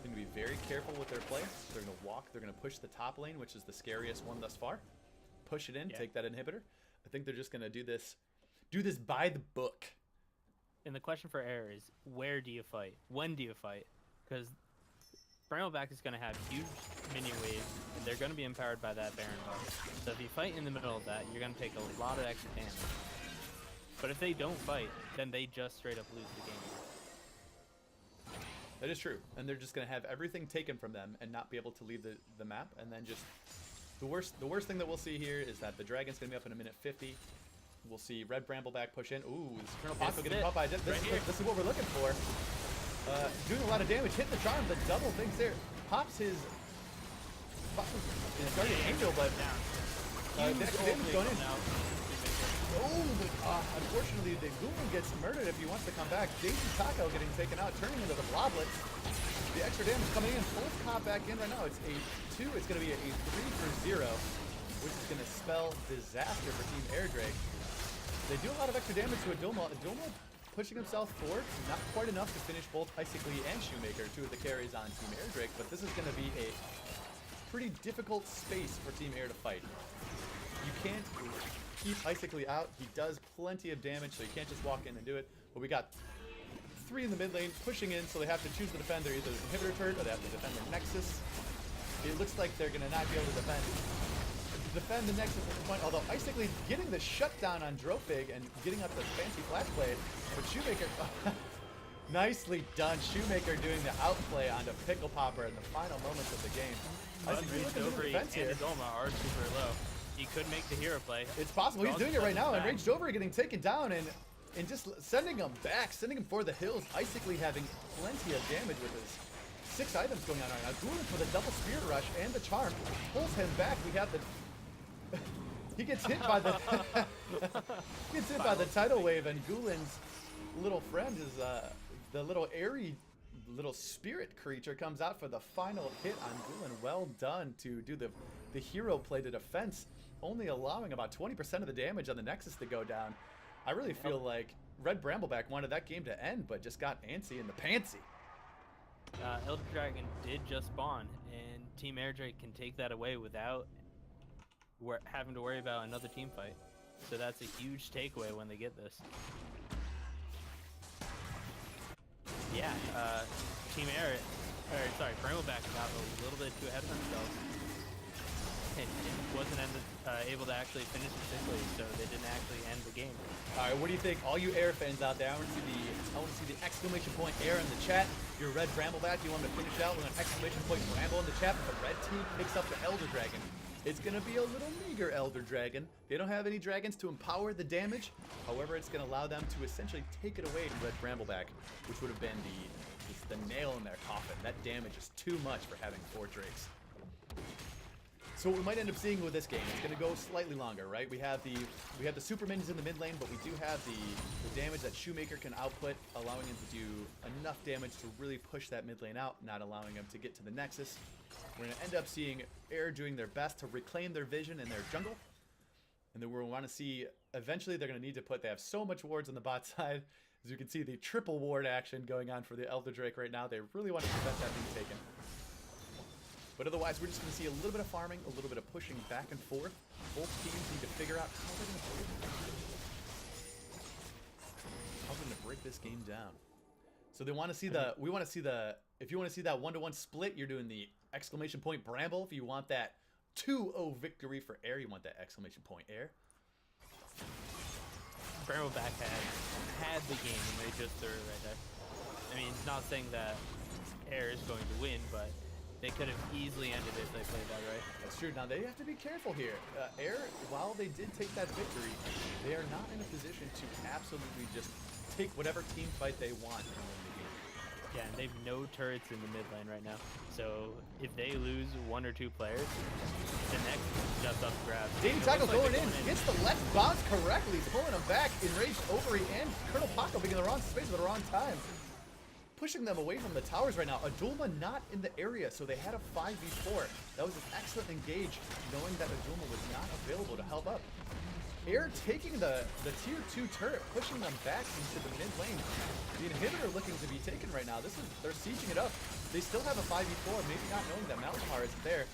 They're going to be very careful with their play. They're going to walk. They're going to push the top lane, which is the scariest one thus far. Push it in. Yeah. Take that inhibitor. I think they're just going to do this by the book. And the question for Air is, where do you fight? When do you fight? Because Brambleback is going to have huge minion waves, and they're going to be empowered by that Baron buff. So if you fight in the middle of that, you're going to take a lot of extra damage. But if they don't fight, then they just straight up lose the game. That is true. And they're just going to have everything taken from them and not be able to leave the map. And then just the worst thing that we'll see here is that the Dragon's going to be up in a minute 50. We'll see Red Brambleback push in. Ooh, this Colonel Paco getting caught by this. This is what we're looking for. Doing a lot of damage, hitting the charm, the double things there. Pops his Guardian Angel, but damage going in. Oh, but unfortunately, the Google gets murdered if he wants to come back. Daisy Taco getting taken out, turning into the Bloblets. The extra damage coming in, pulls Cop back in right now. It's a 2, it's going to be a 3 for 0, which is going to spell disaster for Team Air Drake. They do a lot of extra damage to Adoma. Adoma pushing himself forward, not quite enough to finish both Icicly and Shoemaker, 2 of the carries on Team Air Drake, but this is going to be a pretty difficult space for Team Air to fight. You can't keep Icicly out. He does plenty of damage, so you can't just walk in and do it. But we got 3 in the mid lane pushing in, so they have to choose to defend their either inhibitor turret or they have to defend their Nexus. It looks like they're going to not be able to defend the Nexus at this point, although Icicly getting the shutdown on Drofig and getting up the fancy flash play, but Shoemaker, nicely done. Shoemaker doing the outplay onto Pickle Popper in the final moments of the game. Ranged over and Adoma are super low. He could make the hero play. It's possible. He's doing it right now, and Ranged over getting taken down and just sending him back, sending him for the hills. Icicly having plenty of damage with his 6 items going on right now. Gulen for the double Spirit Rush and the charm pulls him back. We have the he gets hit by the tidal wave, and Gulen's little friend is the little airy little spirit creature comes out for the final hit on Gulen. Well done to do the hero play to defense, only allowing about 20% of the damage on the Nexus to go down. I really feel like Red Brambleback wanted that game to end, but just got antsy in the pantsy. Elder Dragon did just spawn, and Team Air Drake can take that away without having to worry about another team fight. So that's a huge takeaway when they get this. Yeah, Team Air, Brambleback got a little bit too ahead of themselves. And wasn't able to actually finish it quickly, so they didn't actually end the game. All right, what do you think? All you Air fans out there, I want to see the exclamation point Air in the chat. If you're a Red Brambleback, you want to finish out with an exclamation point Bramble in the chat. But the red team picks up the Elder Dragon. It's going to be a little meager Elder Dragon. They don't have any dragons to empower the damage. However, it's going to allow them to essentially take it away from Red Brambleback, which would have been the nail in their coffin. That damage is too much for having 4 Drakes. So what we might end up seeing with this game, it's going to go slightly longer, right? We have the super minions in the mid lane, but we do have the damage that Shoemaker can output, allowing him to do enough damage to really push that mid lane out, not allowing him to get to the Nexus. We're going to end up seeing Air doing their best to reclaim their vision in their jungle. And then we'll want to see, eventually they're going to need to put, they have so much wards on the bot side. As you can see, the triple ward action going on for the Elder Drake right now. They really want to prevent that being taken. But otherwise, we're just going to see a little bit of farming, a little bit of pushing back and forth. Both teams need to figure out how they're going to break this game down. So they want to see the, we want to see the, if you want to see that 1-to-1 split, you're doing the exclamation point Bramble. If you want that 2-0 victory for Air, you want that exclamation point Air. Brambleback had the game and they just threw it right there. I mean, not saying that Air is going to win, but they could have easily ended it if they played that right. That's true. Now, they have to be careful here. Air, while they did take that victory, they are not in a position to absolutely just take whatever team fight they want and win the game. Yeah, and they've no turrets in the mid lane right now. So if they lose 1 or 2 players, the next is just up for grabs. Danny Taco going in, gets the left bounce correctly, pulling him back. Enraged Overy and Colonel Paco being in the wrong space at the wrong time. Pushing them away from the towers right now. Adulma not in the area, so they had a 5v4. That was an excellent engage, knowing that Adulma was not available to help up. Air taking the tier 2 turret, pushing them back into the mid lane. The inhibitor looking to be taken right now. They're sieging it up. They still have a 5v4, maybe not knowing that Malzahar isn't there.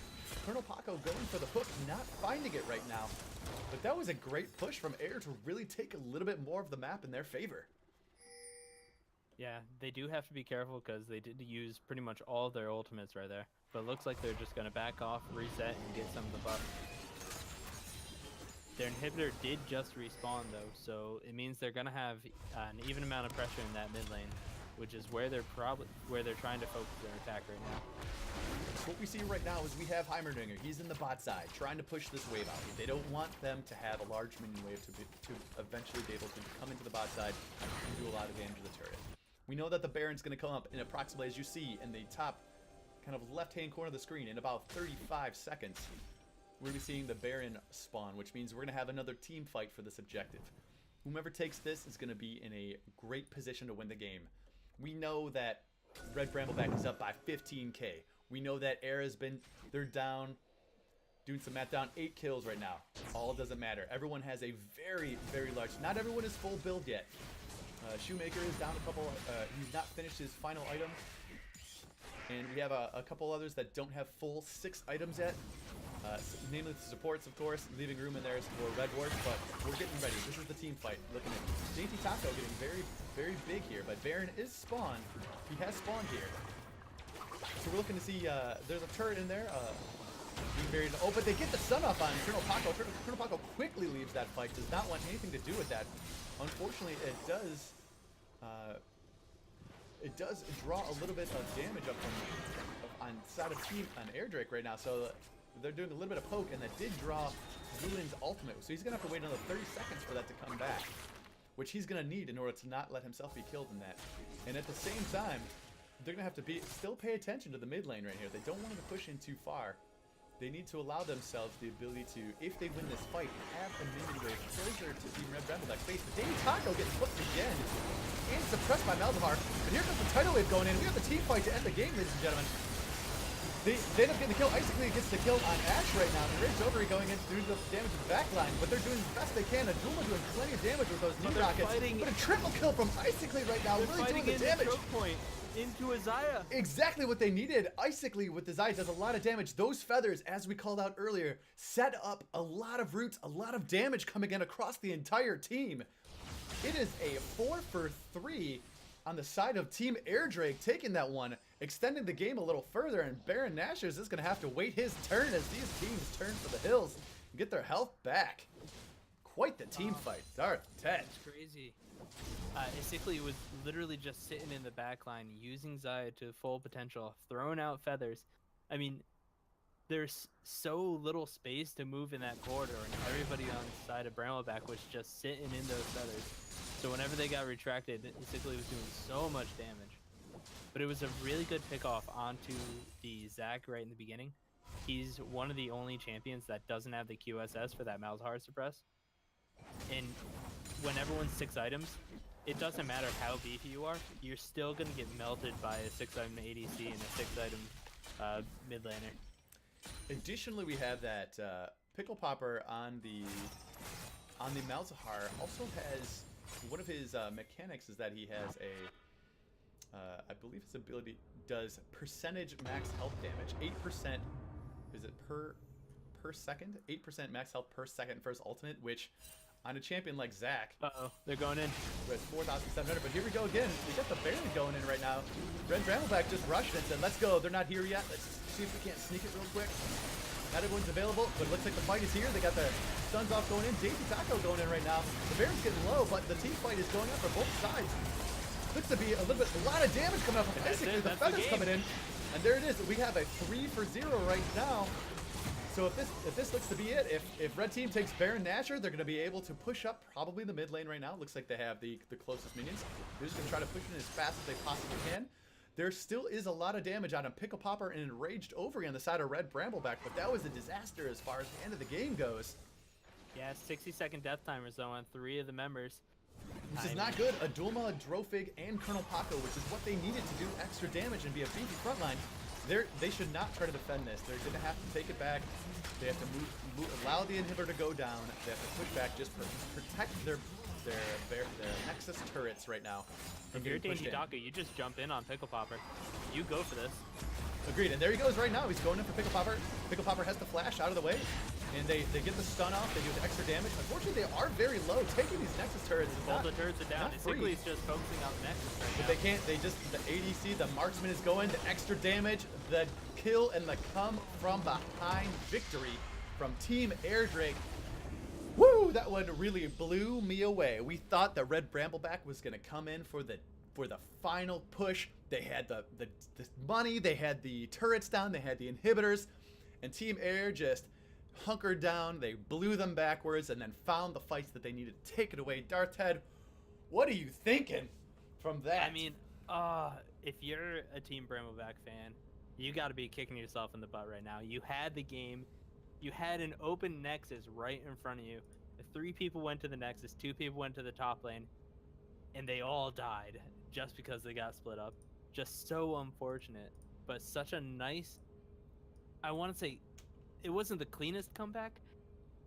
Colonel Paco going for the hook, not finding it right now. But that was a great push from Air to really take a little bit more of the map in their favor. Yeah, they do have to be careful because they did use pretty much all of their ultimates right there. But it looks like they're just going to back off, reset, and get some of the buff. Their inhibitor did just respawn though, so it means they're going to have an even amount of pressure in that mid lane, which is where they're trying to focus their attack right now. So what we see right now is we have Heimerdinger. He's in the bot side, trying to push this wave out. They don't want them to have a large minion wave to eventually be able to come into the bot side and do a lot of damage to the turret. We know that the Baron's going to come up in approximately, as you see, in the top kind of left-hand corner of the screen in about 35 seconds. We're going to be seeing the Baron spawn, which means we're going to have another team fight for this objective. Whomever takes this is going to be in a great position to win the game. We know that Red Brambleback is up by 15k. We know that Air has been, they're down, doing some math, down 8 kills right now. All doesn't matter. Everyone has a very, very large, not everyone is full build yet. Shoemaker is down a couple, he's not finished his final item. And we have a couple others that don't have full 6 items yet. Namely the supports, of course, leaving room in there for Red Ward, but we're getting ready. This is the team fight. Looking at Dainty Taco getting very, very big here, but Baron is spawned. He has spawned here. So we're looking to see, there's a turret in there. Being buried. Oh, but they get the stun off on Colonel Paco. Colonel Paco quickly leaves that fight, does not want anything to do with that. Unfortunately, it does draw a little bit of damage up on side of team on Air Drake right now. So they're doing a little bit of poke, and that did draw Zulin's ultimate. So he's gonna have to wait another 30 seconds for that to come back, which he's gonna need in order to not let himself be killed in that. And at the same time, they're gonna have to still pay attention to the mid lane right here. They don't want to push in too far. They need to allow themselves the ability to, if they win this fight, have a minion wave closer to Team Red Brambleback's face. But Danny Taco getting flipped again and suppressed by Malzahar. But here comes the tidal wave going in. We have the team fight to end the game, ladies and gentlemen. They end up getting the kill. Icically gets the kill on Ash right now. And Rage Overy going in through the damage to the backline. But they're doing the best they can. Adulma doing plenty of damage with those knee rockets. But a triple kill from Icically right now. Really doing the damage. Point into Isaiah. Exactly what they needed. Icically with the Zaya does a lot of damage. Those feathers, as we called out earlier, set up a lot of roots, a lot of damage coming in across the entire team. It is a 4 for 3 on the side of Team Air Drake, taking that one, extending the game a little further, and Baron Nashers is going to have to wait his turn as these teams turn for the hills and get their health back. Quite the team fight. Darth Ted. That's crazy. Icically was literally just sitting in the back line, using Zaya to full potential, throwing out feathers. I mean, there's so little space to move in that corridor, and everybody on the side of Brambleback was just sitting in those feathers. So whenever they got retracted, Icically was doing so much damage. But it was a really good pick off onto the Zac right in the beginning. he's one of the only champions that doesn't have the QSS for that Malzahar suppress. And when everyone's 6 items, it doesn't matter how beefy you are, you're still going to get melted by a 6-item ADC and a 6-item mid laner. Additionally, we have that Pickle Popper on the Malzahar also has one of his mechanics is that he has a I believe his ability does percentage max health damage. 8% is it per second? 8% max health per second for his ultimate, which on a champion like Zac, they're going in. With 4,700, but here we go again. We got the Baron going in right now. Red Brambleback just rushed it and said, let's go. They're not here yet. Let's see if we can't sneak it real quick. Not everyone's available, but it looks like the fight is here. They got the stuns off going in. Daisy Taco going in right now. The Baron's getting low, but the team fight is going up for both sides. Looks to be a lot of damage coming up from basically the feathers coming in. And there it is. We have a 3-for-0 right now. So if this looks to be it, if Red Team takes Baron Nashor, they're going to be able to push up probably the mid lane right now. Looks like they have the closest minions. They're just going to try to push in as fast as they possibly can. There still is a lot of damage on a Pickle Popper and Enraged Ovary on the side of Red Brambleback, but that was a disaster as far as the end of the game goes. Yeah, 60-second death timers though on 3 of the members. This is not good. Adulma, Drofig, and Colonel Paco, which is what they needed to do extra damage and be a beefy frontline. They should not try to defend this. They're going to have to take it back. They have to allow the inhibitor to go down. They have to push back just for protect their Nexus turrets right now. If you're Dainty Taco, you just jump in on Pickle Popper. You go for this. Agreed, and there he goes right now. He's going in for Pickle Popper. Pickle Popper has the flash out of the way, and they get the stun off. They do the extra damage. Unfortunately, they are very low. Taking these Nexus turrets is all the turrets are down. Basically, it's just focusing on the Nexus right now. But they can't. They just the ADC, the marksman is going. The extra damage, the kill, and the come from behind victory from Team Drake. Woo! That one really blew me away. We thought that Red Brambleback was going to come in for the final push. They had the money, they had the turrets down, they had the inhibitors, and Team Air just hunkered down. They blew them backwards and then found the fights that they needed to take it away. Darthead, what are you thinking from that? I mean, if you're a Team Brambleback fan, you got to be kicking yourself in the butt right now. You had the game. You had an open Nexus right in front of you. 3 people went to the Nexus, 2 people went to the top lane, and they all died just because they got split up. Just so unfortunate, but such a nice, I want to say, it wasn't the cleanest comeback,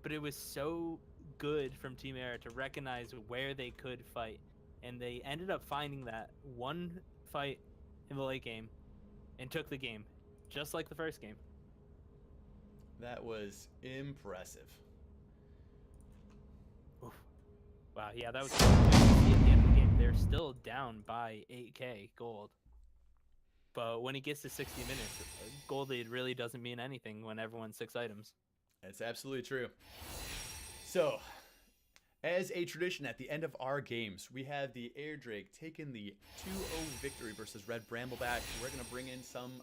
but it was so good from Team Air to recognize where they could fight, and they ended up finding that one fight in the late game and took the game, just like the first game. That was impressive. Oof. Wow, yeah, that was at the end of the game. They're still down by 8k gold. But when it gets to 60 minutes, gold lead really doesn't mean anything when everyone's 6 items. That's absolutely true. So, as a tradition at the end of our games, we have the Air Drake taking the 2-0 victory versus Red Brambleback. We're going to bring in some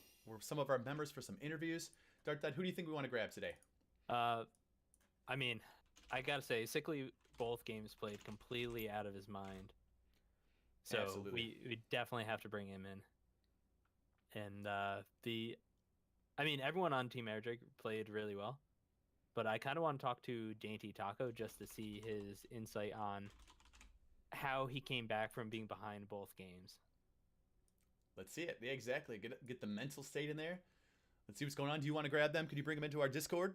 of our members for some interviews. Darthead, who do you think we want to grab today? I mean, I gotta say, Sickly both games played completely out of his mind. So we definitely have to bring him in. And I mean, everyone on Team Drake played really well, but I kind of want to talk to Dainty Taco just to see his insight on how he came back from being behind both games. Let's see it. Yeah, exactly. Get the mental state in there. Let's see what's going on. Do you want to grab them? Could you bring them into our Discord?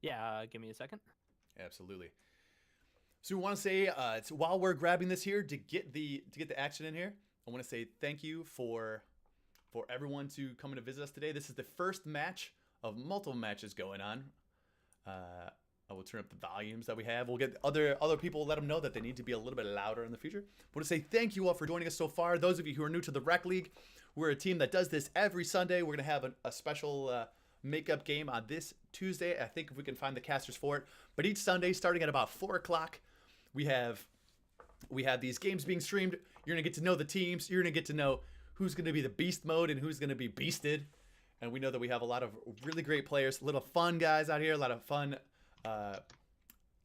Yeah, give me a second. Absolutely. So we want to say, while we're grabbing this here to get the action in here, I want to say thank you for everyone to come in to visit us today. This is the first match of multiple matches going on. I will turn up the volumes that we have. We'll get other people, let them know that they need to be a little bit louder in the future. I want to say thank you all for joining us so far. Those of you who are new to the Rekt League, we're a team that does this every Sunday. We're going to have a special makeup game on this Tuesday. I think if we can find the casters for it. But each Sunday, starting at about 4 o'clock, we have these games being streamed. You're going to get to know the teams. You're going to get to know who's going to be the beast mode and who's going to be beasted. And we know that we have a lot of really great players, little fun guys out here, a lot of fun,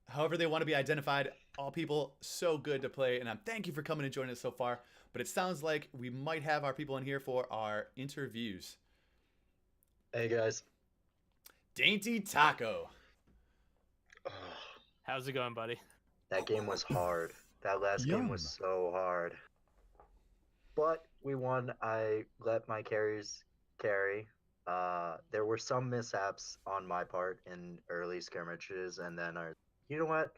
however they want to be identified. All people so good to play. And thank you for coming and joining us so far. But it sounds like we might have our people in here for our interviews. Hey guys. Dainty Taco. Oh, How's it going, buddy? that game was hard. That last game was Yum. so hard. But we won. I let my carries carry. There were some mishaps on my part in early skirmishes, and then you know what?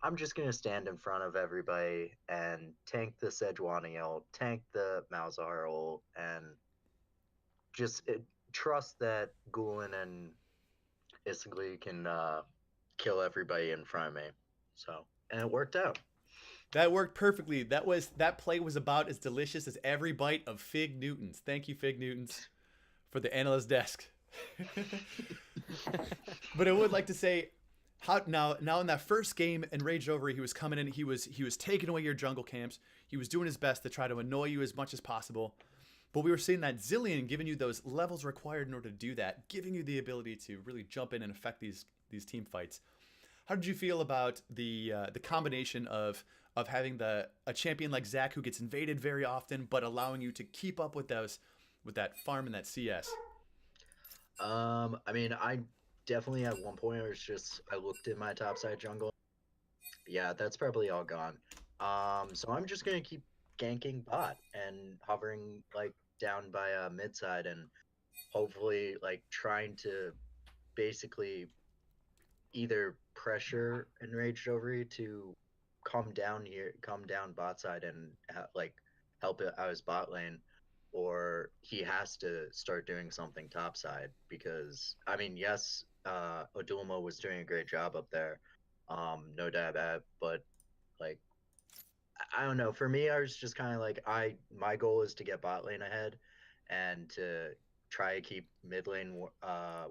I'm just gonna stand in front of everybody and tank the Sejuani ult, tank the Malzahar ult, and just trust that Gulen and Isigli can kill everybody in front of me. So, and it worked out. That worked perfectly. That play was about as delicious as every bite of Fig Newtons. Thank you, Fig Newtons, for the analyst desk. But I would like to say, how now in that first game in Rage Over, he was coming in. He was taking away your jungle camps. He was doing his best to try to annoy you as much as possible. But we were seeing that Zilean giving you those levels required in order to do that, giving you the ability to really jump in and affect these team fights. How did you feel about the combination of having a champion like Zach who gets invaded very often, but allowing you to keep up with that farm and that CS? I mean, I definitely at one point it was just I looked at my topside jungle. Yeah, that's probably all gone. So I'm just gonna keep ganking bot and hovering like down by mid side and hopefully like trying to basically either pressure Enraged Ovary to come down bot side and like help it out his bot lane, or he has to start doing something top side because I mean, yes, Odulmo was doing a great job up there, no doubt about it, but like I don't know. For me, I was just kind of like my goal is to get bot lane ahead and to try to keep mid lane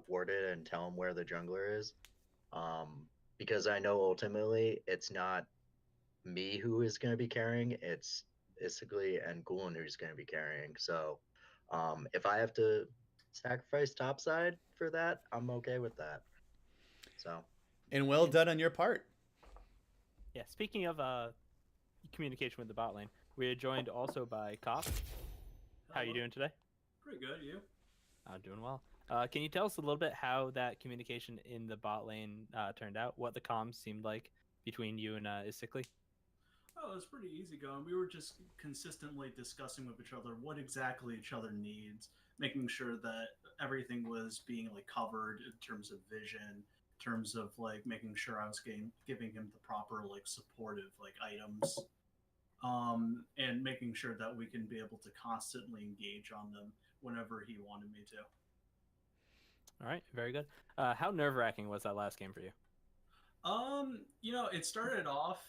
warded and tell him where the jungler is because I know ultimately it's not me who is going to be carrying, it's Isigli and Gulen who's going to be carrying. So if I have to sacrifice topside for that, I'm okay with that. So. And well done on your part. Yeah, speaking of communication with the bot lane, we are joined also by Koff. How are you doing today? Pretty good, you? Doing well. Can you tell us a little bit how that communication in the bot lane turned out? What the comms seemed like between you and Isikli? Oh, it was pretty easy going. We were just consistently discussing with each other what exactly each other needs, making sure that everything was being like covered in terms of vision, in terms of like making sure I was giving him the proper like supportive like items, and making sure that we can be able to constantly engage on them whenever he wanted me to. All right, very good. How nerve-wracking was that last game for you? It started off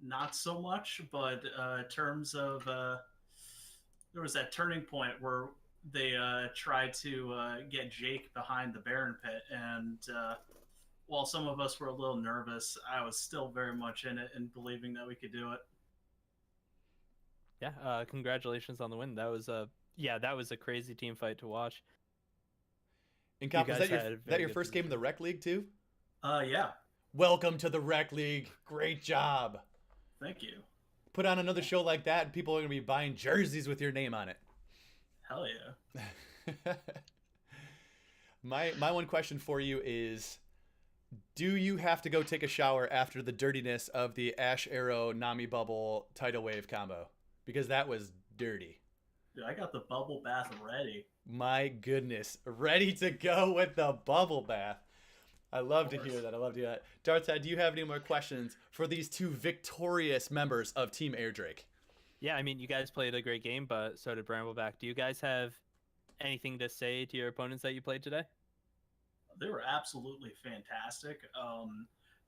not so much, but in terms of there was that turning point where they tried to get Jake behind the Baron pit, and while some of us were a little nervous, I was still very much in it and believing that we could do it. Yeah, congratulations on the win. That was a crazy team fight to watch. And Cop, was that your first game in the Rec League too? Yeah. Welcome to the Rec League. Great job. Thank you. Put on another show like that, and people are going to be buying jerseys with your name on it. Hell yeah. My one question for you is, do you have to go take a shower after the dirtiness of the Ash Arrow Nami Bubble Tidal Wave combo? Because that was dirty. Dude, I got the bubble bath ready. My goodness. Ready to go with the bubble bath. I love to hear that. I love to hear that. Dartside, do you have any more questions for these two victorious members of Team Airdrake? Yeah, I mean, you guys played a great game, but so did Brambleback. Do you guys have anything to say to your opponents that you played today? They were absolutely fantastic.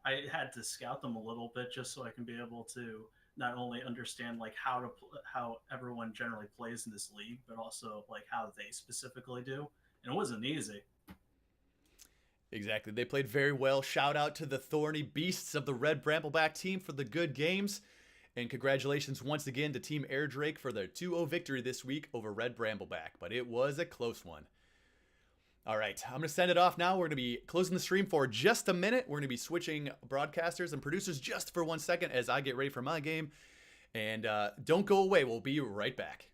I had to scout them a little bit just so I can be able to not only understand like how everyone generally plays in this league, but also like how they specifically do. And it wasn't easy. Exactly. They played very well. Shout out to the Thorny Beasts of the Red Brambleback team for the good games. And congratulations once again to Team Airdrake for their 2-0 victory this week over Red Brambleback. But it was a close one. All right, I'm going to send it off now. We're going to be closing the stream for just a minute. We're going to be switching broadcasters and producers just for 1 second as I get ready for my game. And don't go away. We'll be right back.